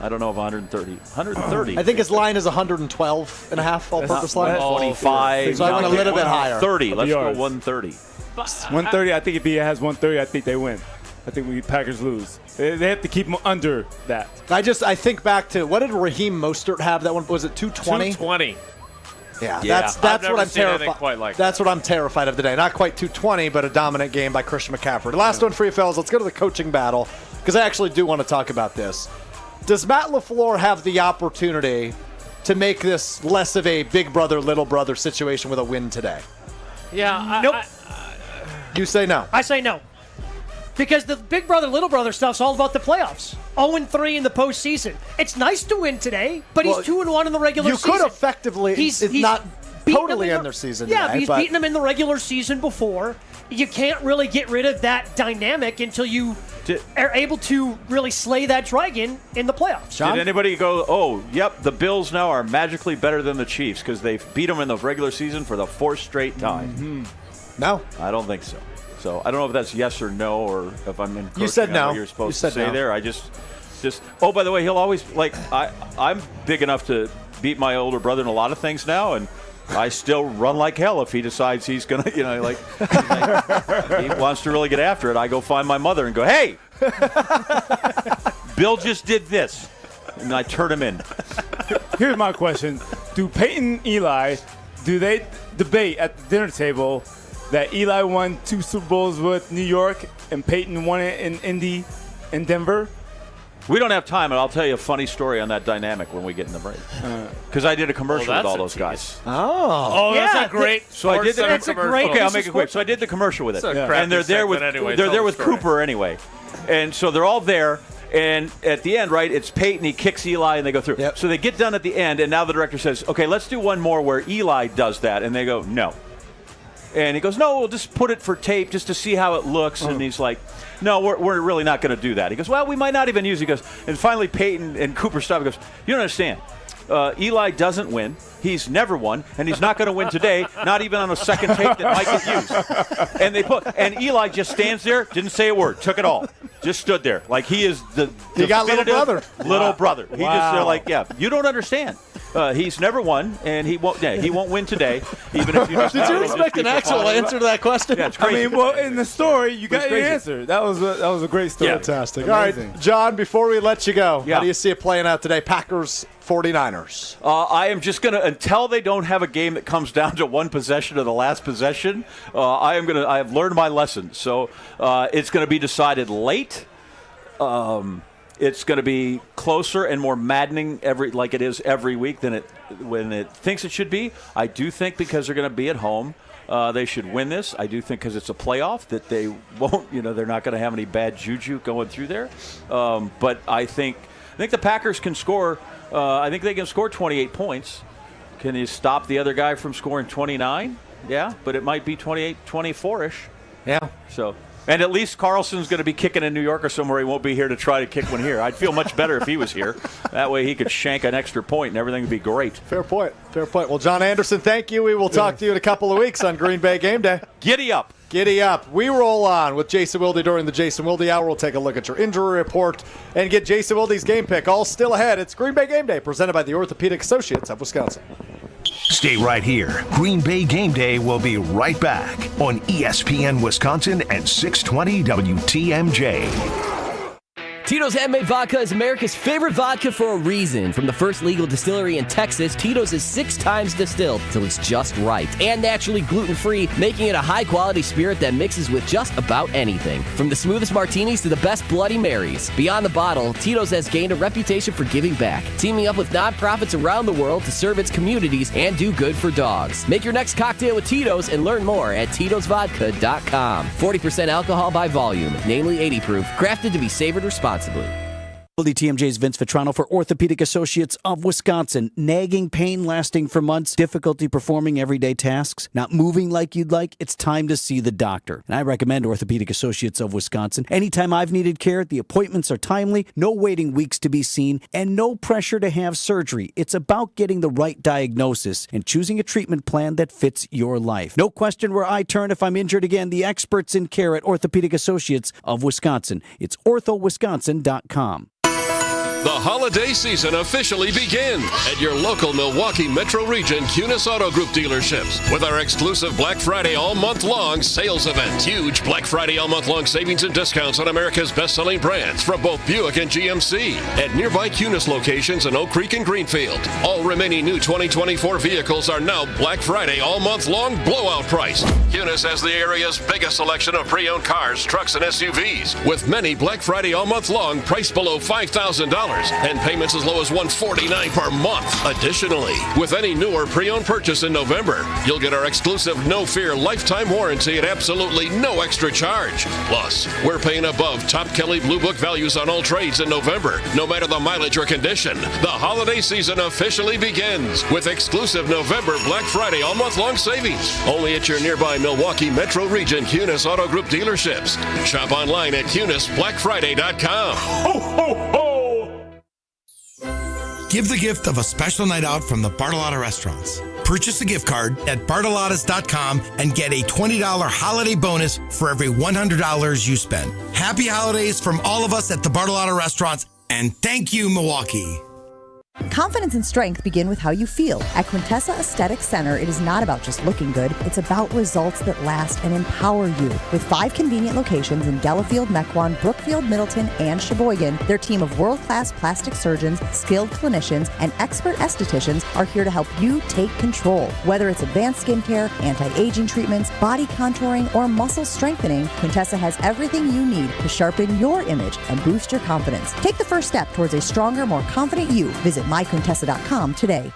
I don't know if 130. 130. I think his line is 112 and a half all-purpose line. 25. So I went a little bit higher. 30. Let's go yards. 130. 130. I think if he has 130, I think they win. I think we Packers lose. They have to keep him under that. I think back to, what did Raheem Mostert have? That one, was it 220? 220. Yeah, Yeah. that's I've never what I'm seen anything terrified. quite like That's what I'm terrified of today. Not quite 220, but a dominant game by Christian McCaffrey. Last one for you, fellas. Let's go to the coaching battle, because I actually do want to talk about this. Does Matt LaFleur have the opportunity to make this less of a big brother, little brother situation with a win today? Yeah. Nope. You say no. I say no. Because the big brother, little brother stuff's all about the playoffs. 0-3 in the postseason. It's nice to win today, but he's 2-1 in the regular season. You could effectively, He's not beaten totally them in their season Yeah, today, he's but beaten them in the regular season before. You can't really get rid of that dynamic until you are able to really slay that dragon in the playoffs. Did anybody go, oh, yep, the Bills now are magically better than the Chiefs because they've beat them in the regular season for the 4th straight time? Mm-hmm. No. I don't think so. So I don't know if that's yes or no, or if I'm encroaching You said on no. what you're supposed You said to say no. there. I just. Oh, by the way, he'll always I'm big enough to beat my older brother in a lot of things now, and I still run like hell if he decides he's gonna, he wants to really get after it. I go find my mother and go, hey, Bill just did this, and I turn him in. Here's my question: do Peyton and Eli, do they debate at the dinner table that Eli won 2 Super Bowls with New York and Peyton won it in Indy and Denver? We don't have time, and I'll tell you a funny story on that dynamic when we get in the break. Because I did a commercial with all those guys. Oh, that's a great. So I did That's a great. Okay, I'll make it quick. So I did the commercial with it, It's a crappy and they're there with segment anyway. they're Tell there the with story. Cooper anyway, and so they're all there. And at the end, right, it's Peyton. He kicks Eli, and they go through. Yep. So they get done at the end, and now the director says, "Okay, let's do one more where Eli does that," and they go, "No." And he goes, no, we'll just put it for tape just to see how it looks. And he's like, no, we're really not going to do that. He goes, well, we might not even use it. He goes, and finally Peyton and Cooper stop. He goes, you don't understand. Eli doesn't win. He's never won, and he's not going to win today, not even on a second tape that might get used. And Eli just stands there, didn't say a word, took it all. Just stood there. Like he is the You got little brother. Little brother. He just, they're like, yeah, you don't understand. He's never won, and he won't win today, even if you just Did you expect an actual answer to that question? Yeah, it's crazy. I mean, well, in the story, you got your crazy. answer. That was a great story. Yeah. Fantastic. Amazing. All right, John, before we let you go, Yeah. how do you see it playing out today? Packers, 49ers. I am just going to, until they don't have a game that comes down to one possession or the last possession, I have learned my lesson. So it's going to be decided late. It's going to be closer and more maddening like it is every week than when it thinks it should be. I do think because they're going to be at home, they should win this. I do think because it's a playoff that they won't, they're not going to have any bad juju going through there. But I think the Packers can score. I think they can score 28 points. Can you stop the other guy from scoring 29? Yeah, but it might be 28, 24-ish. Yeah. So. And at least Carlson's going to be kicking in New York or somewhere. He won't be here to try to kick one here. I'd feel much better if he was here. That way he could shank an extra point and everything would be great. Fair point. Fair point. Well, John Anderson, thank you. We will talk to you in a couple of weeks on Green Bay Game Day. Giddy up. Giddy up. We roll on with Jason Wilde during the Jason Wilde Hour. We'll take a look at your injury report and get Jason Wilde's game pick. All still ahead. It's Green Bay Game Day, presented by the Orthopedic Associates of Wisconsin. Stay right here. Green Bay Game Day will be right back on ESPN Wisconsin and 620 WTMJ. Tito's Handmade Vodka is America's favorite vodka for a reason. From the first legal distillery in Texas, Tito's is 6 times distilled till it's just right. And naturally gluten-free, making it a high-quality spirit that mixes with just about anything. From the smoothest martinis to the best Bloody Marys. Beyond the bottle, Tito's has gained a reputation for giving back, teaming up with nonprofits around the world to serve its communities and do good for dogs. Make your next cocktail with Tito's and learn more at Tito'sVodka.com. 40% alcohol by volume, namely 80 proof, crafted to be savored responsibly. TMJ's Vince Vitrano for Orthopedic Associates of Wisconsin. Nagging pain lasting for months, difficulty performing everyday tasks, not moving like you'd like, it's time to see the doctor. And I recommend Orthopedic Associates of Wisconsin. Anytime I've needed care, the appointments are timely, no waiting weeks to be seen, and no pressure to have surgery. It's about getting the right diagnosis and choosing a treatment plan that fits your life. No question where I turn if I'm injured again. The experts in care at Orthopedic Associates of Wisconsin. It's orthowisconsin.com. The holiday season officially begins at your local Milwaukee Metro Region Kunis Auto Group dealerships with our exclusive Black Friday all-month-long sales event. Huge Black Friday all-month-long savings and discounts on America's best-selling brands from both Buick and GMC at nearby Kunis locations in Oak Creek and Greenfield. All remaining new 2024 vehicles are now Black Friday all-month-long blowout price. Kunis has the area's biggest selection of pre-owned cars, trucks, and SUVs, with many Black Friday all-month-long priced below $5,000. And payments as low as $149 per month. Additionally, with any new or pre-owned purchase in November, you'll get our exclusive no-fear lifetime warranty at absolutely no extra charge. Plus, we're paying above top Kelly Blue Book values on all trades in November, no matter the mileage or condition. The holiday season officially begins with exclusive November Black Friday all-month-long savings. Only at your nearby Milwaukee Metro Region Kunis Auto Group dealerships. Shop online at KunisBlackFriday.com. Ho, ho, ho! Give the gift of a special night out from the Bartolotta Restaurants. Purchase a gift card at Bartolottas.com and get a $20 holiday bonus for every $100 you spend. Happy holidays from all of us at the Bartolotta Restaurants, and thank you, Milwaukee. Confidence and strength begin with how you feel. At Quintessa Aesthetic Center, it is not about just looking good. It's about results that last and empower you. With 5 convenient locations in Delafield, Mequon, Brookfield, Middleton, and Sheboygan, their team of world-class plastic surgeons, skilled clinicians, and expert estheticians are here to help you take control. Whether it's advanced skincare, anti-aging treatments, body contouring, or muscle strengthening, Quintessa has everything you need to sharpen your image and boost your confidence. Take the first step towards a stronger, more confident you. Visit myquintessa.com today.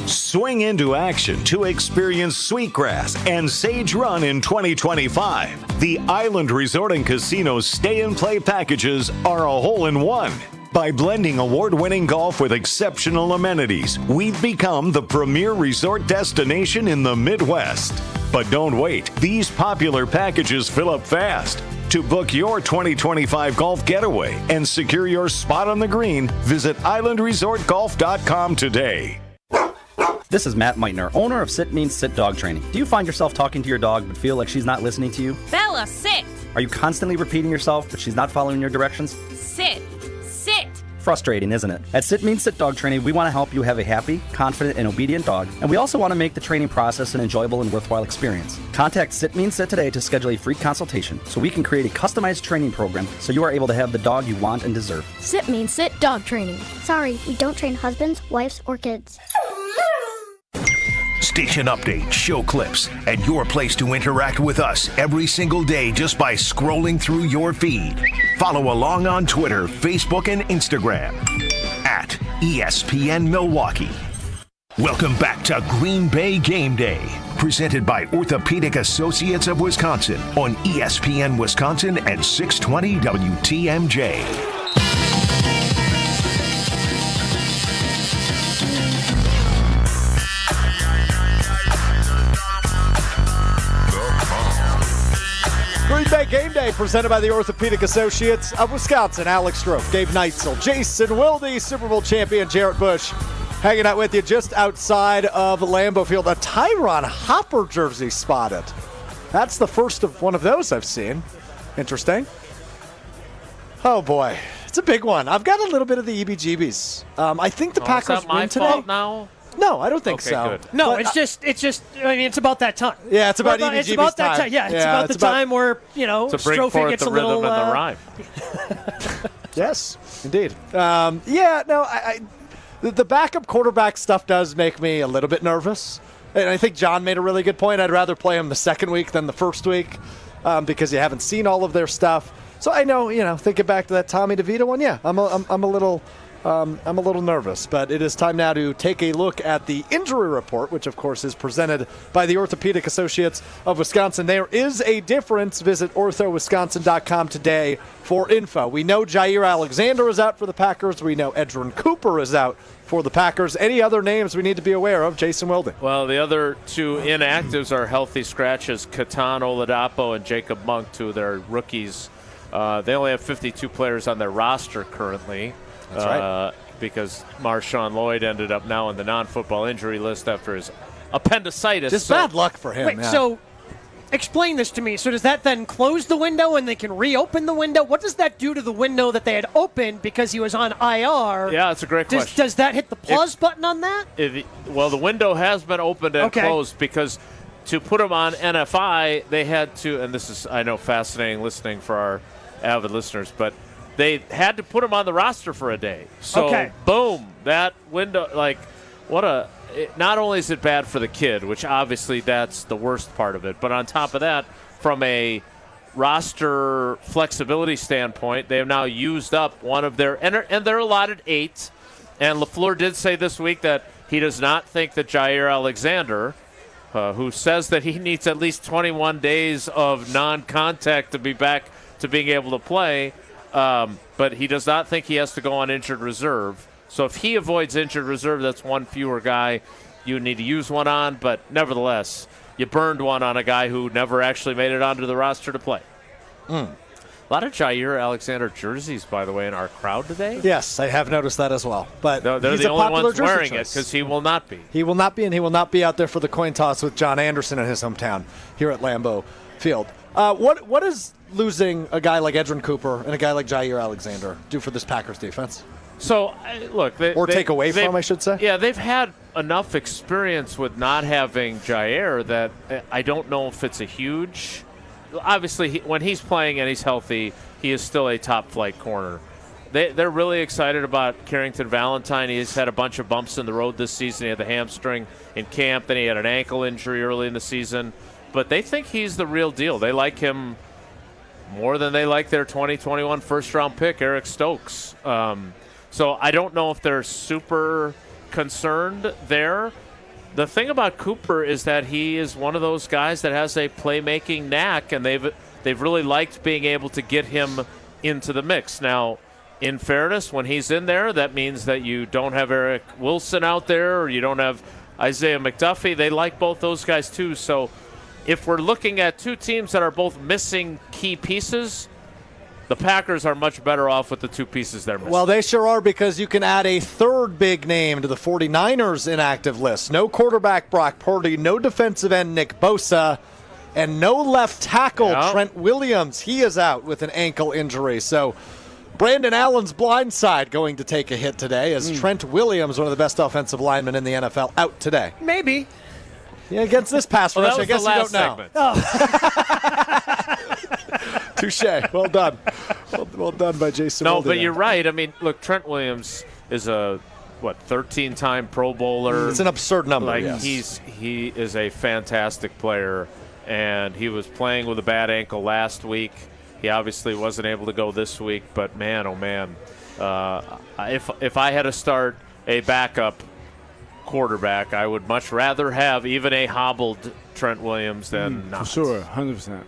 Swing into action to experience Sweetgrass and Sage Run in 2025. The Island Resort and Casino stay and play packages are a hole-in-one. By blending award-winning golf with exceptional amenities, we've become the premier resort destination in the Midwest. But don't wait. These popular packages fill up fast. To book your 2025 golf getaway and secure your spot on the green, visit islandresortgolf.com today. This is Matt Meitner, owner of Sit Means Sit Dog Training. Do you find yourself talking to your dog but feel like she's not listening to you? Bella, sit! Are you constantly repeating yourself but she's not following your directions? Sit! Sit! Frustrating, isn't it? At Sit Means Sit Dog Training, we want to help you have a happy, confident, and obedient dog, and we also want to make the training process an enjoyable and worthwhile experience. Contact Sit Means Sit today to schedule a free consultation so we can create a customized training program so you are able to have the dog you want and deserve. Sit Means Sit Dog Training. Sorry, we don't train husbands, wives, or kids. Station updates, show clips, and your place to interact with us every single day just by scrolling through your feed. Follow along on Twitter, Facebook, and Instagram at ESPN Milwaukee. Welcome back to Green Bay Game Day, presented by Orthopedic Associates of Wisconsin on ESPN Wisconsin and 620 WTMJ. Green Bay Game Day presented by the Orthopedic Associates of Wisconsin. Alex Strouf, Gabe Neitzel, Jason Wilde, Super Bowl champion Jarrett Bush hanging out with you just outside of Lambeau Field. A Tyron Hopper jersey spotted. That's the first of one of those I've seen. Interesting. Oh boy, it's a big one. I've got a little bit of the EBGBs. I think the Packers is that my win today. fault now? No, I don't think okay, so. Good. No, but it's just. I mean, it's about that time. Yeah, it's about EBGB's It's about that time. Yeah, it's about the time where to bring Strofi forth gets the a little rhythm and the rhyme. Yes, indeed. The backup quarterback stuff does make me a little bit nervous. And I think John made a really good point. I'd rather play him the second week than the first week because you haven't seen all of their stuff. So I know, thinking back to that Tommy DeVito one, I'm a little nervous. But it is time now to take a look at the injury report, which of course is presented by the Orthopedic Associates of Wisconsin. There is a difference. Visit orthowisconsin.com today for info. We know Jair Alexander is out for the Packers. We know Edgerrin Cooper is out for the Packers. Any other names we need to be aware of? Jason Wilde. Well, the other two inactives are healthy scratches, Katan Oladapo and Jacob Monk, two of their rookies. They only have 52 players on their roster currently. That's right. Because Marshawn Lloyd ended up now on the non-football injury list after his appendicitis. Just bad luck for him. Wait, so explain this to me. So does that then close the window and they can reopen the window? What does that do to the window that they had opened because he was on IR? Yeah, it's a great question. Does that hit the pause button on that? Well, the window has been opened and closed because to put him on NFI, they had to, and this is, I know, fascinating listening for our avid listeners, but they had to put him on the roster for a day. So, boom, that window, not only is it bad for the kid, which obviously that's the worst part of it, but on top of that, from a roster flexibility standpoint, they have now used up one of their, and they're allotted 8, and LaFleur did say this week that he does not think that Jair Alexander, who says that he needs at least 21 days of non-contact to be back to being able to play, but he does not think he has to go on injured reserve. So if he avoids injured reserve, that's one fewer guy you need to use one on. But nevertheless, you burned one on a guy who never actually made it onto the roster to play. A lot of Jair Alexander jerseys, by the way, in our crowd today. Yes, I have noticed that as well. But they're he's the a only popular ones jersey wearing choice. it because he will not be. He will not be, and he will not be out there for the coin toss with John Anderson in his hometown here at Lambeau Field. What does losing a guy like Edgerrin Cooper and a guy like Jair Alexander do for this Packers defense? So, look. Take away from, I should say? Yeah, they've had enough experience with not having Jair that I don't know if it's a huge. Obviously, when he's playing and he's healthy, he is still a top-flight corner. They're really excited about Carrington Valentine. He's had a bunch of bumps in the road this season. He had the hamstring in camp, then he had an ankle injury early in the season. But they think he's the real deal. They like him more than they like their 2021 first-round pick, Eric Stokes. So I don't know if they're super concerned there. The thing about Cooper is that he is one of those guys that has a playmaking knack, and they've really liked being able to get him into the mix. Now, in fairness, when he's in there, that means that you don't have Eric Wilson out there or you don't have Isaiah McDuffie. They like both those guys too. So if we're looking at two teams that are both missing key pieces, the Packers are much better off with the two pieces they're missing. Well, they sure are, because you can add a third big name to the 49ers inactive list. No quarterback Brock Purdy, no defensive end Nick Bosa, and no left tackle Trent Williams. He is out with an ankle injury. So Brandon Allen's blind side going to take a hit today as Trent Williams, one of the best offensive linemen in the NFL, out today. Maybe. Yeah, against this pass rush, I guess you don't know. Touche. Well done. Well done by Jason. No, Wilde but there. you're right. I mean, look, Trent Williams is a 13-time Pro Bowler. It's an absurd number. Yes. He is a fantastic player, and he was playing with a bad ankle last week. He obviously wasn't able to go this week, but man, oh man, if I had to start a backup quarterback, I would much rather have even a hobbled Trent Williams than not. For sure, 100%.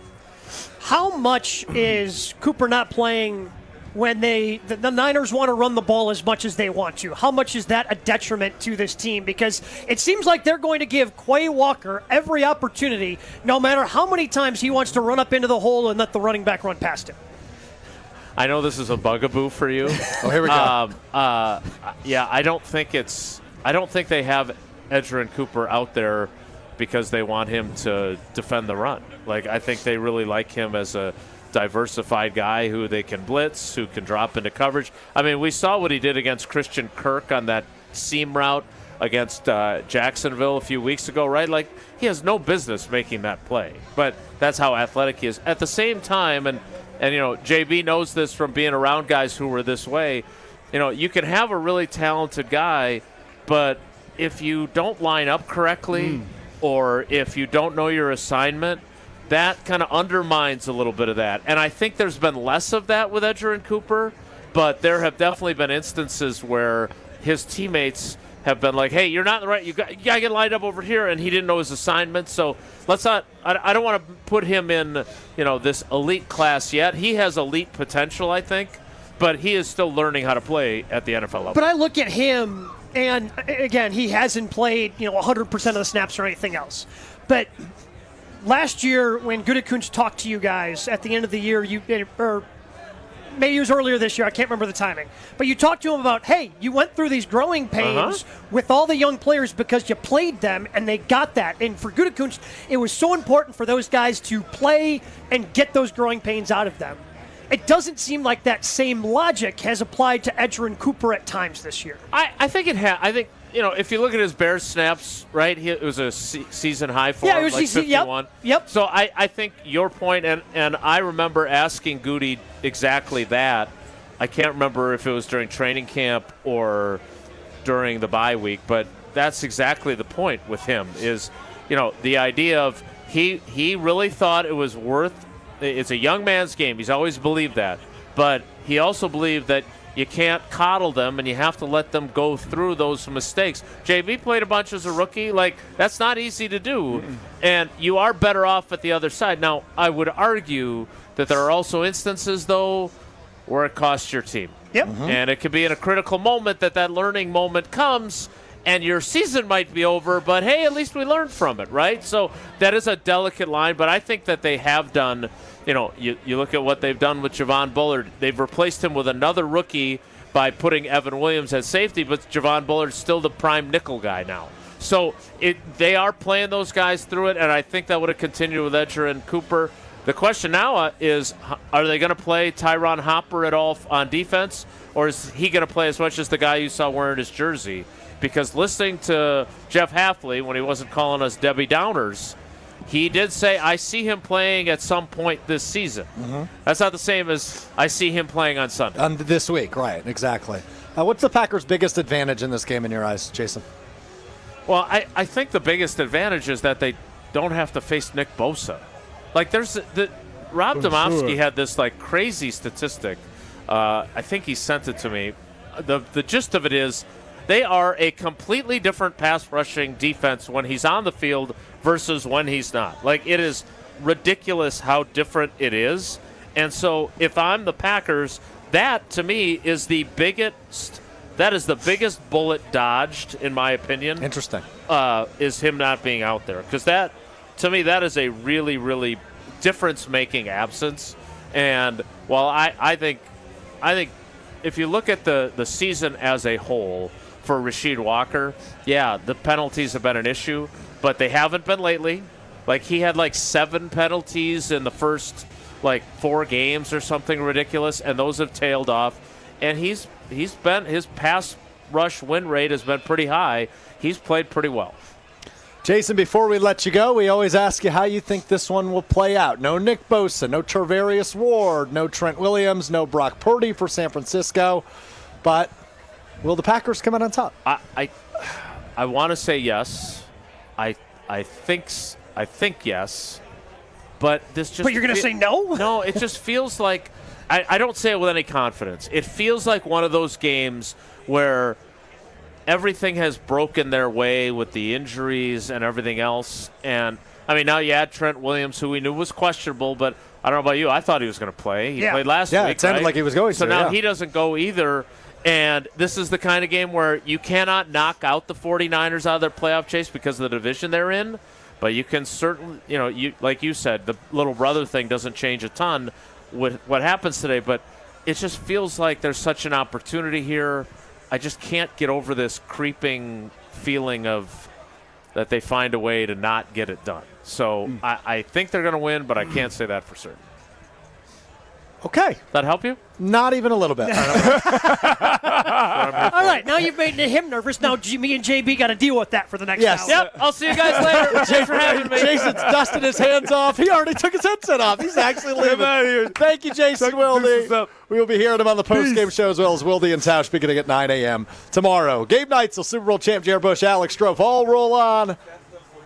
How much is Cooper not playing when the Niners want to run the ball as much as they want to? How much is that a detriment to this team? Because it seems like they're going to give Quay Walker every opportunity, no matter how many times he wants to run up into the hole and let the running back run past him. I know this is a bugaboo for you. Oh, here we go. Yeah, I don't think they have Edgerrin Cooper out there because they want him to defend the run. Like, I think they really like him as a diversified guy who they can blitz, who can drop into coverage. I mean, we saw what he did against Christian Kirk on that seam route against Jacksonville a few weeks ago, right? Like, he has no business making that play, but that's how athletic he is. At the same time, and JB knows this from being around guys who were this way, you can have a really talented guy, but if you don't line up correctly or if you don't know your assignment, that kind of undermines a little bit of that. And I think there's been less of that with Edgerrin Cooper, but there have definitely been instances where his teammates have been like, hey, you're not the right, you got to get lined up over here, and he didn't know his assignment. So let's not, I don't want to put him in, this elite class yet. He has elite potential, I think, but he is still learning how to play at the NFL level. But I look at him, and again, he hasn't played, 100% of the snaps or anything else. But last year, when Gutekunst talked to you guys at the end of the year, or maybe it was earlier this year, I can't remember the timing, but you talked to him about, hey, you went through these growing pains with all the young players because you played them, and they got that. And for Gutekunst, it was so important for those guys to play and get those growing pains out of them. It doesn't seem like that same logic has applied to Edgerrin Cooper at times this year. I think it has. I think, if you look at his Bears snaps, right, it was a season high for him, it was like 51. Yep. So I think your point, and I remember asking Goody exactly that. I can't remember if it was during training camp or during the bye week, but that's exactly the point with him is, the idea of he really thought it was worth. It's a young man's game. He's always believed that. But he also believed that you can't coddle them and you have to let them go through those mistakes. JB played a bunch as a rookie. Like, that's not easy to do. And you are better off at the other side. Now, I would argue that there are also instances, though, where it costs your team. Yep. And it could be in a critical moment that learning moment comes, and your season might be over, but hey, at least we learned from it, right? So that is a delicate line, but I think that they have done, you look at what they've done with Javon Bullard. They've replaced him with another rookie by putting Evan Williams at safety, but Javon Bullard's still the prime nickel guy now. So they are playing those guys through it, and I think that would have continued with Edgerrin Cooper. The question now is, are they going to play Tyron Hopper at all on defense, or is he going to play as much as the guy you saw wearing his jersey? Because listening to Jeff Hafley when he wasn't calling us Debbie Downers, he did say, I see him playing at some point this season. That's not the same as I see him playing on Sunday. This week, right, exactly. What's the Packers' biggest advantage in this game in your eyes, Jason? Well, I think the biggest advantage is that they don't have to face Nick Bosa. Like, Rob Demovsky had this, crazy statistic. I think he sent it to me. The gist of it is, they are a completely different pass-rushing defense when he's on the field versus when he's not. It is ridiculous how different it is. And so if I'm the Packers, that, to me, is the biggest bullet dodged, in my opinion. Interesting. Is him not being out there. Because that, to me, that is a really, really difference-making absence. And while I think if you look at the season as a whole, for Rasheed Walker, the penalties have been an issue, but they haven't been lately. He had 7 penalties in the first 4 games or something ridiculous, and those have tailed off. And his pass rush win rate has been pretty high. He's played pretty well. Jason, before we let you go, we always ask you how you think this one will play out. No Nick Bosa, no Tarvarius Ward, no Trent Williams, no Brock Purdy for San Francisco, but will the Packers come out on top? I want to say yes. I think yes. But this just. But you're going to say no? No, it just feels like I don't say it with any confidence. It feels like one of those games where everything has broken their way with the injuries and everything else. And now you add Trent Williams, who we knew was questionable, but I don't know about you. I thought he was going to play. He played last week. Yeah, it sounded like he was going to. So now he doesn't go either. And this is the kind of game where you cannot knock out the 49ers out of their playoff chase because of the division they're in. But you can certainly, like you said, the little brother thing doesn't change a ton with what happens today. But it just feels like there's such an opportunity here. I just can't get over this creeping feeling of that they find a way to not get it done. So I think they're going to win, but I can't say that for certain. Okay. That help you? Not even a little bit. All right. right, now you've made him nervous. Now me and JB got to deal with that for the next hour. Yep, I'll see you guys later. Thanks for having me. Jason's dusting his hands off. He already took his headset off. He's actually leaving. out of here. Thank you, Jason Wilde. We will be hearing him on the post-game show as well as Wilde and Tausch beginning at 9 a.m. tomorrow. Gabe Neitzel, Super Bowl champ Jarrett Bush, Alex Strouf, all roll on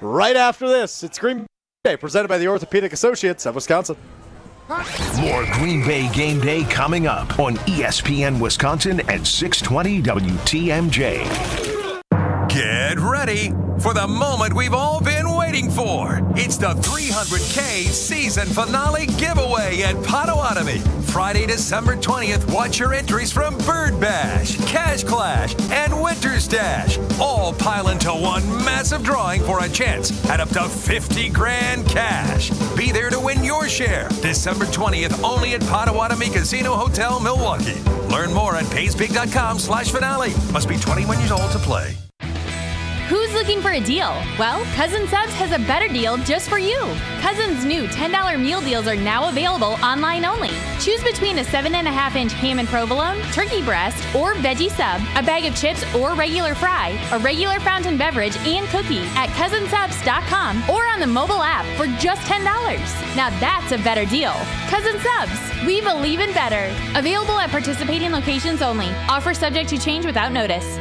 right after this. It's Green Bay, presented by the Orthopedic Associates of Wisconsin. More Green Bay Game Day coming up on ESPN Wisconsin at 620 WTMJ. Get ready for the moment we've all been waiting for. It's the 300K season finale giveaway at Potawatomi. Friday, December 20th, watch your entries from Bird Bash, Cash Clash, and Winter Stash. All pile into one massive drawing for a chance at up to 50 grand cash. Be there to win your share. December 20th, only at Potawatomi Casino Hotel, Milwaukee. Learn more at paysbig.com/finale. Must be 21 years old to play. Who's looking for a deal? Well, Cousin Subs has a better deal just for you. Cousin's new $10 meal deals are now available online only. Choose between a 7.5-inch ham and provolone, turkey breast, or veggie sub, a bag of chips or regular fry, a regular fountain beverage, and cookie at cousinsubs.com or on the mobile app for just $10. Now that's a better deal. Cousin Subs, we believe in better. Available at participating locations only. Offer subject to change without notice.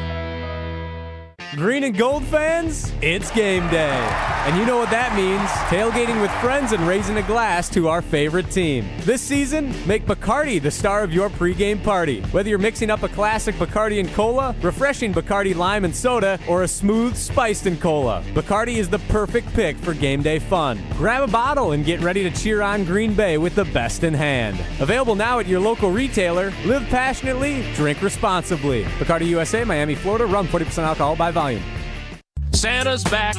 Green and gold fans, it's game day. And you know what that means. Tailgating with friends and raising a glass to our favorite team. This season, make Bacardi the star of your pregame party. Whether you're mixing up a classic Bacardi and cola, refreshing Bacardi lime and soda, or a smooth spiced and cola, Bacardi is the perfect pick for game day fun. Grab a bottle and get ready to cheer on Green Bay with the best in hand. Available now at your local retailer. Live passionately, drink responsibly. Bacardi USA, Miami, Florida. Rum 40% alcohol by volume. Santa's back.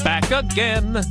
Back again.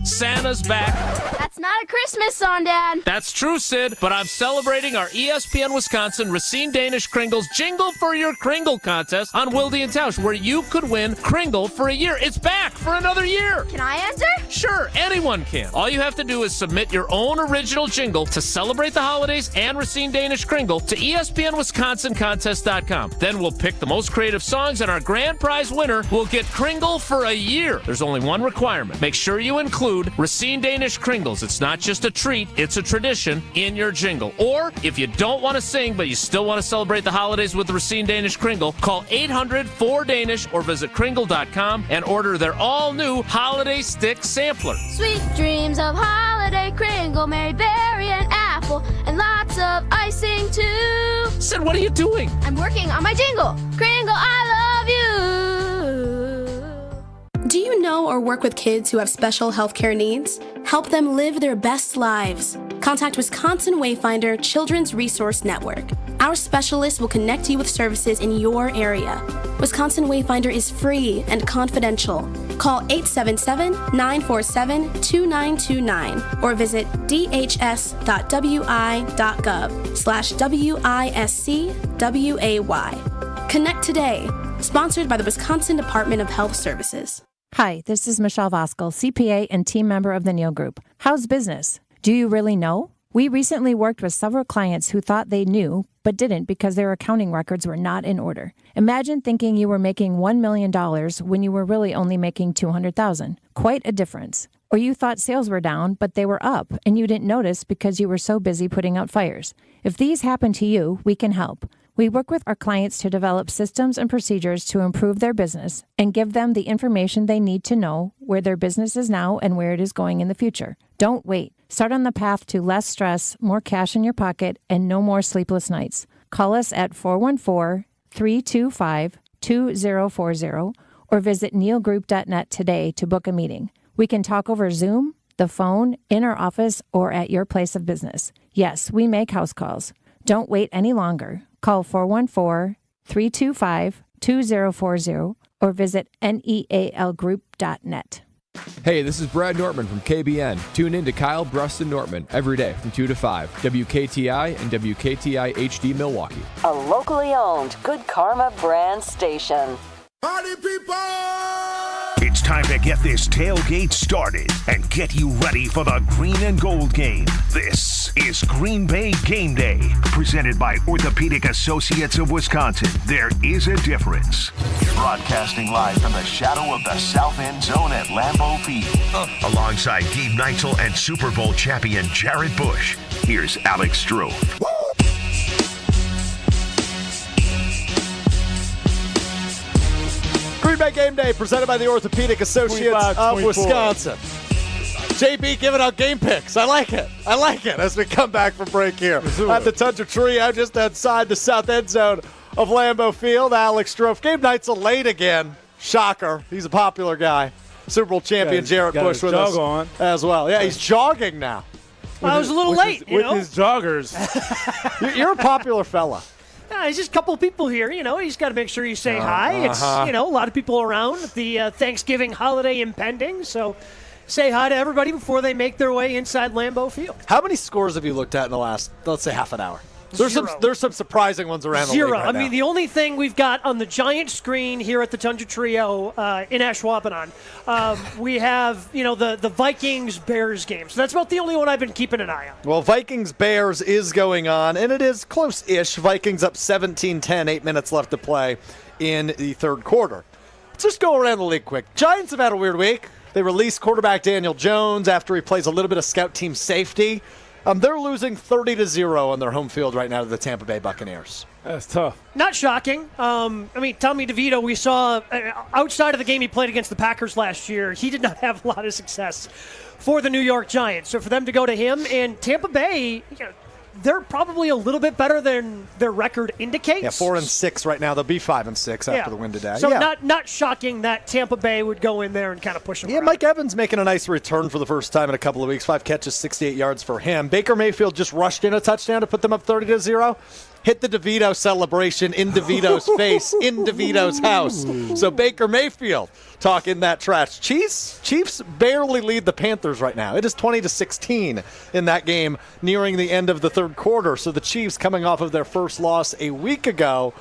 Santa's back. That's not a Christmas song, Dad. That's true, Sid, but I'm celebrating our ESPN Wisconsin Racine Danish Kringles Jingle for Your Kringle contest on Wilde and Tausch, where you could win Kringle for a year. It's back for another year. Can I enter? Sure, anyone can. All you have to do is submit your own original jingle to celebrate the holidays and Racine Danish Kringle to ESPNWisconsinContest.com. Then we'll pick the most creative songs, and our grand prize winner will get Kringle for a year. There's only one requirement. Make sure you include Racine Danish Kringles. It's not just a treat, it's a tradition in your jingle. Or if you don't want to sing, but you still want to celebrate the holidays with the Racine Danish Kringle, call 800-4DANISH or visit Kringle.com and order their all-new Holiday Stick Sampler. Sweet dreams of holiday Kringle, Mary Berry and apple, and lots of icing too. Sid, what are you doing? I'm working on my jingle. Kringle, I love you. Do you know or work with kids who have special healthcare needs? Help them live their best lives. Contact Wisconsin Wayfinder Children's Resource Network. Our specialists will connect you with services in your area. Wisconsin Wayfinder is free and confidential. Call 877-947-2929 or visit dhs.wi.gov/WISCWAY. Connect today. Sponsored by the Wisconsin Department of Health Services. Hi, this is Michelle Voskel, CPA and team member of the Neil Group. How's business? Do you really know? We recently worked with several clients who thought they knew, but didn't because their accounting records were not in order. Imagine thinking you were making $1 million when you were really only making $200,000. Quite a difference. Or you thought sales were down, but they were up, and you didn't notice because you were so busy putting out fires. If these happen to you, we can help. We work with our clients to develop systems and procedures to improve their business and give them the information they need to know where their business is now and where it is going in the future. Don't wait. Start on the path to less stress, more cash in your pocket, and no more sleepless nights. Call us at 414-325-2040 or visit neilgroup.net today to book a meeting. We can talk over Zoom, the phone, in our office, or at your place of business. Yes, we make house calls. Don't wait any longer. Call 414-325-2040 or visit nealgroup.net. Hey, this is Brad Nortman from KBN. Tune in to Kyle Bruston Nortman every day from 2 to 5. WKTI and WKTI HD Milwaukee. A locally owned Good Karma brand station. Party people! It's time to get this tailgate started and get you ready for the green and gold game. This is Green Bay Game Day, presented by Orthopedic Associates of Wisconsin. There is a difference. Broadcasting live from the shadow of the south end zone at Lambeau Field. Alongside Gabe Neitzel and Super Bowl champion Jarrett Bush, here's Alex Strouf. Green Bay Game Day presented by the Orthopedic Associates of Wisconsin. JB giving out game picks. I like it. As we come back from break here at the Tundra Trio just outside the south end zone of Lambeau Field. Alex Strouf. Gabe Neitzel late again. Shocker. He's a popular guy. Super Bowl champion Jarrett Bush with us as well. Yeah, he's jogging now. I was a little late, with his joggers. You're a popular fella. There's just a couple of people here, you just got to make sure you say hi. It's, a lot of people around. The Thanksgiving holiday impending, so say hi to everybody before they make their way inside Lambeau Field. How many scores have you looked at in the last, let's say, half an hour? There's some surprising ones around the league right now. I mean, the only thing we've got on the giant screen here at the Tundra Trio in Ashwaubenon, we have, the Vikings-Bears game. So that's about the only one I've been keeping an eye on. Well, Vikings-Bears is going on, and it is close-ish. Vikings up 17-10, 8 minutes left to play in the third quarter. Let's just go around the league quick. Giants have had a weird week. They released quarterback Daniel Jones after he plays a little bit of scout team safety. They're losing 30-0 on their home field right now to the Tampa Bay Buccaneers. That's tough. Not shocking. Tommy DeVito, we saw outside of the game he played against the Packers last year, he did not have a lot of success for the New York Giants. So for them to go to him and Tampa Bay, they're probably a little bit better than their record indicates. Yeah, 4-6 right now. They'll be 5-6 after the win today. So not shocking that Tampa Bay would go in there and kind of push them. Yeah, around. Mike Evans making a nice return for the first time in a couple of weeks. 5 catches, 68 yards for him. Baker Mayfield just rushed in a touchdown to put them up 30-0. Hit the DeVito celebration in DeVito's face, in DeVito's house. So Baker Mayfield talking that trash. Chiefs barely lead the Panthers right now. It is 20-16 in that game nearing the end of the third quarter. So the Chiefs coming off of their first loss a week ago.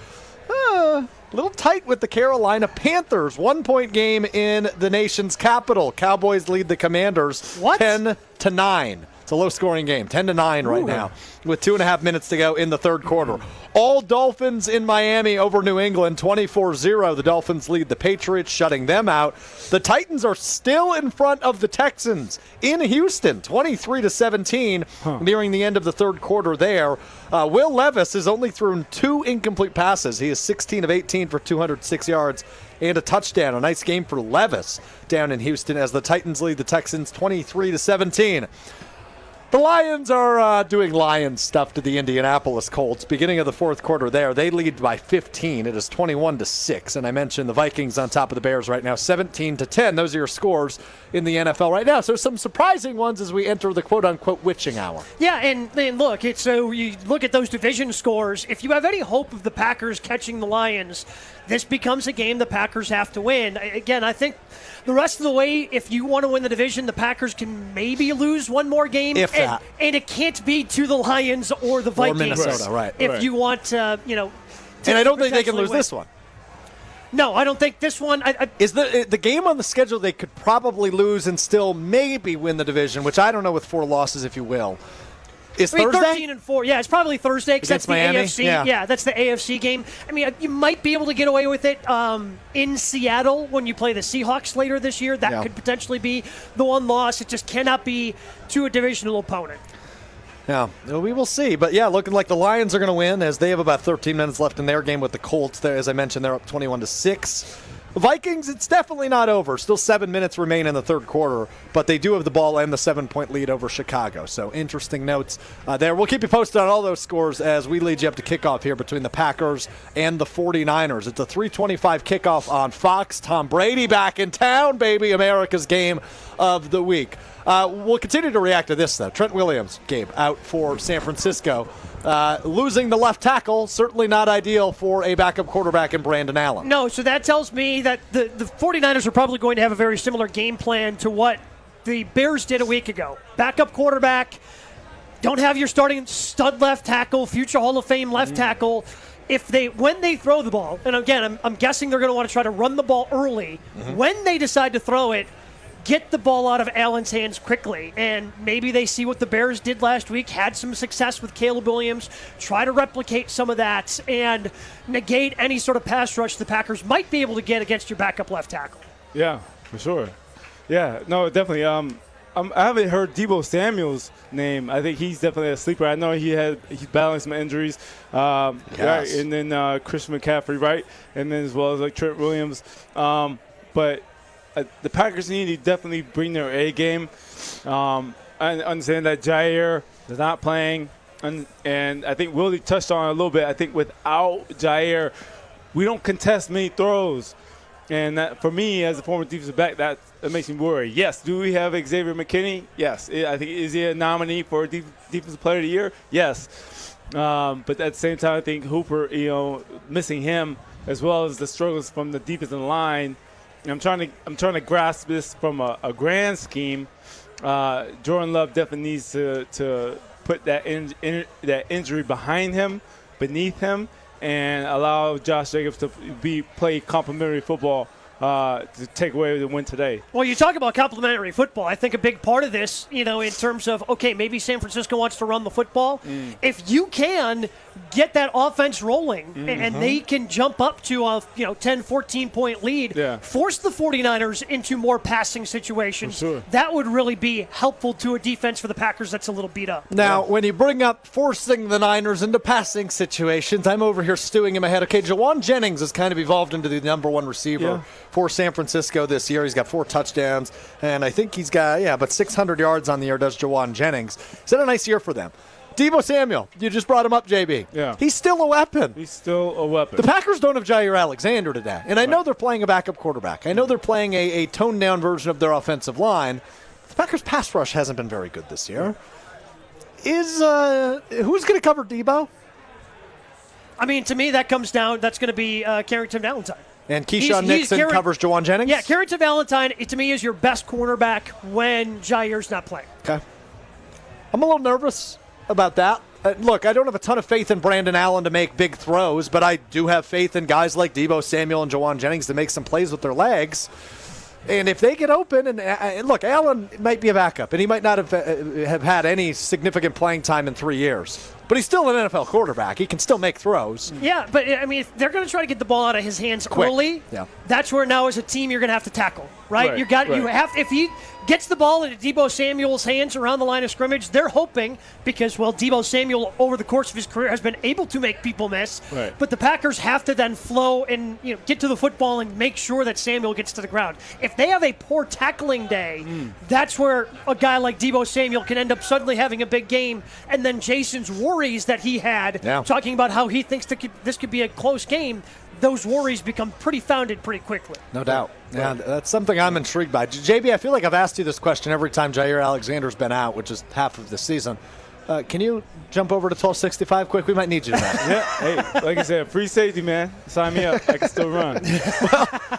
A little tight with the Carolina Panthers. 1-point game in the nation's capital. Cowboys lead the Commanders 10-9. It's a low-scoring game, 10-9 right now, with 2.5 minutes to go in the third quarter. All Dolphins in Miami over New England, 24-0. The Dolphins lead the Patriots, shutting them out. The Titans are still in front of the Texans in Houston, 23-17, nearing the end of the third quarter there. Will Levis has only thrown 2 incomplete passes. He is 16 of 18 for 206 yards and a touchdown. A nice game for Levis down in Houston as the Titans lead the Texans 23-17. The Lions are doing Lions stuff to the Indianapolis Colts. Beginning of the fourth quarter there, they lead by 15. It is 21-6. And I mentioned the Vikings on top of the Bears right now, 17-10. Those are your scores in the NFL right now. So some surprising ones as we enter the quote-unquote witching hour. Yeah, and look, you look at those division scores. If you have any hope of the Packers catching the Lions, this becomes a game the Packers have to win. Again, I think the rest of the way, if you want to win the division, the Packers can maybe lose one more game. If that. And it can't be to the Lions or the Vikings. Or Minnesota, right. If you want to, and I don't think they can lose this one. No, I don't think this one. Is the game on the schedule they could probably lose and still maybe win the division, which I don't know with 4 losses, if you will. Is Thursday? 13-4. Yeah, it's probably Thursday because that's the Miami? AFC. Yeah, that's the AFC game. I mean, you might be able to get away with it in Seattle when you play the Seahawks later this year. That could potentially be the one loss. It just cannot be to a divisional opponent. Yeah, we will see. But, yeah, looking like the Lions are going to win as they have about 13 minutes left in their game with the Colts. There, as I mentioned, they're up 21-6. Vikings, it's definitely not over. Still 7 minutes remain in the third quarter, but they do have the ball and the 7-point lead over Chicago. So interesting notes there. We'll keep you posted on all those scores as we lead you up to kickoff here between the Packers and the 49ers. It's a 3:25 kickoff on Fox. Tom Brady back in town, baby. America's game of the week. We'll continue to react to this, though. Trent Williams, Gabe, out for San Francisco. Losing the left tackle, certainly not ideal for a backup quarterback in Brandon Allen. No, so that tells me that the 49ers are probably going to have a very similar game plan to what the Bears did a week ago. Backup quarterback, don't have your starting stud left tackle, future Hall of Fame left tackle. when they throw the ball, and again, I'm guessing they're going to want to try to run the ball early. When they decide to throw it, get the ball out of Allen's hands quickly. And maybe they see what the Bears did last week, had some success with Caleb Williams, try to replicate some of that, and negate any sort of pass rush the Packers might be able to get against your backup left tackle. Yeah, for sure. Yeah, no, definitely. I haven't heard Deebo Samuel's name. I think he's definitely a sleeper. I know he's battling some injuries. Right? And then Christian McCaffrey, right? And then as well as like Trent Williams. But the Packers need to definitely bring their A game. I understand that Jair is not playing, and I think Wilde touched on it a little bit. I think without Jair, we don't contest many throws. And that, for me, as a former defensive back, that makes me worry. Yes, do we have Xavier McKinney? Yes. I think, is he a nominee for Defensive Player of the Year? Yes. But at the same time, I think Hooper, missing him, as well as the struggles from the defensive line. I'm trying to grasp this from a grand scheme. Jordan Love definitely needs to put that injury behind him, beneath him, and allow Josh Jacobs to play complimentary football to take away the win today. Well, you talk about complimentary football. I think a big part of this, in terms of, okay, maybe San Francisco wants to run the football. If you can get that offense rolling and they can jump up to a 10, 14-point lead, force the 49ers into more passing situations, that would really be helpful to a defense for the Packers that's a little beat up. Now, when you bring up forcing the Niners into passing situations, I'm over here stewing in my head. Okay, Jawan Jennings has kind of evolved into the number one receiver for San Francisco this year. He's got 4 touchdowns, and I think he's got, about 600 yards on the year, does Jawan Jennings. It's been a nice year for them. Deebo Samuel, you just brought him up, JB. Yeah. He's still a weapon. He's still a weapon. The Packers don't have Jair Alexander today, and I know they're playing a backup quarterback. I know they're playing a toned-down version of their offensive line. The Packers' pass rush hasn't been very good this year. Who's going to cover Deebo? I mean, to me, that comes down, that's going to be Carrington Valentine. And Keyshawn Nixon covers Jawan Jennings? Yeah, Carrington Valentine, to me, is your best cornerback when Jair's not playing. Okay. I'm a little nervous about that. Look, I don't have a ton of faith in Brandon Allen to make big throws, but I do have faith in guys like Deebo Samuel and Jawan Jennings to make some plays with their legs. And if they get open, and look, Allen might be a backup, and he might not have had any significant playing time in 3 years. But he's still an NFL quarterback. He can still make throws. Yeah, but, if they're going to try to get the ball out of his hands early, that's where now as a team you're going to have to tackle, right? You have if he gets the ball into Deebo Samuel's hands around the line of scrimmage, they're hoping because, Deebo Samuel over the course of his career has been able to make people miss. Right. But the Packers have to then flow and get to the football and make sure that Samuel gets to the ground. If they have a poor tackling day, that's where a guy like Deebo Samuel can end up suddenly having a big game, and then Jason's worries that he had, talking about how he thinks this could be a close game, those worries become pretty founded pretty quickly. No doubt. Yeah, that's something I'm intrigued by. JB, I feel like I've asked you this question every time Jair Alexander's been out, which is half of the season. Can you jump over to 1265 quick? We might need you to that. Hey, like I said, free safety, man. Sign me up. I can still run.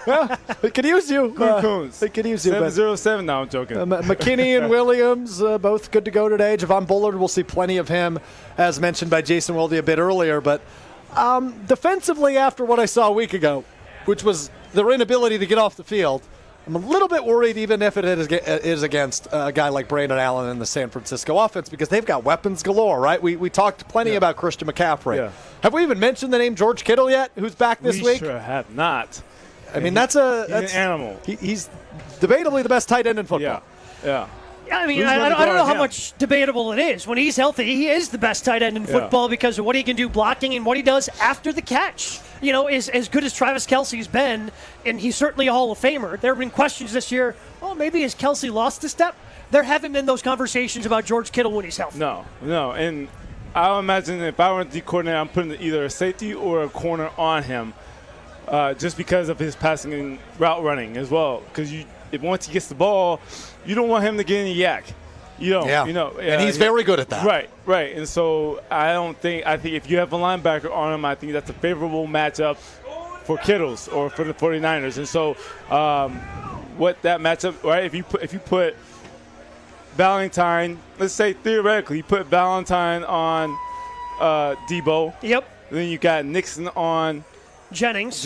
well, we could use you. We could use you. 707 now, I'm joking. McKinney and Williams, both good to go today. Javon Bullard, we'll see plenty of him, as mentioned by Jason Wilde a bit earlier. But defensively, after what I saw a week ago, which was their inability to get off the field, I'm a little bit worried even if it is against a guy like Brandon Allen in the San Francisco offense because they've got weapons galore, right? We talked plenty about Christian McCaffrey. Yeah. Have we even mentioned the name George Kittle yet, who's back this week? We sure have not. I mean, that's an animal. He's debatably the best tight end in football. Yeah. I mean, I don't know how much debatable it is. When he's healthy, he is the best tight end in football because of what he can do blocking and what he does after the catch. Is as good as Travis Kelce's been, and he's certainly a Hall of Famer. There have been questions this year, maybe has Kelce lost a step? There haven't been those conversations about George Kittle when he's healthy. No. And I imagine if I were the coordinator, I'm putting either a safety or a corner on him just because of his passing and route running as well. Because once he gets the ball, you don't want him to get any yak. And he's very good at that. Right. And so I think if you have a linebacker on him, I think that's a favorable matchup for Kittles or for the 49ers. And so what that matchup, right, if you put Valentine, let's say theoretically you put Valentine on Deebo. Yep. And then you got Nixon on Jennings,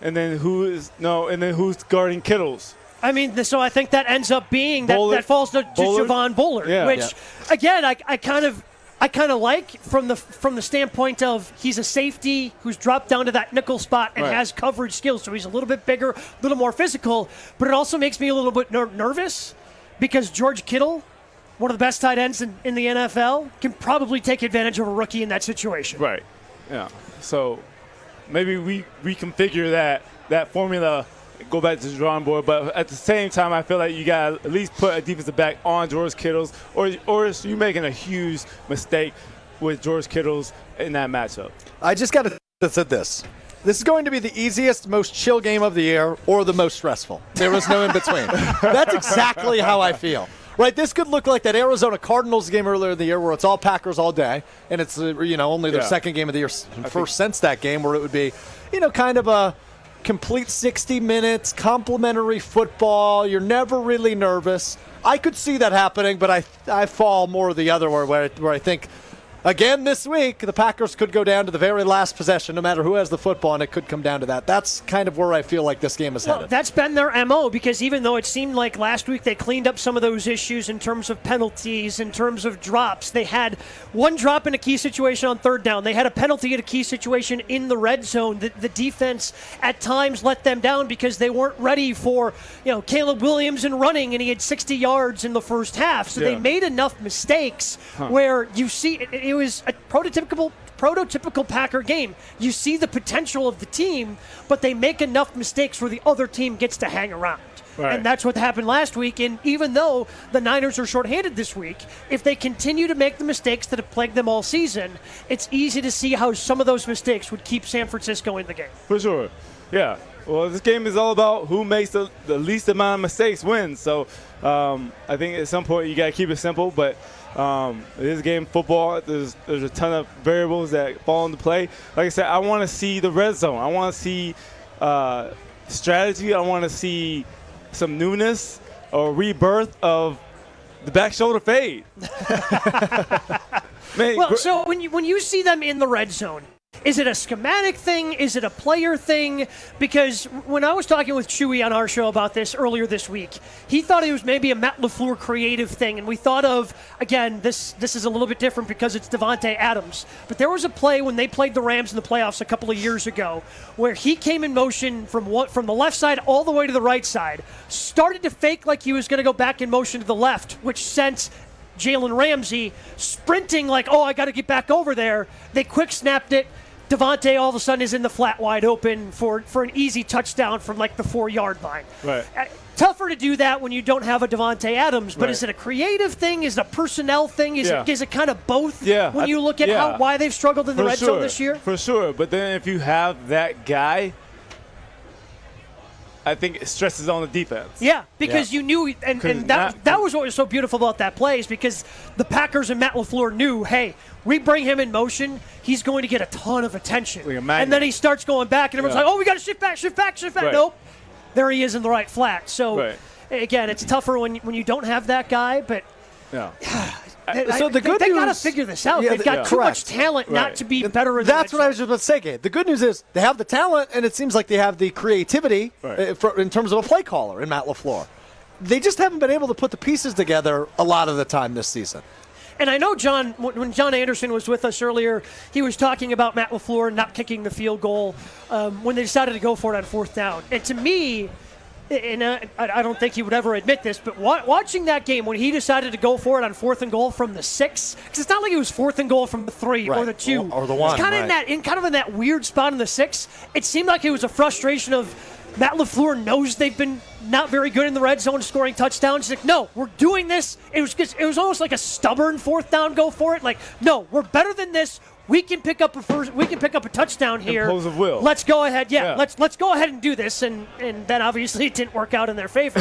and then who's guarding Kittles? I mean, so I think that ends up being that falls to Javon Bullard, which again I kind of like from the standpoint of he's a safety who's dropped down to that nickel spot and has coverage skills, so he's a little bit bigger, a little more physical. But it also makes me a little bit nervous because George Kittle, one of the best tight ends in the NFL, can probably take advantage of a rookie in that situation. Right. Yeah. So maybe we reconfigure that formula, go back to the drawing board, but at the same time, I feel like you got to at least put a defensive back on George Kittle's, or you're making a huge mistake with George Kittle's in that matchup. I just got to say this. This is going to be the easiest, most chill game of the year or the most stressful. There is no in between. That's exactly how I feel. Right, this could look like that Arizona Cardinals game earlier in the year where it's all Packers all day, and it's only their second game of the year first since that game, where it would be, kind of a complete 60 minutes, complimentary football. You're never really nervous. I could see that happening, but I fall more the other way, where I think, again this week, the Packers could go down to the very last possession, no matter who has the football, and it could come down to that. That's kind of where I feel like this game is headed. That's been their MO, because even though it seemed like last week they cleaned up some of those issues in terms of penalties, in terms of drops, they had one drop in a key situation on third down. They had a penalty at a key situation in the red zone. The defense at times let them down because they weren't ready for Caleb Williams and running, and he had 60 yards in the first half. So they made enough mistakes where you see it was a prototypical Packer game. You see the potential of the team, but they make enough mistakes where the other team gets to hang around. Right. And that's what happened last week. And even though the Niners are shorthanded this week, if they continue to make the mistakes that have plagued them all season, it's easy to see how some of those mistakes would keep San Francisco in the game. For sure. Yeah. Well, this game is all about who makes the least amount of mistakes wins. So I think at some point you got to keep it simple, but it is game football. There's a ton of variables that fall into play. Like I said, I want to see the red zone. I want to see strategy. I want to see some newness or rebirth of the back shoulder fade. Man, so when you see them in the red zone, is it a schematic thing? Is it a player thing? Because when I was talking with Chewy on our show about this earlier this week, he thought it was maybe a Matt LaFleur creative thing. And we thought of, again, this is a little bit different because it's Davante Adams. But there was a play when they played the Rams in the playoffs a couple of years ago where he came in motion from the left side all the way to the right side, started to fake like he was going to go back in motion to the left, which sent Jalen Ramsey sprinting like, I got to get back over there. They quick snapped it. Davante all of a sudden is in the flat wide open for an easy touchdown from like the 4-yard line. Right. Tougher to do that when you don't have a Davante Adams, but is it a creative thing? Is it a personnel thing? Is it kind of both? Yeah. When you look at why they've struggled in the red zone this year? For sure. But then if you have that guy, I think it stresses on the defense. Yeah, because you knew, and that was what was so beautiful about that play, is because the Packers and Matt LaFleur knew, hey, we bring him in motion, he's going to get a ton of attention. And then he starts going back, and everyone's like, we got to shift back. Right. Nope. There he is in the right flat. So, again, it's tougher when you don't have that guy, but so the good they news, got to figure this out. They've got too much talent not to be better in the That's what I was just about to say, Gabe. The good news is they have the talent, and it seems like they have the creativity in terms of a play caller in Matt LaFleur. They just haven't been able to put the pieces together a lot of the time this season. And I know, John, when John Anderson was with us earlier, he was talking about Matt LaFleur not kicking the field goal when they decided to go for it on fourth down. And to me, and I don't think he would ever admit this, but watching that game when he decided to go for it on fourth and goal from the 6, because it's not like it was fourth and goal from the 3 or the 2. Or the 1. It's kind of in that weird spot in the 6. It seemed like it was a frustration of Matt LaFleur knows they've been not very good in the red zone scoring touchdowns. He's like, no, we're doing this. It was almost like a stubborn fourth down go for it. Like, no, we're better than this. We can pick up a touchdown here. Impulsive will. Let's go ahead. Yeah. Let's go ahead and do this. And then obviously it didn't work out in their favor.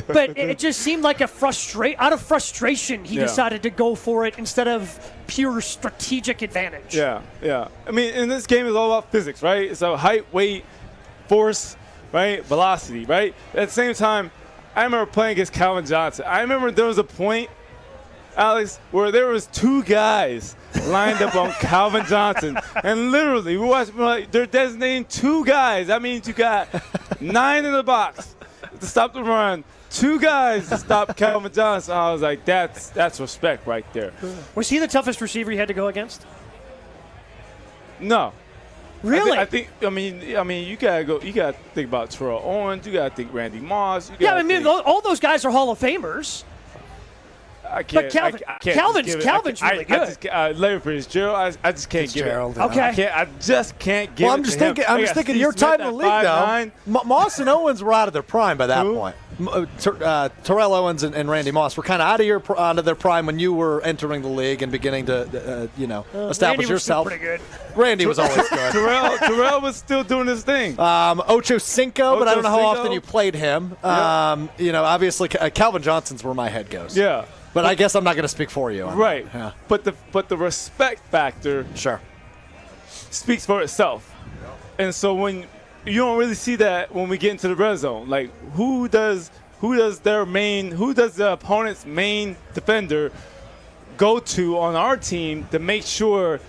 But it just seemed like out of frustration he decided to go for it instead of pure strategic advantage. Yeah. I mean, and this game is all about physics, right? So height, weight, force, right? Velocity, right? At the same time, I remember playing against Calvin Johnson. I remember there was a point Alex, where there was 2 guys lined up on Calvin Johnson, and literally we watched, like, they're designating 2 guys. That means you got 9 in the box to stop the run, 2 guys to stop Calvin Johnson. I was like, that's respect right there. Was he the toughest receiver you had to go against? No. Really? I think. I mean, you gotta think about Terrell Owens. You gotta think Randy Moss. All those guys are Hall of Famers. I can't. But Calvin's really good. Larry Fitzgerald, I just can't give it. Okay. I just can't give it. I'm just thinking your time in the league, though. Moss and Owens were out of their prime by that point. Terrell Owens and Randy Moss were kind of out of their prime when you were entering the league and beginning to, establish Randy was yourself. Pretty good. Randy was always good. Terrell was still doing his thing. Ocho Cinco, but I don't know how Cinco. often you played him. Obviously Calvin Johnson's where my head goes. Yeah. But I guess I'm not going to speak for you. Right. Yeah. But the respect factor speaks for itself. And so when you don't really see that when we get into the red zone, like who does the opponent's main defender go to on our team to make sure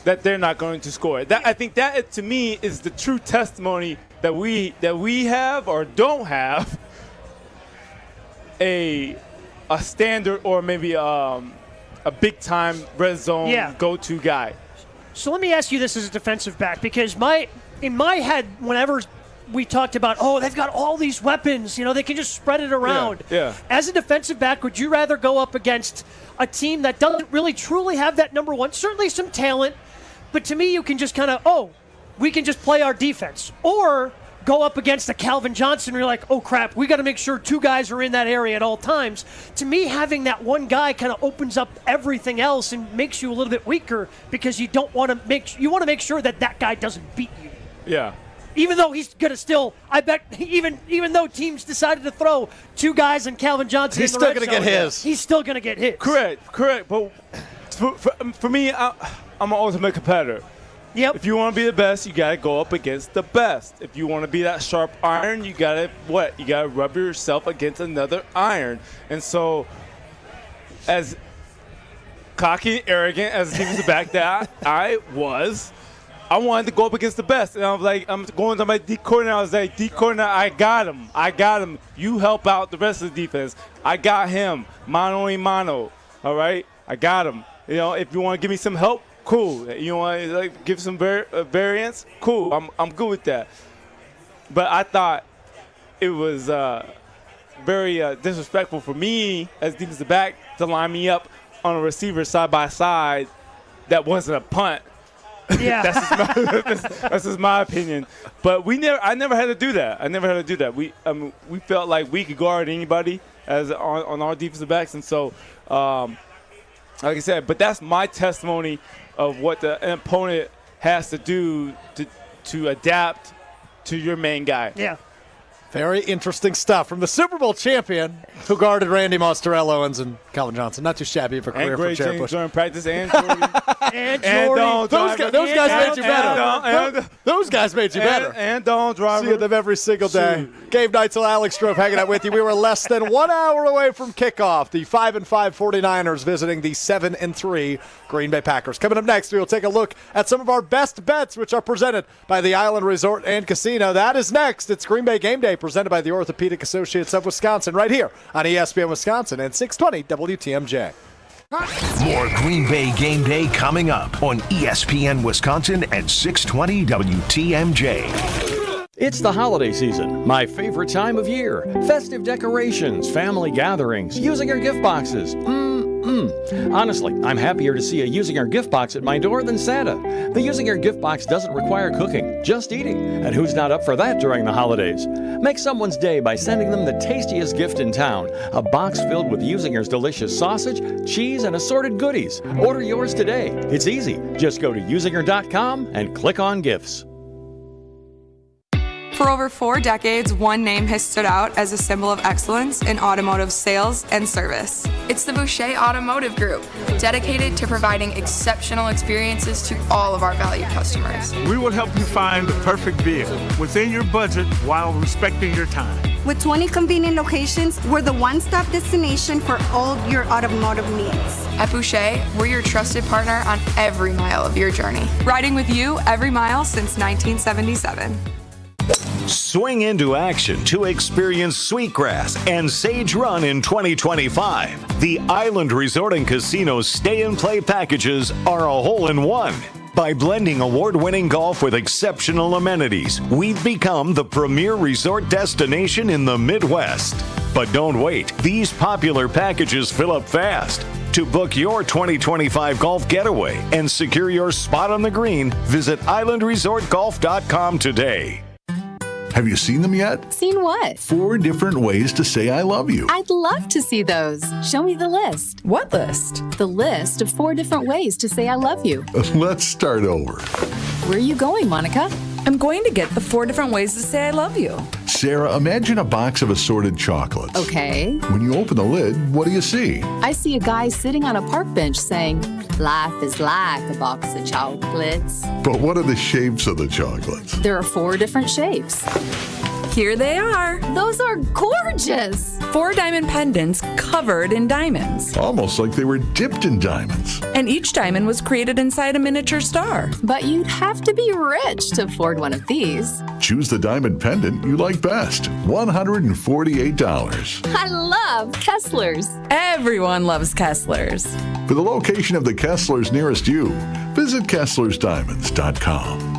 that they're not going to score? I think that to me is the true testimony that we have or don't have a standard or maybe a big time red zone go-to guy. So let me ask you this as a defensive back, because in my head, whenever we talked about, they've got all these weapons, they can just spread it around. Yeah. As a defensive back, would you rather go up against a team that doesn't really truly have that number one? Certainly some talent, but to me, you can just kind of, we can just play our defense. Or go up against a Calvin Johnson and you're like, oh crap, we got to make sure 2 guys are in that area at all times. To me, having that one guy kind of opens up everything else and makes you a little bit weaker, because you want to make sure that guy doesn't beat you. Yeah. Even though he's going to still, I bet, even though teams decided to throw 2 guys and Calvin Johnson, he's still going to get his. He's still going to get his. Correct. But for me, I'm an ultimate competitor. Yep. If you want to be the best, you got to go up against the best. If you want to be that sharp iron, you got to what? You got to rub yourself against another iron. And so, as cocky and arrogant as a defensive back that I wanted to go up against the best. And I was like, I'm going to my D coordinator. I was like, D coordinator, I got him. You help out the rest of the defense. I got him. Mano a mano. All right? I got him. If you want to give me some help, cool. You want to give some variance? Cool. I'm good with that. But I thought it was very disrespectful for me as defensive back to line me up on a receiver side by side that wasn't a punt. Yeah. That's just my opinion. But I never had to do that. We felt like we could guard anybody as on our defensive backs, and so like I said, but that's my testimony of what the opponent has to do to adapt to your main guy. Yeah. Very interesting stuff from the Super Bowl champion who guarded Randy Moss, Terrell Owens, and Calvin Johnson. Not too shabby of a career for Jarrett Bush. During practice and Jordy. and those guys made you better. Those guys made you better. And Don Driver. See them every single day. Gabe, Neitzel, Alex Strouf hanging out with you. We were less than 1 hour away from kickoff. The 5-5 49ers visiting the 7-3 Green Bay Packers. Coming up next, we will take a look at some of our best bets, which are presented by the Island Resort and Casino. That is next. It's Green Bay Gameday, presented by the Orthopedic Associates of Wisconsin, right here on ESPN Wisconsin and 620 WTMJ. More Green Bay Game Day coming up on ESPN Wisconsin and 620 WTMJ. It's the holiday season, my favorite time of year. Festive decorations, family gatherings, using our gift boxes. Honestly, I'm happier to see a Using Our Gift Box at my door than Santa. The Using Our Gift Box doesn't require cooking, just eating. And who's not up for that during the holidays? Make someone's day by sending them the tastiest gift in town, a box filled with Usinger's delicious sausage, cheese, and assorted goodies. Order yours today. It's easy. Just go to usinger.com and click on gifts. For over 4 decades, one name has stood out as a symbol of excellence in automotive sales and service. It's the Boucher Automotive Group, dedicated to providing exceptional experiences to all of our valued customers. We will help you find the perfect vehicle within your budget while respecting your time. With 20 convenient locations, we're the one-stop destination for all your automotive needs. At Boucher, we're your trusted partner on every mile of your journey. Riding with you every mile since 1977. Swing into action to experience Sweetgrass and Sage Run in 2025. The Island Resort and Casino Stay and Play packages are a hole-in-one. By blending award-winning golf with exceptional amenities, we've become the premier resort destination in the Midwest. But don't wait. These popular packages fill up fast. To book your 2025 golf getaway and secure your spot on the green, visit islandresortgolf.com today. Have you seen them yet? Seen what? 4 different ways to say I love you. I'd love to see those. Show me the list. What list? The list of 4 different ways to say I love you. Let's start over. Where are you going, Monica? I'm going to get the 4 different ways to say I love you. Sarah, imagine a box of assorted chocolates. Okay. When you open the lid, what do you see? I see a guy sitting on a park bench saying, life is like a box of chocolates. But what are the shapes of the chocolates? There are 4 different shapes. Here they are. Those are gorgeous. 4 diamond pendants covered in diamonds. Almost like they were dipped in diamonds. And each diamond was created inside a miniature star. But you'd have to be rich to afford one of these. Choose the diamond pendant you like best. $148. I love Kessler's. Everyone loves Kessler's. For the location of the Kesslers nearest you, visit KesslersDiamonds.com.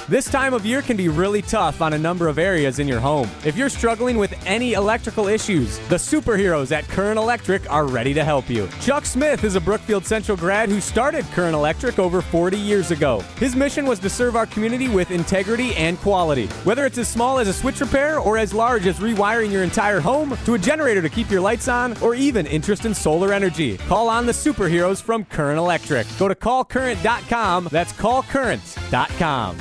This time of year can be really tough on a number of areas in your home. If you're struggling with any electrical issues, the superheroes at Current Electric are ready to help you. Chuck Smith is a Brookfield Central grad who started Current Electric over 40 years ago. His mission was to serve our community with integrity and quality. Whether it's as small as a switch repair or as large as rewiring your entire home, to a generator to keep your lights on, or even interest in solar energy, call on the superheroes from Current Electric. Go to callcurrent.com. That's callcurrent.com.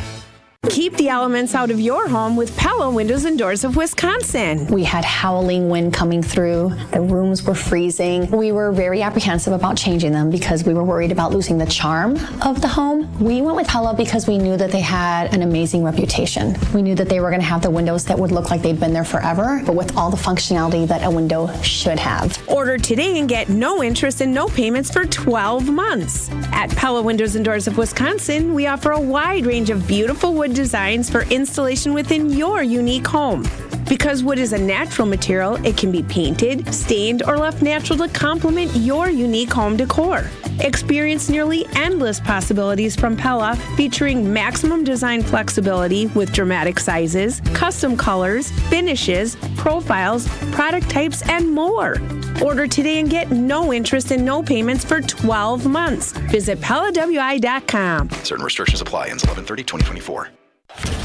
Keep the elements out of your home with Pella Windows and Doors of Wisconsin. We had howling wind coming through. The rooms were freezing. We were very apprehensive about changing them because we were worried about losing the charm of the home. We went with Pella because we knew that they had an amazing reputation. We knew that they were going to have the windows that would look like they'd been there forever, but with all the functionality that a window should have. Order today and get no interest and no payments for 12 months. At Pella Windows and Doors of Wisconsin, we offer a wide range of beautiful wood designs for installation within your unique home. Because wood is a natural material, it can be painted, stained, or left natural to complement your unique home decor. Experience nearly endless possibilities from Pella, featuring maximum design flexibility with dramatic sizes, custom colors, finishes, profiles, product types, and more. Order today and get no interest and no payments for 12 months. Visit PellaWI.com. Certain restrictions apply. Ends 11/30/2024.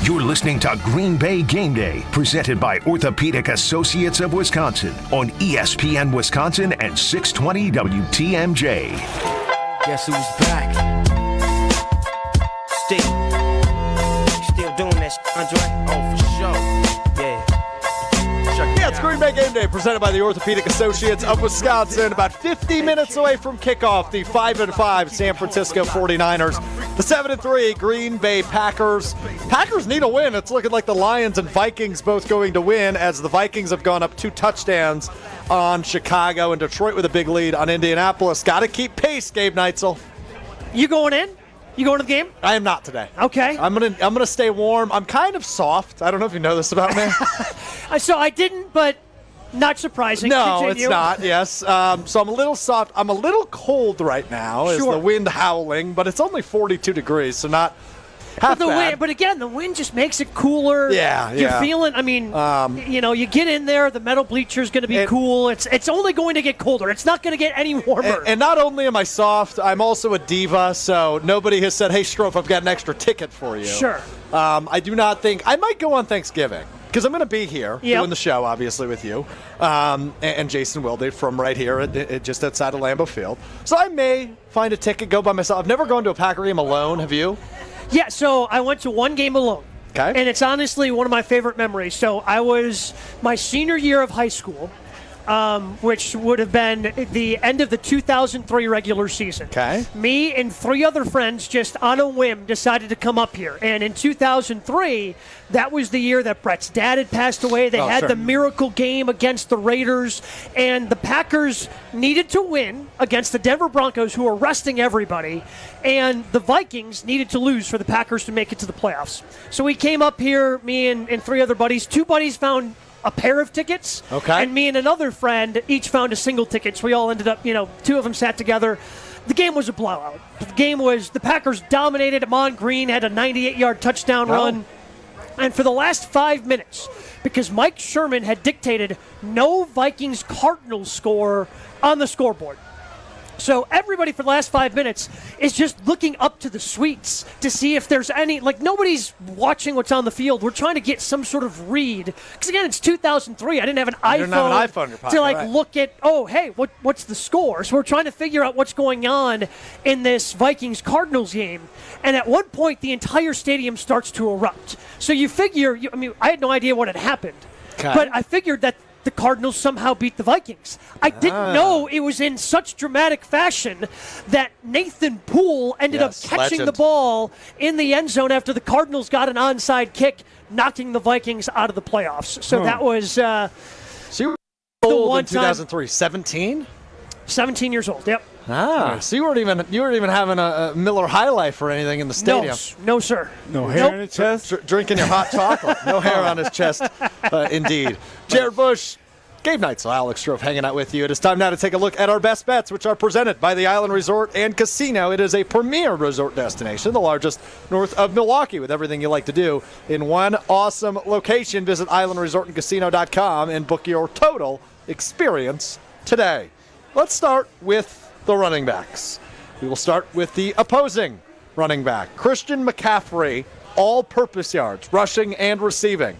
You're listening to Green Bay Game Day, presented by Orthopedic Associates of Wisconsin on ESPN Wisconsin and 620 WTMJ. Guess who's back? Still doing that, Andre? Oh, for sure. Yeah. Yeah, it's Green Bay Game Day, presented by the Orthopedic Associates of Wisconsin. About 50 minutes away from kickoff, the 5-5 San Francisco 49ers, the 7-3 Green Bay Packers. Packers need a win. It's looking like the Lions and Vikings both going to win, as the Vikings have gone up 2 touchdowns on Chicago, and Detroit with a big lead on Indianapolis. Got to keep pace, Gabe Neitzel. You going in? You going to the game? I am not today. Okay. I'm gonna stay warm. I'm kind of soft. I don't know if you know this about me. So I didn't, but not surprising. No, Continue. it's not. Yes. So I'm a little soft. I'm a little cold right now. Is the wind howling, but it's only 42 degrees, so not half bad. But again, the wind just makes it cooler. Yeah. You're feeling. I mean, you get in there. The metal bleacher's going to be cool. It's only going to get colder. It's not going to get any warmer. And not only am I soft, I'm also a diva. So nobody has said, "Hey, Strouf, I've got an extra ticket for you." Sure. I do not think I might go on Thanksgiving, because I'm going to be here doing the show, obviously, with you and Jason Wilde from right here just outside of Lambeau Field. So I may find a ticket, go by myself. I've never gone to a Packer game alone. Have you? Yeah, so I went to one game alone. Okay. And it's honestly one of my favorite memories. So I was my senior year of high school. which would have been the end of the 2003 regular season. Okay. Me and 3 other friends just on a whim decided to come up here. And in 2003, that was the year that Brett's dad had passed away. They had the miracle game against the Raiders, and the Packers needed to win against the Denver Broncos, who were resting everybody, and the Vikings needed to lose for the Packers to make it to the playoffs. So we came up here, me and 3 other buddies. 2 buddies found a pair of tickets, and me and another friend each found a single ticket. So we all ended up, 2 of them sat together. The game was a blowout. The Packers dominated. Amon Green had a 98-yard touchdown run. And for the last 5 minutes, because Mike Sherman had dictated no Vikings-Cardinals score on the scoreboard. So everybody for the last 5 minutes is just looking up to the suites to see if there's any, nobody's watching what's on the field. We're trying to get some sort of read. Because, again, it's 2003. I didn't have an iPhone, in your pocket, to, look at, what's the score? So we're trying to figure out what's going on in this Vikings-Cardinals game. And at one point, the entire stadium starts to erupt. So you figure, I had no idea what had happened. But I figured that the Cardinals somehow beat the Vikings. I didn't know it was in such dramatic fashion that Nathan Poole ended up catching the ball in the end zone after the Cardinals got an onside kick, knocking the Vikings out of the playoffs. So that was so you were old in 2003, 17? 17 years old, yep. So you weren't even having a Miller High Life or anything in the stadium. No, sir. No hair in his chest? Drinking your hot chocolate. No hair on his chest, indeed. Jarrett Bush, Gabe Neitzel, Alex Strouf hanging out with you. It is time now to take a look at our best bets, which are presented by the Island Resort and Casino. It is a premier resort destination, the largest north of Milwaukee, with everything you like to do in one awesome location. Visit islandresortandcasino.com and book your total experience today. Let's start with the running backs. We will start with the opposing running back, Christian McCaffrey, all-purpose yards, rushing and receiving.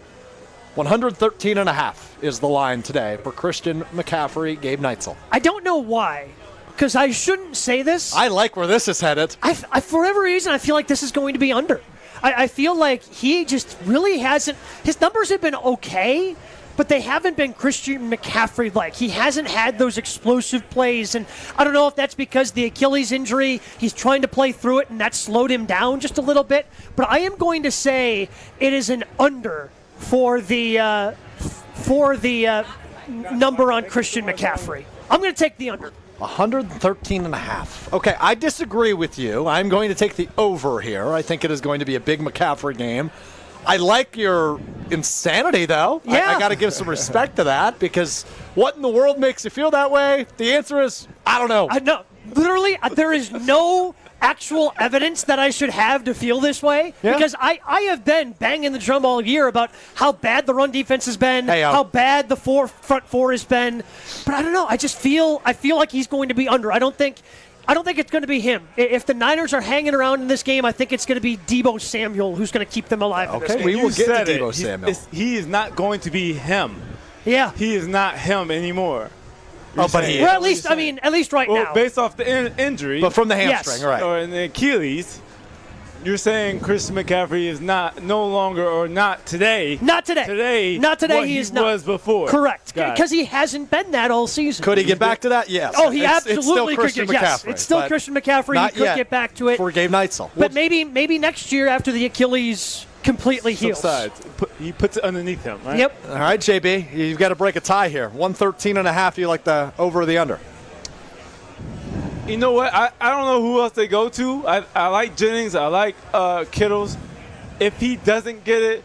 113.5 is the line today for Christian McCaffrey. Gabe Neitzel. I don't know why, because I shouldn't say this. I like where this is headed. I for whatever reason, I feel like this is going to be under. I feel like he just really hasn't. His numbers have been okay, but they haven't been Christian McCaffrey-like. He hasn't had those explosive plays, and I don't know if that's because the Achilles injury, he's trying to play through it, and that slowed him down just a little bit. But I am going to say it is an under for the number on Christian McCaffrey. I'm going to take the under. 113.5. Okay, I disagree with you. I'm going to take the over here. I think it is going to be a big McCaffrey game. I like your insanity, though. Yeah. I got to give some respect to that, because what in the world makes you feel that way? The answer is, I don't know. No, literally, there is no actual evidence that I should have to feel this way, because I have been banging the drum all year about how bad the run defense has been, how bad the front four has been, but I don't know. I feel like he's going to be under. I don't think it's going to be him. If the Niners are hanging around in this game, I think it's going to be Deebo Samuel who's going to keep them alive in this game. We will get to Deebo Samuel. He is not going to be him. Yeah. He is not him anymore. But he is. Well, at least right now. Based off the injury. But from the hamstring, right. Or in the Achilles, you're saying Christian McCaffrey is no longer, or not today. Not today. Not today. He is not. Was before. Correct. Because he hasn't been that all season. Could he get back to that? Yes. Oh, he absolutely could get. Yes, it's still Christian McCaffrey. He could get back to it. For Gabe Neitzel. But maybe next year after the Achilles completely heals. He puts it underneath him, right? Yep. All right, JB, you've got to break a tie here. 113.5. You like the over or the under? You know what? I don't know who else they go to. I like Jennings. I like Kittles. If he doesn't get it,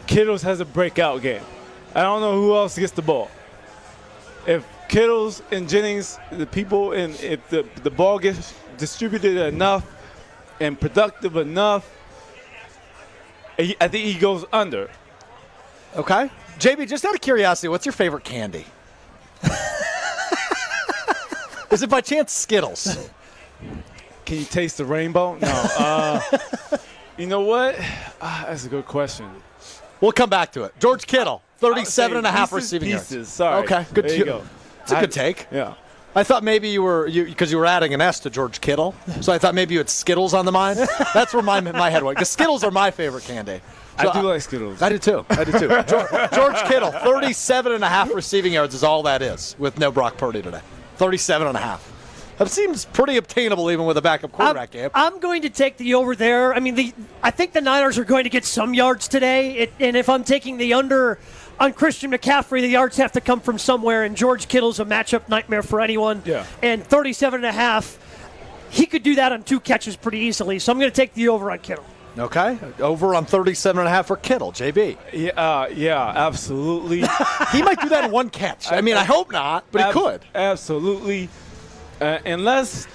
Kittles has a breakout game. I don't know who else gets the ball. If Kittles and Jennings, if the ball gets distributed enough and productive enough, I think he goes under. Okay. JB, just out of curiosity, what's your favorite candy? Is it by chance Skittles? Can you taste the rainbow? No. You know what? That's a good question. We'll come back to it. George Kittle, 37.5 receiving yards. Sorry. Okay. Good. There you go. It's a good take. Yeah. I thought maybe you were because you were adding an S to George Kittle, so I thought maybe you had Skittles on the mind. That's where my head went, because Skittles are my favorite candy. So I do like Skittles. I do too. George Kittle, 37.5 receiving yards is all that is with no Brock Purdy today. 37.5. That seems pretty obtainable even with a backup quarterback, Gabe. I'm going to take the over there. I mean, I think the Niners are going to get some yards today, and if I'm taking the under on Christian McCaffrey, the yards have to come from somewhere, and George Kittle's a matchup nightmare for anyone. Yeah. And 37.5, he could do that on 2 catches pretty easily, so I'm going to take the over on Kittle. Okay. Over on 37.5 for Kittle, JB. Yeah, absolutely. He might do that in 1 catch. I mean, I hope not, but he could. Absolutely. Unless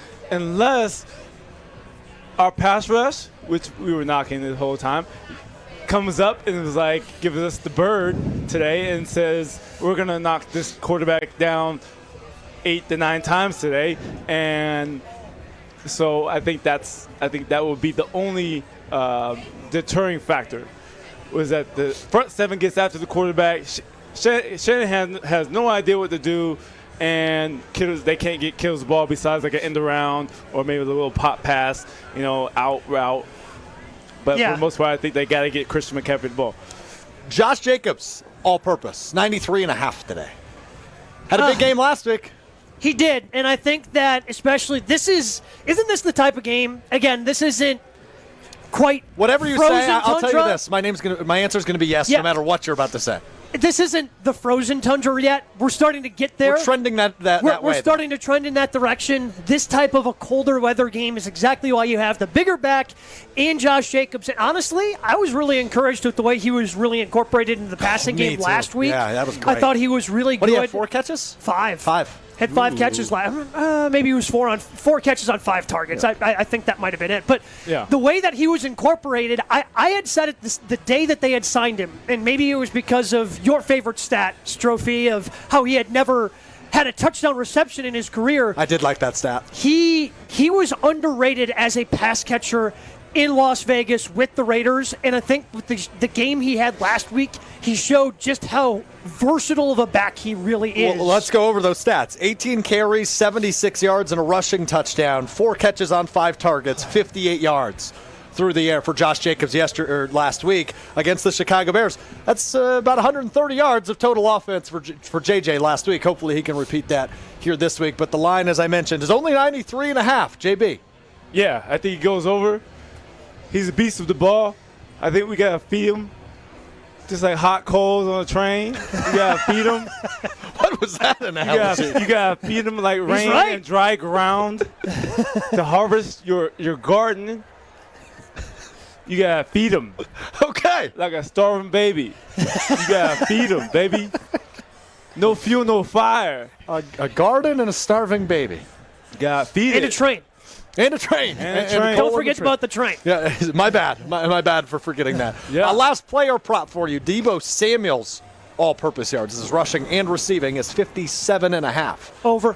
our pass rush, which we were knocking the whole time, comes up and is like, gives us the bird today and says, we're going to knock this quarterback down 8 to 9 times today. And so I think that would be the only deterring factor, was that the front 7 gets after the quarterback. Shanahan has no idea what to do. And they can't get Kittle's ball besides like an end around or maybe a little pop pass, out route. But for the most part, I think they got to get Christian McCaffrey the ball. Josh Jacobs, all-purpose, 93.5 today. Had a big game last week. He did, and I think that especially isn't this the type of game? Again, this isn't quite whatever you frozen say. I'll tundra. tell you this: my answer's gonna be yes, no matter what you're about to say. This isn't the frozen tundra yet. We're starting to get there. We're trending that way. We're starting to trend in that direction. This type of a colder weather game is exactly why you have the bigger back in Josh Jacobs. And honestly, I was really encouraged with the way he was really incorporated into the passing game last week. Yeah, that was great. I thought he was really good. What do you have, 4 catches? 5. 5. Had 5 catches last. Maybe he was 4 catches on 5 targets. Yeah. I think that might have been it. But the way that he was incorporated, I had said it the day that they had signed him, and maybe it was because of your favorite stat, Strouf, of how he had never had a touchdown reception in his career. I did like that stat. He was underrated as a pass catcher in Las Vegas with the Raiders, and I think with the game he had last week, he showed just how versatile of a back he really is. Well, let's go over those stats. 18 carries, 76 yards, and a rushing touchdown. 4 catches on 5 targets, 58 yards through the air for Josh Jacobs last week against the Chicago Bears. That's about 130 yards of total offense for JJ last week. Hopefully he can repeat that here this week. But the line, as I mentioned, is only 93.5. JB. Yeah, I think he goes over. He's a beast with the ball. I think we got to feed him. Just like hot coals on a train. You got to feed him. What was that analogy? You got to feed him like rain and dry ground to harvest your garden. You got to feed him. Okay. Like a starving baby. You got to feed him, baby. No fuel, no fire. A garden and a starving baby. You got to feed it. And a train. And a train. Don't forget about the train. Yeah, my bad. My bad for forgetting that. Yeah. Last player prop for you. Deebo Samuel's all-purpose yards. This is rushing and receiving is 57.5. Over.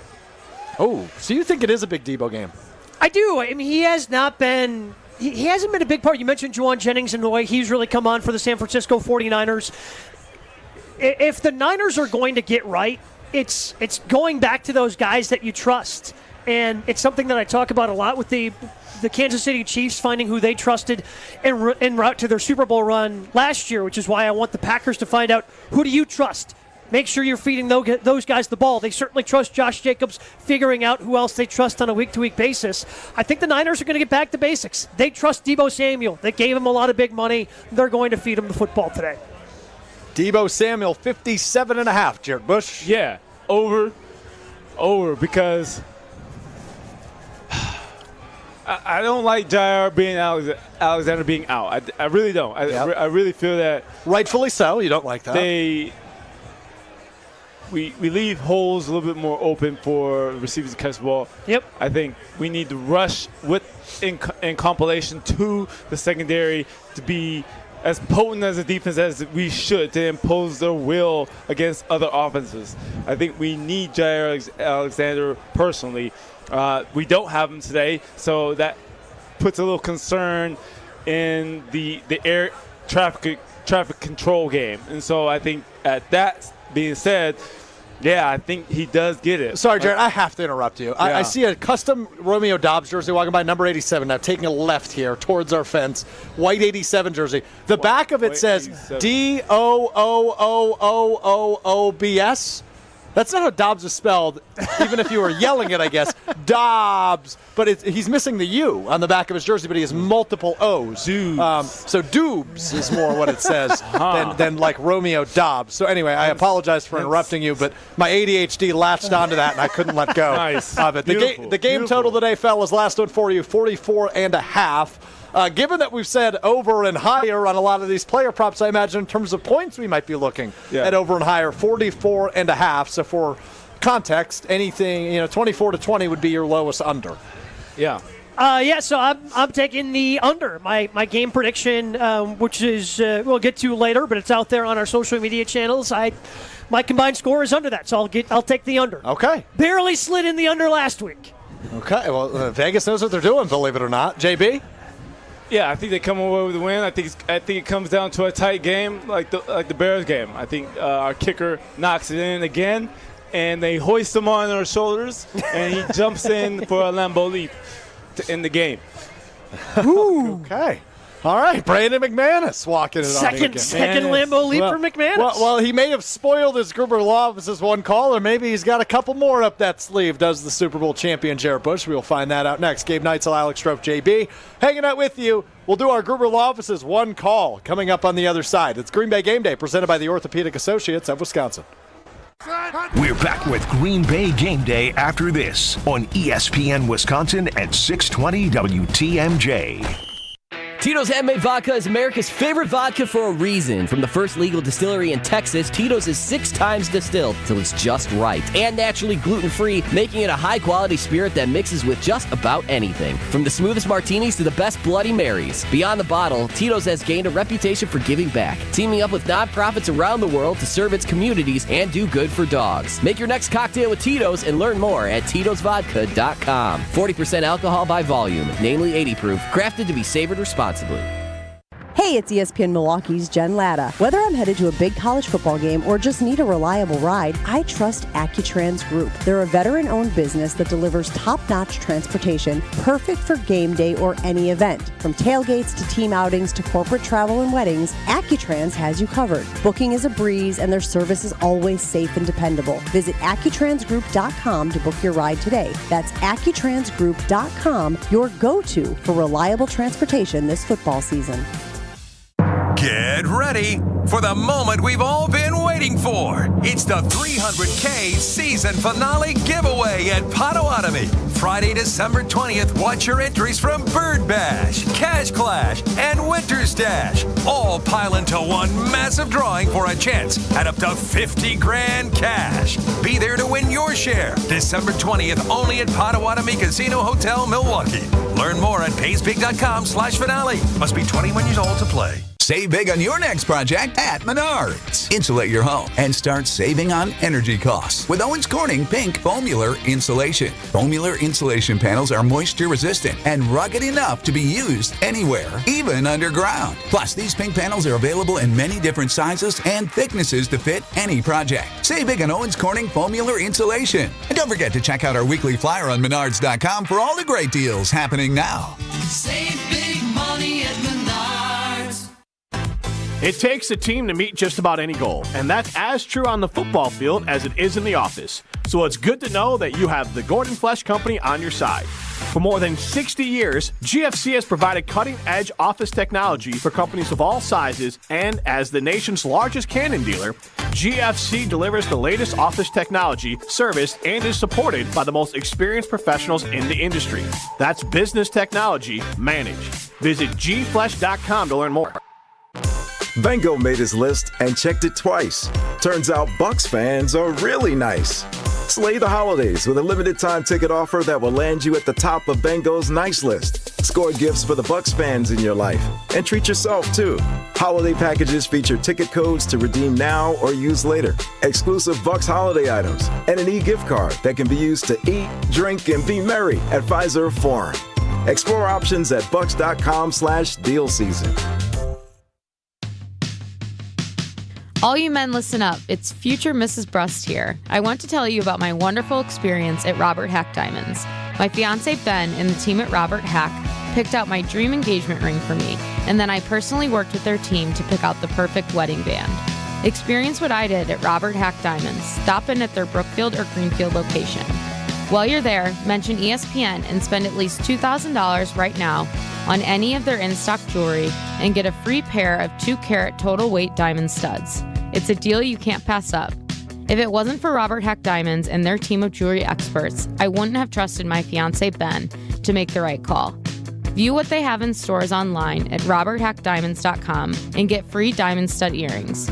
Oh, so you think it is a big Deebo game? I do. I mean, he has not been – he hasn't been a big part. You mentioned Juwan Jennings and the way he's really come on for the San Francisco 49ers. If the Niners are going to get right, it's going back to those guys that you trust. And it's something that I talk about a lot with the Kansas City Chiefs finding who they trusted en route to their Super Bowl run last year, which is why I want the Packers to find out, who do you trust? Make sure you're feeding those guys the ball. They certainly trust Josh Jacobs, figuring out who else they trust on a week-to-week basis. I think the Niners are going to get back to basics. They trust Deebo Samuel. They gave him a lot of big money. They're going to feed him the football today. Deebo Samuel, 57.5, Jared Bush. Yeah, over because I don't like Jair being Alexander being out. I really don't. I really feel that. Rightfully so. You don't like that. We leave holes a little bit more open for receivers to catch the ball. Yep. I think we need to rush in compilation to the secondary to be as potent as a defense as we should to impose their will against other offenses. I think we need Jair Alexander personally. We don't have him today, so that puts a little concern in the air traffic control game. And so I think at that being said, Yeah, I think he does get it. Sorry, Jarrett, I have to interrupt you. I see a custom Romeo Dobbs jersey walking by, number 87. Now taking a left here towards our fence. White 87 jersey. The back of it says DOOOOOOBS. That's not how Dobbs is spelled, even if you were yelling it, I guess. Dobbs. But he's missing the U on the back of his jersey, but he has multiple O's. So Doobs is more what it says than like Romeo Dobbs. So anyway, I apologize for interrupting you, but my ADHD latched onto that, and I couldn't let go of it. The game total today, fellas, last one for you, 44.5. Given that we've said over and higher on a lot of these player props, I imagine in terms of points we might be looking at over and higher, 44.5. So for context, anything 24 to 20 would be your lowest under. Yeah. So I'm taking the under. My game prediction, which is we'll get to later, but it's out there on our social media channels. My combined score is under that, so I'll take the under. Okay. Barely slid in the under last week. Okay. Well, Vegas knows what they're doing, believe it or not. JB. Yeah, I think they come away with a win. I think it comes down to a tight game, like the Bears game. I think our kicker knocks it in again, and they hoist him on their shoulders, and he jumps in for a Lambeau leap to end the game. Okay. All right, Brandon McManus walking it on Second Lambeau leap for McManus. Well, he may have spoiled his Gruber Law as his one call, or maybe he's got a couple more up that sleeve, does the Super Bowl champion Jarrett Bush. We'll find that out next. Gabe Neitzel, Alex Strouf, JB, hanging out with you. We'll do our Gruber Law Office's one call coming up on the other side. It's Green Bay Game Day, presented by the Orthopedic Associates of Wisconsin. We're back with Green Bay Game Day after this on ESPN Wisconsin at 620 WTMJ. Tito's Handmade Vodka is America's favorite vodka for a reason. From the first legal distillery in Texas, Tito's is 6 times distilled till it's just right. And naturally gluten-free, making it a high-quality spirit that mixes with just about anything. From the smoothest martinis to the best Bloody Marys. Beyond the bottle, Tito's has gained a reputation for giving back, teaming up with nonprofits around the world to serve its communities and do good for dogs. Make your next cocktail with Tito's and learn more at Tito'sVodka.com. 40% alcohol by volume, namely 80 proof, crafted to be savored responsibly. Hey, it's ESPN Milwaukee's Jen Latta. Whether I'm headed to a big college football game or just need a reliable ride, I trust AccuTrans Group. They're a veteran-owned business that delivers top-notch transportation, perfect for game day or any event. From tailgates to team outings to corporate travel and weddings, AccuTrans has you covered. Booking is a breeze and their service is always safe and dependable. Visit AccuTransGroup.com to book your ride today. That's AccuTransGroup.com, your go-to for reliable transportation this football season. Get ready for the moment we've all been waiting for. It's the 300K season finale giveaway at Potawatomi. Friday, December 20th, watch your entries from Bird Bash, Cash Clash, and Winter Stash. All pile into one massive drawing for a chance at up to $50,000 cash. Be there to win your share. December 20th, only at Potawatomi Casino Hotel, Milwaukee. Learn more at paysbig.com/finale. Must be 21 years old to play. Save big on your next project at Menards. Insulate your home and start saving on energy costs with Owens Corning Pink Foamular Insulation. Foamular insulation panels are moisture resistant and rugged enough to be used anywhere, even underground. Plus, these pink panels are available in many different sizes and thicknesses to fit any project. Save big on Owens Corning Foamular Insulation. And don't forget to check out our weekly flyer on Menards.com for all the great deals happening now. Save big money at Menards. It takes a team to meet just about any goal, and that's as true on the football field as it is in the office. So it's good to know that you have the Gordon Flesch Company on your side. For more than 60 years, GFC has provided cutting-edge office technology for companies of all sizes, and as the nation's largest Canon dealer, GFC delivers the latest office technology, serviced, and is supported by the most experienced professionals in the industry. That's business technology managed. Visit gflesh.com to learn more. Bengo made his list and checked it twice. Turns out Bucs fans are really nice. Slay the holidays with a limited time ticket offer that will land you at the top of Bengo's nice list. Score gifts for the Bucs fans in your life. And treat yourself too. Holiday packages feature ticket codes to redeem now or use later. Exclusive Bucs holiday items and an e-gift card that can be used to eat, drink, and be merry at Pfizer Forum. Explore options at bucs.com/deal season. All you men, listen up. It's future Mrs. Brust here. I want to tell you about my wonderful experience at Robert Hack Diamonds. My fiancé Ben and the team at Robert Hack picked out my dream engagement ring for me, and then I personally worked with their team to pick out the perfect wedding band. Experience what I did at Robert Hack Diamonds. Stop in at their Brookfield or Greenfield location. While you're there, mention ESPN and spend at least $2,000 right now on any of their in-stock jewelry and get a free pair of 2-carat total weight diamond studs. It's a deal you can't pass up. If it wasn't for Robert Hack Diamonds and their team of jewelry experts, I wouldn't have trusted my fiancé Ben to make the right call. View what they have in stores online at roberthackdiamonds.com and get free diamond stud earrings.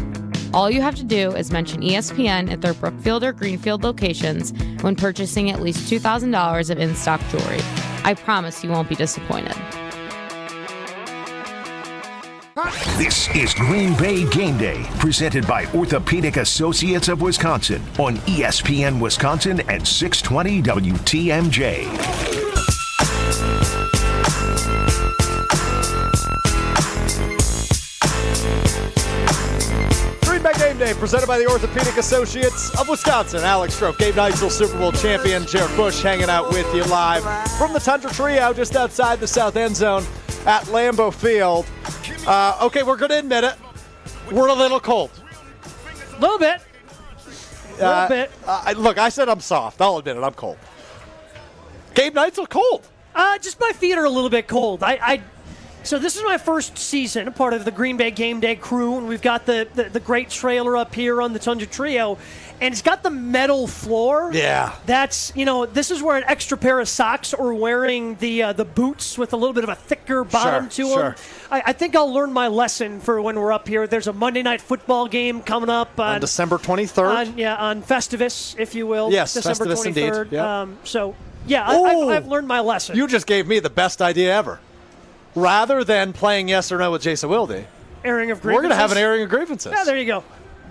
All you have to do is mention ESPN at their Brookfield or Greenfield locations when purchasing at least $2,000 of in-stock jewelry. I promise you won't be disappointed. This is Green Bay Game Day, presented by Orthopedic Associates of Wisconsin on ESPN Wisconsin at 620 WTMJ. Green Bay Game Day, presented by the Orthopedic Associates of Wisconsin. Alex Strouf, Gabe Neitzel, Super Bowl champion, Jarrett Bush hanging out with you live from the Tundra Trio just outside the south end zone at Lambeau Field. Okay, we're going to admit it. We're a little cold. A little bit. Look, I said I'm soft. I'll admit it. I'm cold. Gabe Neitzel, cold. Just my feet are a little bit cold. So this is my first season, part of the Green Bay Game Day crew, and we've got the great trailer up here on the Tundra Trio, and it's got the metal floor. Yeah. That's, this is where an extra pair of socks or wearing the boots with a little bit of a thicker bottom to them. Sure. I think I'll learn my lesson for when we're up here. There's a Monday Night Football game coming up on December 23rd. On Festivus, if you will. Yes, December Festivus 23rd. indeed. Yep. I've learned my lesson. You just gave me the best idea ever. Rather than playing yes or no with Jason Wilde, airing of grievances. We're going to have an airing of grievances. Yeah, there you go.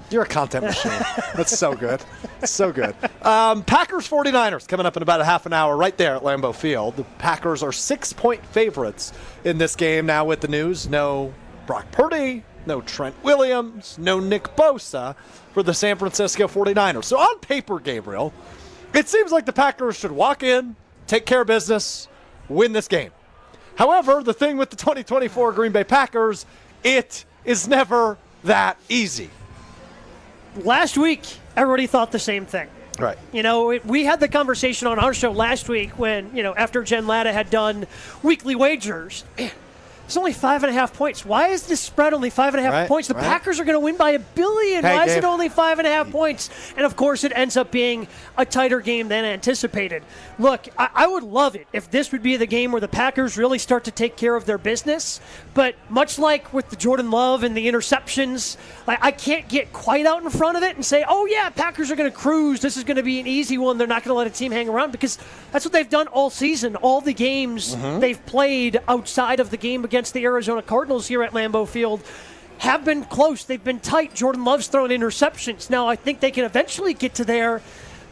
You're a content machine. That's so good. So good. Packers 49ers coming up in about a half an hour right there at Lambeau Field. The Packers are 6-point favorites in this game now with the news. No Brock Purdy, no Trent Williams, no Nick Bosa for the San Francisco 49ers. So on paper, Gabriel, it seems like the Packers should walk in, take care of business, win this game. However, the thing with the 2024 Green Bay Packers, it is never that easy. Last week, everybody thought the same thing. Right. We had the conversation on our show last week when, after Jen Latta had done weekly wagers, it's only 5.5 points. Why is this spread only 5.5 points? The Packers are going to win by $1 billion. Why is it only 5.5 points? And, of course, it ends up being a tighter game than anticipated. Look, I would love it if this would be the game where the Packers really start to take care of their business. But much like with the Jordan Love and the interceptions, I can't get quite out in front of it and say, oh, yeah, Packers are going to cruise. This is going to be an easy one. They're not going to let a team hang around because that's what they've done all season. All the games they've played outside of the game against the Arizona Cardinals here at Lambeau Field have been close. They've been tight. Jordan Love's throwing interceptions. Now, I think they can eventually get to there,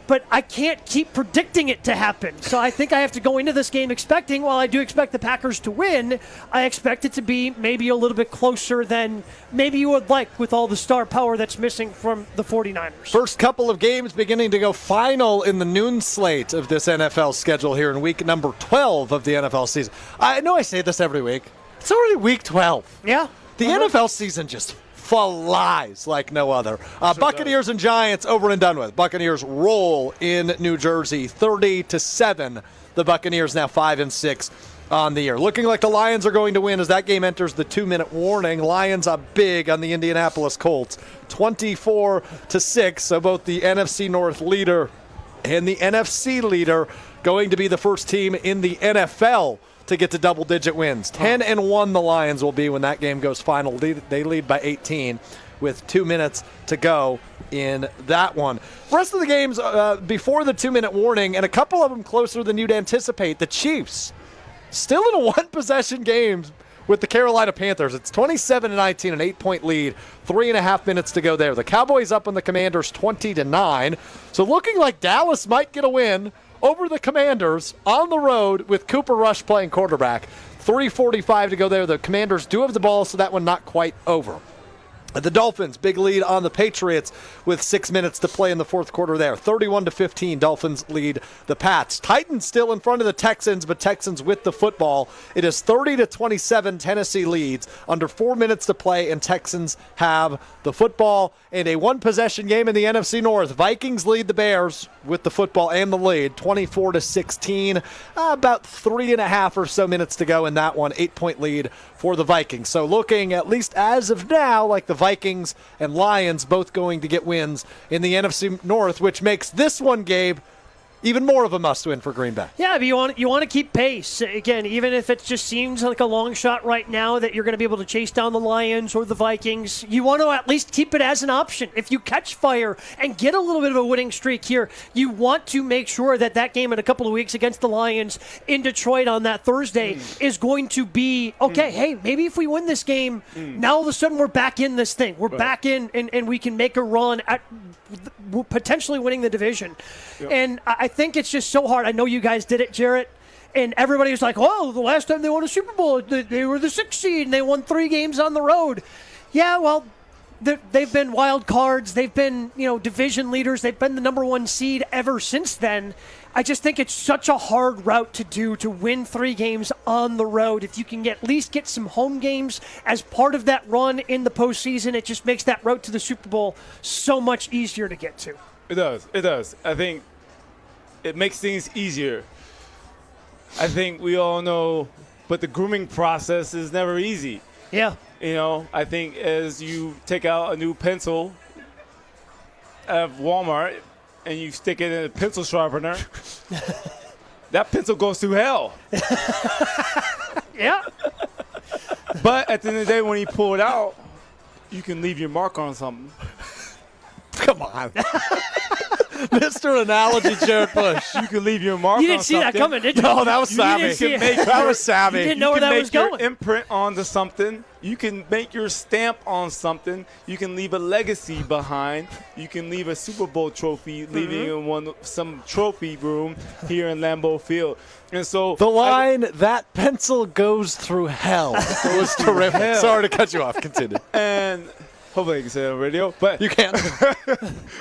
but I can't keep predicting it to happen. So I think I have to go into this game expecting, while I do expect the Packers to win, I expect it to be maybe a little bit closer than maybe you would like with all the star power that's missing from the 49ers. First couple of games beginning to go final in the noon slate of this NFL schedule here in week number 12 of the NFL season. I know I say this every week. It's already week 12. Yeah. The NFL season just flies like no other. Buccaneers and Giants over and done with. Buccaneers roll in New Jersey 30-7. The Buccaneers now 5-6 on the year. Looking like the Lions are going to win as that game enters the 2-minute warning. Lions up big on the Indianapolis Colts 24-6. So both the NFC North leader and the NFC leader going to be the first team in the NFL to get to double-digit wins. 10-1 the Lions will be when that game goes final. They lead by 18 with 2 minutes to go in that one. The rest of the games before the 2-minute warning, and a couple of them closer than you'd anticipate. The Chiefs still in a one-possession game with the Carolina Panthers. It's 27-19, an 8-point lead. 3.5 minutes to go there. The Cowboys up on the Commanders 20-9. So looking like Dallas might get a win over the Commanders on the road with Cooper Rush playing quarterback. 3:45 to go there. The Commanders do have the ball, so that one not quite over. The Dolphins, big lead on the Patriots with 6 minutes to play in the fourth quarter there. 31-15, Dolphins lead the Pats. Titans still in front of the Texans, but Texans with the football. It is 30-27, Tennessee leads. Under 4 minutes to play, and Texans have the football. And a one-possession game in the NFC North. Vikings lead the Bears with the football and the lead, 24-16. About 3.5 or so minutes to go in that one. 8-point lead for the Vikings. So looking, at least as of now, like the Vikings and Lions both going to get wins in the NFC North, which makes this one, Gabe, even more of a must-win for Green Bay. Yeah, but you want to keep pace. Again, even if it just seems like a long shot right now that you're going to be able to chase down the Lions or the Vikings, you want to at least keep it as an option. If you catch fire and get a little bit of a winning streak here, you want to make sure that that game in a couple of weeks against the Lions in Detroit on that Thursday is going to be, okay, hey, maybe if we win this game, now all of a sudden we're back in this thing. We're back in, and we can make a run at potentially winning the division. Yep. And I think it's just so hard. I know you guys did it, Jarrett, and everybody was like, oh, the last time they won a Super Bowl, they were the 6th seed, and they won 3 games on the road. Yeah, well, they've been wild cards. They've been, division leaders. They've been the number 1 seed ever since then. I just think it's such a hard route to do, to win 3 games on the road. If you can at least get some home games as part of that run in the postseason, it just makes that route to the Super Bowl so much easier to get to. It does. It does. I think it makes things easier. I think we all know, but the grooming process is never easy. Yeah. I think as you take out a new pencil at Walmart and you stick it in a pencil sharpener, that pencil goes through hell. Yeah. But at the end of the day, when you pull it out, you can leave your mark on something. Come on. Mr. Analogy, Jarrett Bush. You can leave your mark on something. You didn't see that coming, did you? No, that was savvy. That was savvy. You didn't know where that was going. You can make your imprint onto something. You can make your stamp on something. You can leave a legacy behind. You can leave a Super Bowl trophy, leaving in some trophy room here in Lambeau Field. And so the line, that pencil goes through hell, it was terrific. Sorry to cut you off. Continue. And hopefully I can say it on radio, but you can't.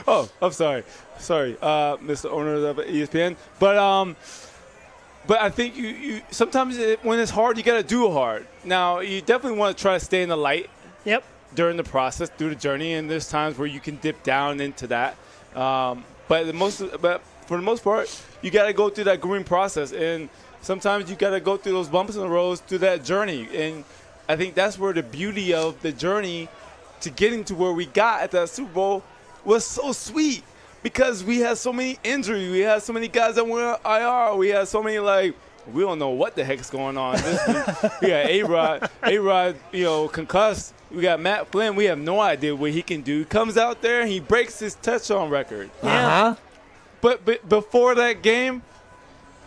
Oh, I'm sorry, Mr. Owner of ESPN. But I think you sometimes when it's hard, you got to do it hard. Now you definitely want to try to stay in the light. Yep. During the process, through the journey, and there's times where you can dip down into that. But for the most part, you got to go through that grooming process, and sometimes you got to go through those bumps in the roads through that journey. And I think that's where the beauty of the journey to getting to where we got at that Super Bowl was so sweet, because we had so many injuries. We had so many guys that went IR. We had so many, we don't know what the heck's going on. We got A-Rod, concussed. We got Matt Flynn. We have no idea what he can do. Comes out there and he breaks his touchdown record. Yeah. But before that game,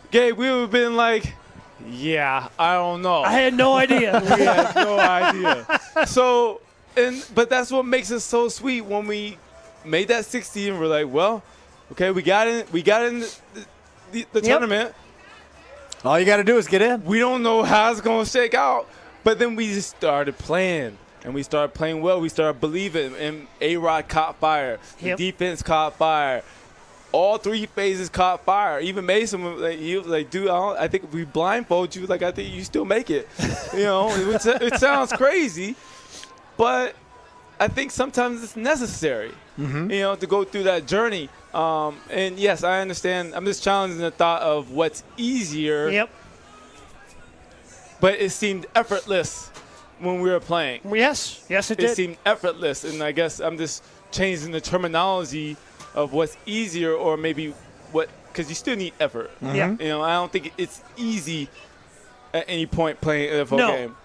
Gabe, we would have been like, yeah, I don't know. I had no idea. We had no idea. So, but that's what makes it so sweet when we made that 16. We're like, well, okay, we got in the tournament. All you got to do is get in. We don't know how it's going to shake out, but then we just started playing, and we started playing well. We started believing, and A-Rod caught fire. The defense caught fire. All 3 phases caught fire. Even Mason, he was like, dude, I think if we blindfold you, I think you still make it. It sounds crazy, but I think sometimes it's necessary, to go through that journey. And yes, I understand. I'm just challenging the thought of what's easier. Yep. But it seemed effortless when we were playing. Yes, it did. It seemed effortless, and I guess I'm just changing the terminology of what's easier, or maybe because you still need effort. Yeah. I don't think it's easy at any point playing an NFL game.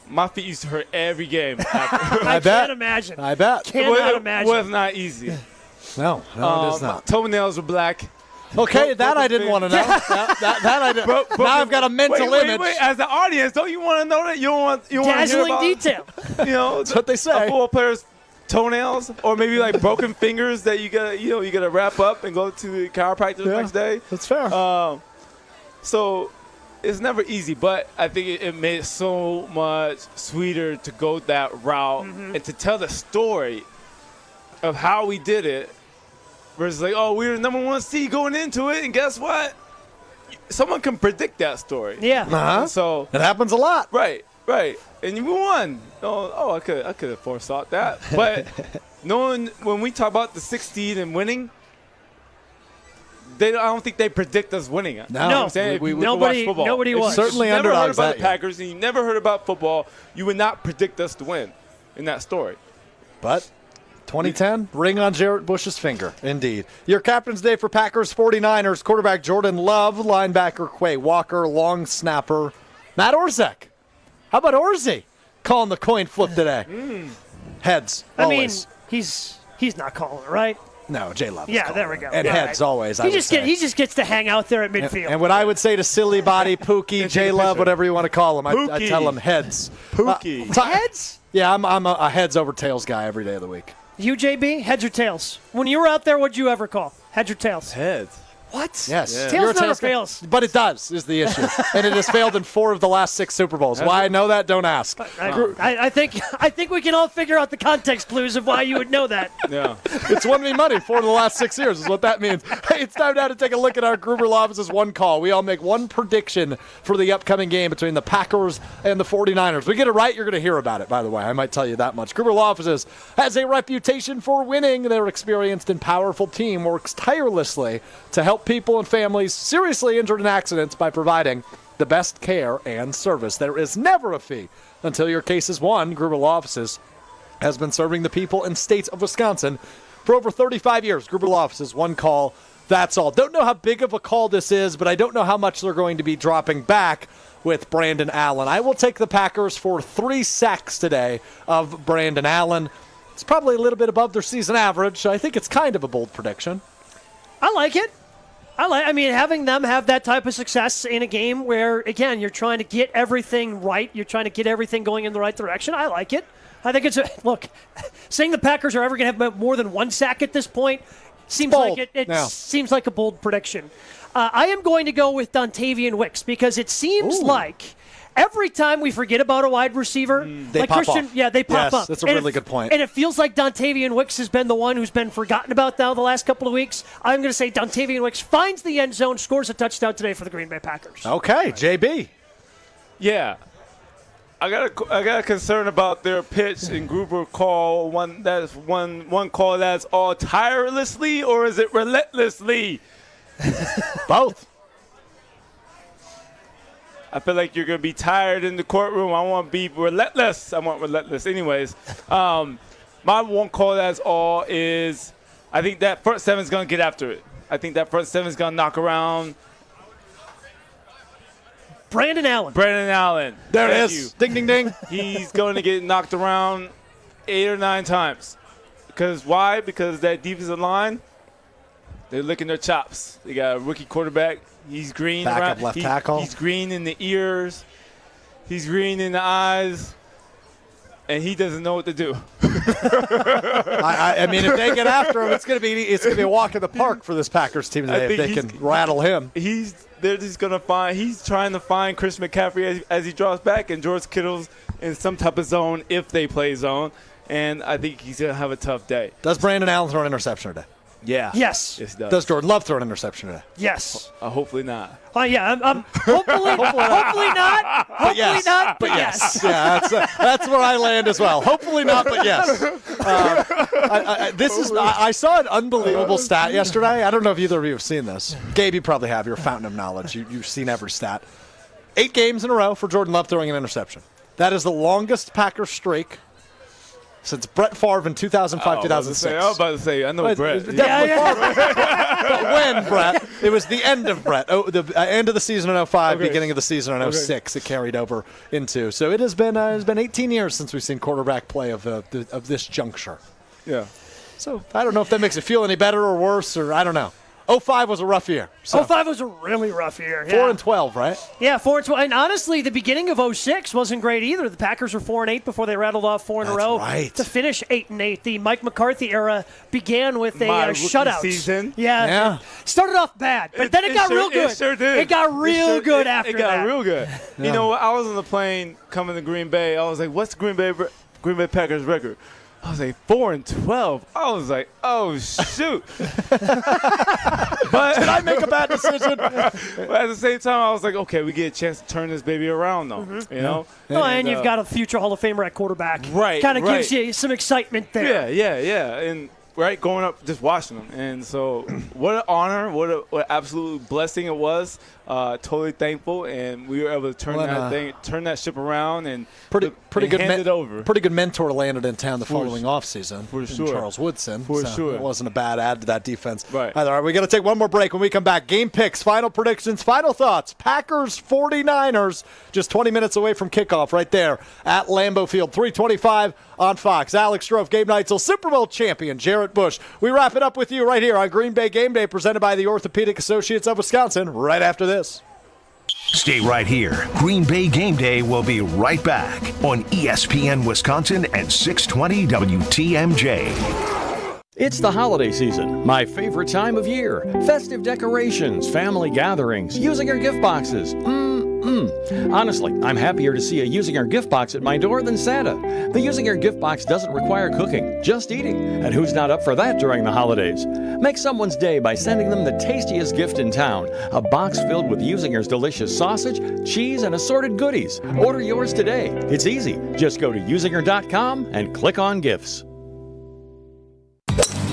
My feet used to hurt every game. I can't imagine. I bet. Cannot imagine. It was not easy. No, it is not. My toenails were black. Okay, that I didn't want to know. that I didn't. Now I've got a mental image. Wait. As the audience, don't you want to know that? You want to hear dazzling about, detail. That's what they say. A football player's toenails, or maybe broken fingers that you gotta wrap up and go to the chiropractor the next day. That's fair. So it's never easy, but I think it made it so much sweeter to go that route and to tell the story of how we did it versus like, oh, we were the number 1 seed going into it, and guess what? Someone can predict that story. Yeah. Uh-huh. So it happens a lot. Right. And you won. Oh, I could have forethought that. But knowing when we talk about the 6th seed and winning, I don't think they predict us winning it. No. You know what I'm saying? Nobody was. Certainly you never heard underdogs about that the Packers and you never heard about football, you would not predict us to win in that story. But 2010, ring on Jarrett Bush's finger. Indeed. Your captain's day for Packers 49ers, quarterback Jordan Love, linebacker Quay Walker, long snapper Matt Orzech. How about Orzy calling the coin flip today? Heads, always. I mean, he's not calling it, right? No, J Love. Yeah, there we go. And All heads right. always. He just gets to hang out there at midfield. And what I would say to silly body, Pookie, J Love, whatever you want to call him, I tell him heads. Pookie. Heads? Yeah, I'm a heads over tails guy every day of the week. You, JB, heads or tails? When you were out there, what'd you ever call? Heads or tails? Heads. What? Yes. Yeah. You're a Tails never guy. fails. But it does, is the issue. And it has failed in 4 of the last 6 Super Bowls. Why I know that, don't ask. I think we can all figure out the context clues of why you would know that. Yeah. It's won me money 4 of the last 6 years is what that means. Hey, it's time now to take a look at our Gruber Law Office's one call. We all make one prediction for the upcoming game between the Packers and the 49ers. We get it right, you're going to hear about it, by the way. I might tell you that much. Gruber Law Offices has a reputation for winning. Their experienced and powerful team works tirelessly to help people and families seriously injured in accidents by providing the best care and service. There is never a fee until your case is won. Gruber Law Offices has been serving the people and state of Wisconsin for over 35 years. Gruber Law Offices, one call, that's all. Don't know how big of a call this is, but I don't know how much they're going to be dropping back with Brandon Allen. I will take the Packers for 3 sacks today of Brandon Allen. It's probably a little bit above their season average, so I think it's kind of a bold prediction. I like it. I mean, having them have that type of success in a game where, again, you're trying to get everything right, you're trying to get everything going in the right direction, I like it. I think look, saying the Packers are ever going to have more than 1 sack at this point seems bold. like it seems like a bold prediction. I am going to go with Dontavian Wicks because it seems like every time we forget about a wide receiver, they like pop Christian, off. they pop up. That's a really good point. And it feels like Dontavian Wicks has been the one who's been forgotten about now the last couple of weeks. I'm going to say Dontavian Wicks finds the end zone, scores a touchdown today for the Green Bay Packers. Okay, JB. Yeah. I got a concern about their pitch and Gruber call one call that's all tirelessly, or is it relentlessly? Both. I feel like you're going to be tired in the courtroom. I want to be relentless. I want relentless. Anyways, my one call that's all is I think that front seven is going to get after it. I think that front seven is going to knock around. Brandon Allen. There it is. Ding, ding, ding. He's going to get knocked around 8 or 9 times. Because why? Because that defensive line, they're licking their chops. They got a rookie quarterback. He's green Backup left tackle. He's green in the ears. He's green in the eyes. And he doesn't know what to do. I mean, if they get after him, it's going to be a walk in the park for this Packers team today if they can rattle him. They're just going to find – he's trying to find Chris McCaffrey as he draws back, and George Kittle's in some type of zone if they play zone. And I think he's going to have a tough day. Does Brandon Allen throw an interception today? Yeah. Yes. Yes, he does. Does Jordan Love throw an interception today? Yes. Hopefully not. Yeah, I'm hopefully not. Hopefully not, but yes. Yeah, that's where I land as well. Hopefully not, but yes. I saw an unbelievable stat yesterday. I don't know if either of you have seen this. Gabe, you probably have. You're a fountain of knowledge. You've seen every stat. 8 games in a row for Jordan Love throwing an interception. That is the longest Packers streak since Brett Favre in 2005, 2006. I was about to say, I know Brett. But when, Brett? It was the end of Brett. The end of the season in 05, beginning of the season in 06. It carried over into. So it has been 18 years since we've seen quarterback play of this juncture. Yeah. So I don't know if that makes it feel any better or worse, or I don't know. 05 was a rough year. So. 05 was a really rough year. Yeah. 4-12, right? Yeah, 4-12. And honestly, the beginning of 06 wasn't great either. The Packers were 4-8 before they rattled off 4 in a row. Right. To finish 8-8. The Mike McCarthy era began with a shutout season. Yeah. Started off bad, but then it got real good. It sure did. It got real good after that. It got real good. Yeah. You know what? I was on the plane coming to Green Bay. I was like, what's Green Bay Packers record? I was like, 4-12. I was like, oh, shoot. But did I make a bad decision? But at the same time, I was like, okay, we get a chance to turn this baby around, though. Mm-hmm. You know? Oh, and you've got a future Hall of Famer at quarterback. Right. Kind of gives you some excitement there. Yeah. And going up, just watching them. And so what an honor, what an absolute blessing it was. Totally thankful, and we were able to turn that ship around and pretty good hand it over. Pretty good mentor landed in town the following offseason. For sure. Charles Woodson. For sure. It wasn't a bad add to that defense. Right. All right, we got to take one more break. When we come back, game picks, final predictions, final thoughts. Packers 49ers just 20 minutes away from kickoff right there at Lambeau Field, 3:25 on Fox. Alex Strouf, Gabe Neitzel, Super Bowl champion Jarrett Bush. We wrap it up with you right here on Green Bay Game Day, presented by the Orthopedic Associates of Wisconsin, right after this. Stay right here. Green Bay Game Day will be right back on ESPN Wisconsin and 620 WTMJ. It's the holiday season, my favorite time of year. Festive decorations, family gatherings, using our gift boxes. Honestly, I'm happier to see a Using Our Gift Box at my door than Santa. The Using Our Gift Box doesn't require cooking, just eating. And who's not up for that during the holidays? Make someone's day by sending them the tastiest gift in town, a box filled with Using Our's delicious sausage, cheese, and assorted goodies. Order yours today. It's easy. Just go to usingar.com and click on gifts.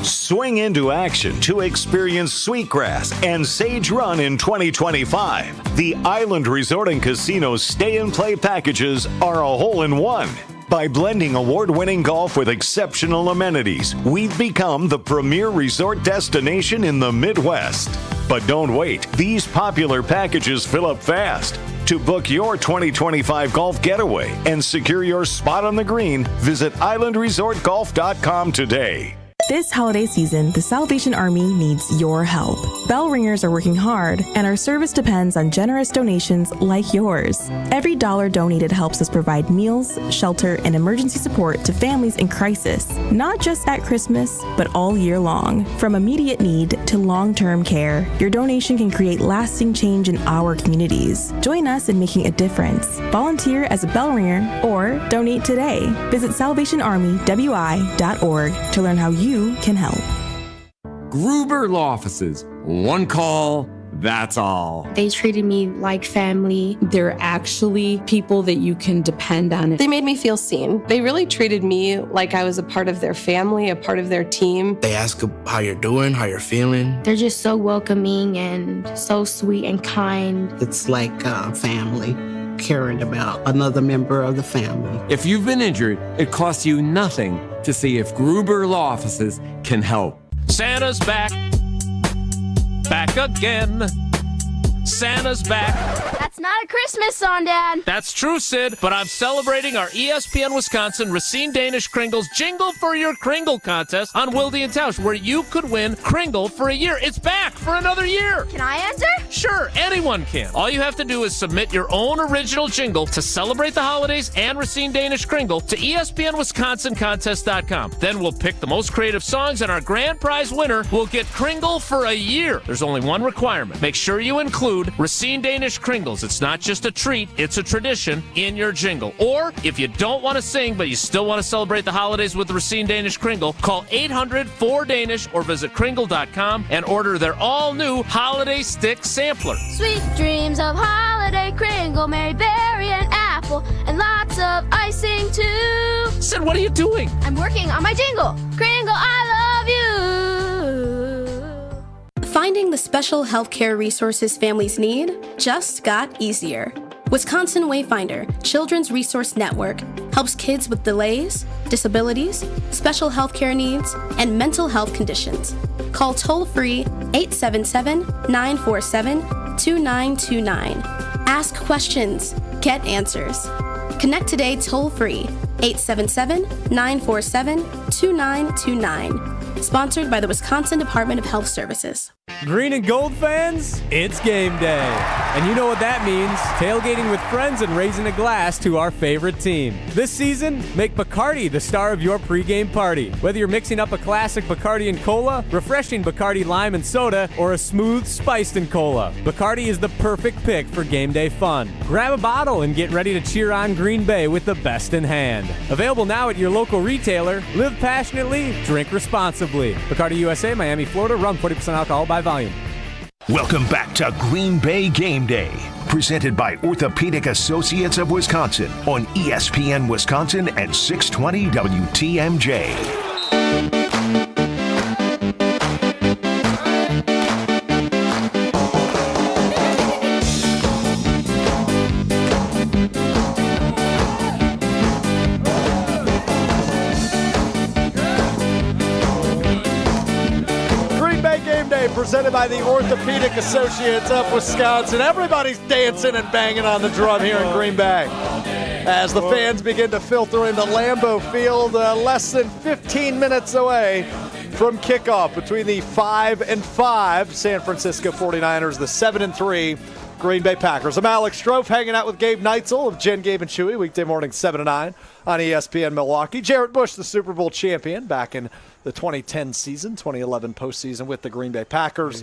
Swing into action to experience Sweetgrass and Sage Run in 2025. The Island Resort and Casino Stay and Play packages are a hole-in-one. By blending award-winning golf with exceptional amenities, we've become the premier resort destination in the Midwest. But don't wait. These popular packages fill up fast. To book your 2025 golf getaway and secure your spot on the green, visit islandresortgolf.com today. This holiday season, the Salvation Army needs your help. Bell ringers are working hard, and our service depends on generous donations like yours. Every dollar donated helps us provide meals, shelter, and emergency support to families in crisis, not just at Christmas, but all year long. From immediate need to long-term care, your donation can create lasting change in our communities. Join us in making a difference. Volunteer as a bell ringer or donate today. Visit salvationarmywi.org to learn how you can help. Gruber Law Offices. One call, that's all. They treated me like family. They're actually people that you can depend on. They made me feel seen. They really treated me like I was a part of their family, a part of their team. They ask how you're doing, how you're feeling. They're just so welcoming and so sweet and kind. It's like family. Caring about another member of the family. If you've been injured, it costs you nothing to see if Gruber Law Offices can help. Santa's back. Back again. Santa's back. That's not a Christmas song, Dad. That's true, Sid, but I'm celebrating our ESPN Wisconsin Racine Danish Kringle's Jingle for Your Kringle contest on Wilde and Tausch, where you could win Kringle for a year. It's back for another year. Can I enter? Sure, anyone can. All you have to do is submit your own original jingle to celebrate the holidays and Racine Danish Kringle to ESPNWisconsinContest.com. Then we'll pick the most creative songs, and our grand prize winner will get Kringle for a year. There's only one requirement. Make sure you include Racine Danish Kringles. It's not just a treat, it's a tradition in your jingle. Or if you don't want to sing, but you still want to celebrate the holidays with the Racine Danish Kringle, call 800-4DANISH or visit Kringle.com and order their all-new Holiday Stick Sampler. Sweet dreams of holiday Kringle, Mary Berry and apple, and lots of icing too. Sid, what are you doing? I'm working on my jingle. Kringle, I love you. Finding the special healthcare resources families need just got easier. Wisconsin Wayfinder Children's Resource Network helps kids with delays, disabilities, special healthcare needs, and mental health conditions. Call toll-free 877-947-2929. Ask questions, get answers. Connect today toll-free 877-947-2929. Sponsored by the Wisconsin Department of Health Services. Green and gold fans, it's game day. And you know what that means. Tailgating with friends and raising a glass to our favorite team. This season, make Bacardi the star of your pregame party. Whether you're mixing up a classic Bacardi and cola, refreshing Bacardi lime and soda, or a smooth spiced and cola, Bacardi is the perfect pick for game day fun. Grab a bottle and get ready to cheer on Green Bay with the best in hand. Available now at your local retailer. Live passionately, drink responsibly. Bacardi USA, Miami, Florida. Rum 40% alcohol by volume. Welcome back to Green Bay Game Day, presented by Orthopedic Associates of Wisconsin on ESPN Wisconsin and 620 WTMJ. Presented by the Orthopedic Associates of Wisconsin. Everybody's dancing and banging on the drum here in Green Bay as the fans begin to filter into Lambeau Field, less than 15 minutes away from kickoff between the 5-5 San Francisco 49ers, the 7-3 Green Bay Packers. I'm Alex Strouf, hanging out with Gabe Neitzel of Jen, Gabe, and Chewy, weekday morning 7 to 9 on ESPN Milwaukee. Jarrett Bush, the Super Bowl champion, back in the 2010 season, 2011 postseason with the Green Bay Packers.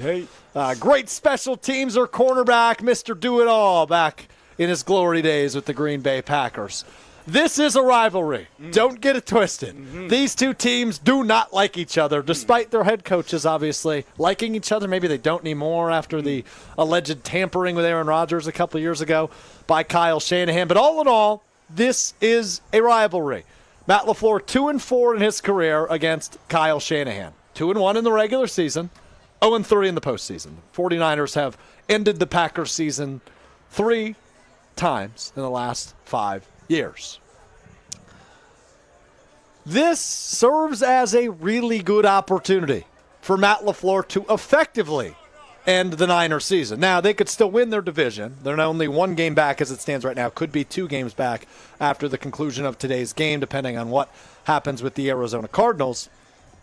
Great special teams or cornerback, Mr. Do-It-All, back in his glory days with the Green Bay Packers. This is a rivalry. Don't get it twisted. These two teams do not like each other, despite their head coaches obviously liking each other. Maybe they don't anymore after the alleged tampering with Aaron Rodgers a couple of years ago by Kyle Shanahan. But all in all, this is a rivalry. Matt LaFleur 2-4 in his career against Kyle Shanahan. 2-1 in the regular season, 0-3 in the postseason. 49ers have ended the Packers season 3 times in the last 5 years. This serves as a really good opportunity for Matt LaFleur to effectively end the Niners season. Now, they could still win their division. They're only 1 game back as it stands right now. Could be 2 games back after the conclusion of today's game, depending on what happens with the Arizona Cardinals.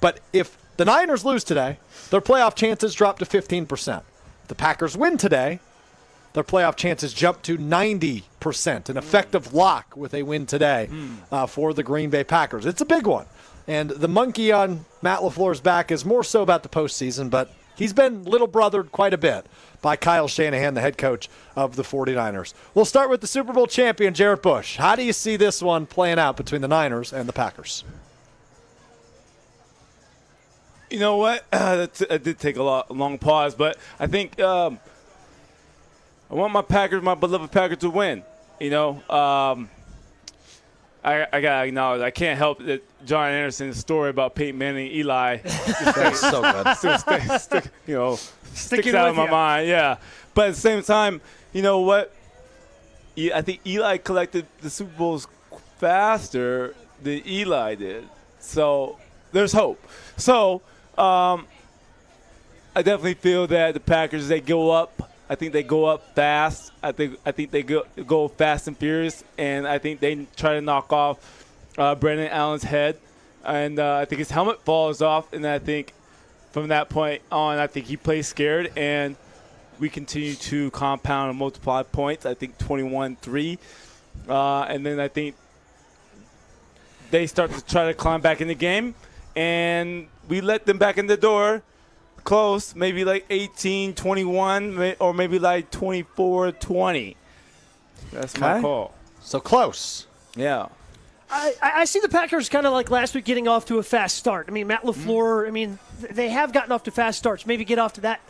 But if the Niners lose today, their playoff chances drop to 15%. If the Packers win today, their playoff chances jump to 90%, an effective lock with a win today for the Green Bay Packers. It's a big one. And the monkey on Matt LaFleur's back is more so about the postseason, but he's been little brothered quite a bit by Kyle Shanahan, the head coach of the 49ers. We'll start with the Super Bowl champion, Jarrett Bush. How do you see this one playing out between the Niners and the Packers? You know what? I did take a long pause, but I think I want my Packers, my beloved Packers, to win. You know, I got to acknowledge, I can't help that John Anderson's story about Peyton Manning and Eli. That's so good. Sticks out of my mind, yeah. But at the same time, you know what? I think Eli collected the Super Bowls faster than Eli did. So there's hope. So I definitely feel that the Packers, they go up. I think they go up fast. I think they go fast and furious, and I think they try to knock off Brandon Allen's head, and I think his helmet falls off, and I think from that point on, I think he plays scared, and we continue to compound and multiply points. I think 21-3, and then I think they start to try to climb back in the game, and we let them back in the door. Close, maybe like 18-21, or maybe like 24-20. That's my call. So close. Yeah. I see the Packers kind of like last week getting off to a fast start. I mean, Matt LaFleur, they have gotten off to fast starts. Maybe get off to that.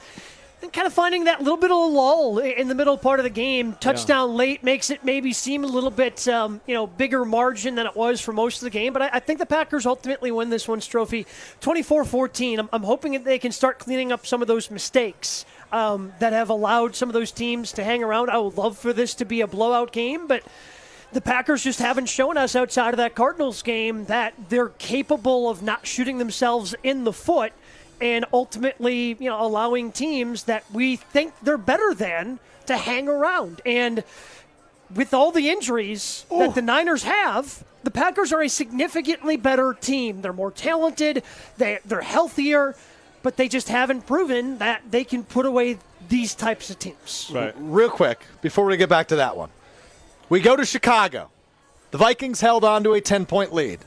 And kind of finding that little bit of a lull in the middle part of the game. Touchdown late makes it maybe seem a little bit, bigger margin than it was for most of the game. But I think the Packers ultimately win this one, Strophy, 24-14. I'm hoping that they can start cleaning up some of those mistakes that have allowed some of those teams to hang around. I would love for this to be a blowout game, but the Packers just haven't shown us outside of that Cardinals game that they're capable of not shooting themselves in the foot and ultimately, allowing teams that we think they're better than to hang around. And with all the injuries that the Niners have, the Packers are a significantly better team. They're more talented. They're healthier. but they just haven't proven that they can put away these types of teams. Right. Real quick, before we get back to that one. We go to Chicago. The Vikings held on to a 10-point lead.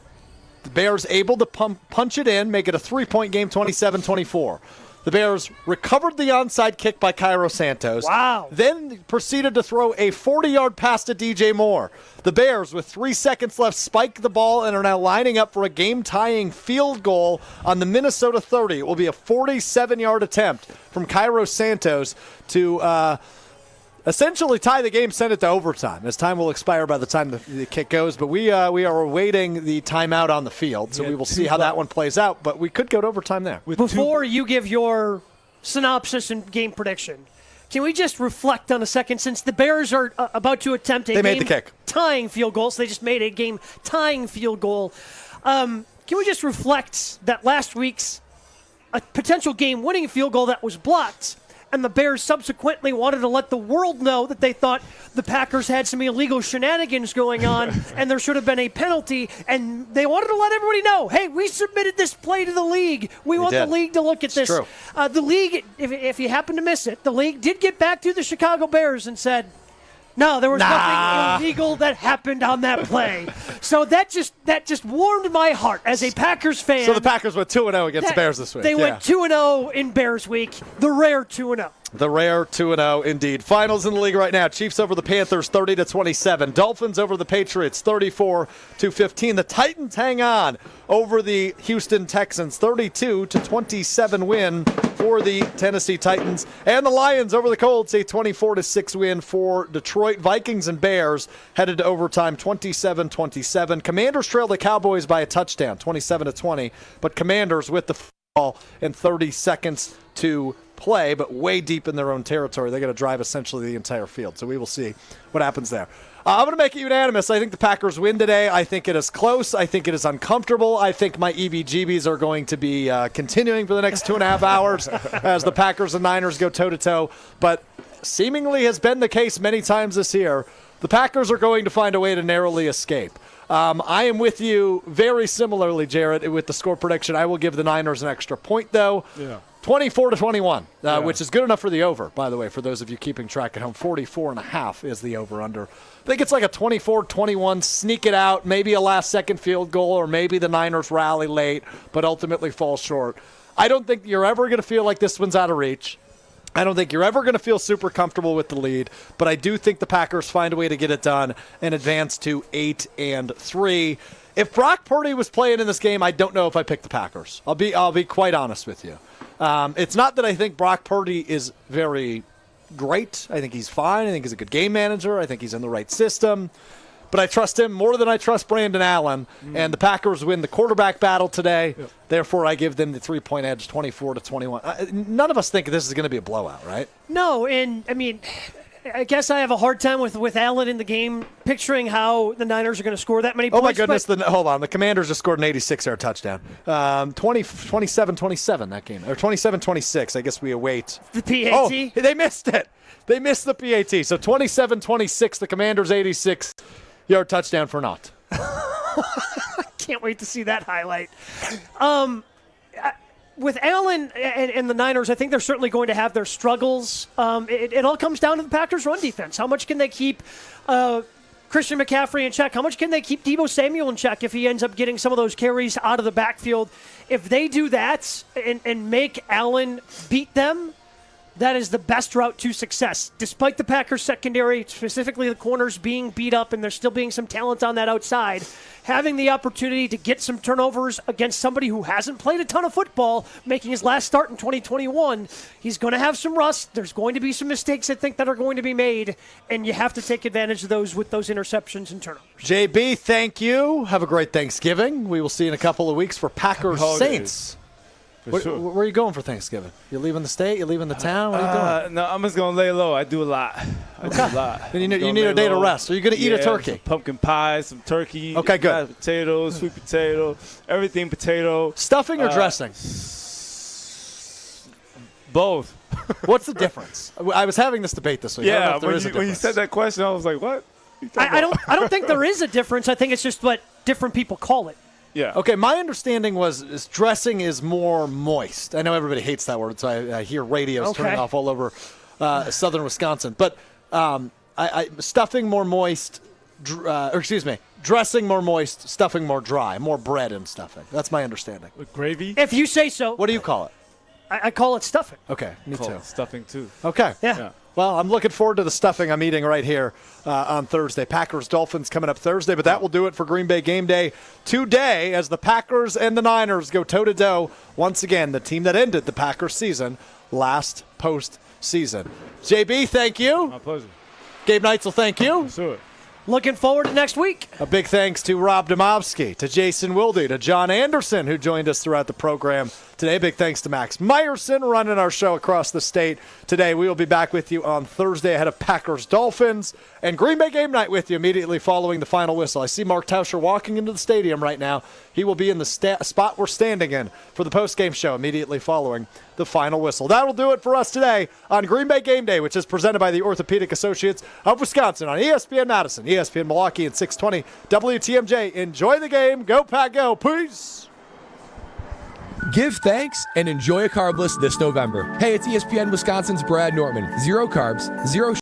The Bears able to punch it in, make it a 3-point game, 27-24. The Bears recovered the onside kick by Cairo Santos. Wow. Then proceeded to throw a 40-yard pass to DJ Moore. The Bears, with 3 seconds left, spike the ball and are now lining up for a game-tying field goal on the Minnesota 30. It will be a 47-yard attempt from Cairo Santos to essentially tie the game, send it to overtime, as time will expire by the time the kick goes. But we are awaiting the timeout on the field, so we will see how that one plays out. But we could go to overtime there. Before you give your synopsis and game prediction, can we just reflect on a second? Since the Bears are about to attempt a game-tying field goal, so they just made a game-tying field goal. Can we just reflect that last week's a potential game-winning field goal that was blocked, and the Bears subsequently wanted to let the world know that they thought the Packers had some illegal shenanigans going on and there should have been a penalty, and they wanted to let everybody know, hey, we submitted this play to the league. We want the league to look at this. True. The league, if you happen to miss it, the league did get back to the Chicago Bears and said, no, there was nothing illegal that happened on that play. So that just warmed my heart as a Packers fan. So the Packers went 2-0 against the Bears this week. They went 2-0 in Bears week, the rare 2-0. The rare 2-0 indeed. Finals in the league right now. Chiefs over the Panthers 30-27. Dolphins over the Patriots 34-15. The Titans hang on over the Houston Texans 32-27 win for the Tennessee Titans. And the Lions over the Colts a 24-6 win for Detroit. Vikings and Bears headed to overtime 27-27. Commanders trailed the Cowboys by a touchdown 27-20, but Commanders with the ball and 30 seconds to play, but way deep in their own territory. They're going to drive essentially the entire field. So we will see what happens there. I'm going to make it unanimous. I think the Packers win today. I think it is close. I think it is uncomfortable. I think my EBGBs are going to be continuing for the next 2.5 hours as the Packers and Niners go toe-to-toe. But seemingly has been the case many times this year. The Packers are going to find a way to narrowly escape. I am with you very similarly, Jarrett, with the score prediction. I will give the Niners an extra point, though. Yeah. 24-21, which is good enough for the over, by the way, for those of you keeping track at home. 44.5 is the over-under. I think it's like a 24-21, sneak it out, maybe a last-second field goal, or maybe the Niners rally late, but ultimately fall short. I don't think you're ever going to feel like this one's out of reach. I don't think you're ever going to feel super comfortable with the lead, but I do think the Packers find a way to get it done and advance to 8-3. If Brock Purdy was playing in this game, I don't know if I picked the Packers. I'll be quite honest with you. It's not that I think Brock Purdy is very great. I think he's fine. I think he's a good game manager. I think he's in the right system. But I trust him more than I trust Brandon Allen. And the Packers win the quarterback battle today. Yep. Therefore, I give them the 3-point edge, 24-21. None of us think this is going to be a blowout, right? No, and I mean, I guess I have a hard time with Allen in the game, picturing how the Niners are going to score that many points. Oh, my goodness. Hold on. The Commanders just scored an 86-yard touchdown. 27-27 that game. Or 27-26. I guess we await. The PAT? Oh, they missed it. They missed the PAT. So 27-26, the Commanders' 86-yard touchdown for naught. Can't wait to see that highlight. With Allen and the Niners, I think they're certainly going to have their struggles. It all comes down to the Packers' run defense. How much can they keep Christian McCaffrey in check? How much can they keep Deebo Samuel in check if he ends up getting some of those carries out of the backfield? If they do that and make Allen beat them, that is the best route to success. Despite the Packers secondary, specifically the corners being beat up and there still being some talent on that outside, having the opportunity to get some turnovers against somebody who hasn't played a ton of football, making his last start in 2021, he's going to have some rust. There's going to be some mistakes, I think, that are going to be made, and you have to take advantage of those with those interceptions and turnovers. JB, thank you. Have a great Thanksgiving. We will see you in a couple of weeks for Packers Saints. Where are you going for Thanksgiving? You leaving the state? You leaving the town? What are you doing? No, I'm just going to lay low. I do a lot. Then you need a day to rest. Are you going to eat a turkey? Some pumpkin pie, some turkey. Okay, good. Potatoes, sweet potato, everything potato. Stuffing or dressing? Both. What's the difference? I was having this debate this week. Yeah, when you said that question, I was like, what? I don't think there is a difference. I think it's just what different people call it. Yeah. Okay, my understanding was dressing is more moist. I know everybody hates that word, so I hear radios turning off all over southern Wisconsin. But stuffing more moist, dressing more moist, stuffing more dry, more bread and stuffing. That's my understanding. With gravy? If you say so. What do you call it? I call it stuffing. Okay, me Call too. it stuffing too. Okay. Yeah. Well, I'm looking forward to the stuffing I'm eating right here on Thursday. Packers-Dolphins coming up Thursday, but that will do it for Green Bay Game Day today as the Packers and the Niners go toe-to-toe. Once again, the team that ended the Packers season last postseason. JB, thank you. My pleasure. Gabe Neitzel, thank you. Sure. Looking forward to next week. A big thanks to Rob Demovsky, to Jason Wilde, to John Anderson, who joined us throughout the program today. Big thanks to Max Meyerson running our show across the state today. We will be back with you on Thursday ahead of Packers-Dolphins and Green Bay Game Night with you immediately following the final whistle. I see Mark Tauscher walking into the stadium right now. He will be in the spot we're standing in for the postgame show immediately following the final whistle. That'll do it for us today on Green Bay Game Day, which is presented by the Orthopedic Associates of Wisconsin on ESPN Madison, ESPN Milwaukee, and 620 WTMJ. Enjoy the game. Go Pack Go. Peace. Give thanks and enjoy a carbless this November. Hey, it's ESPN Wisconsin's Brad Nortman. Zero carbs, zero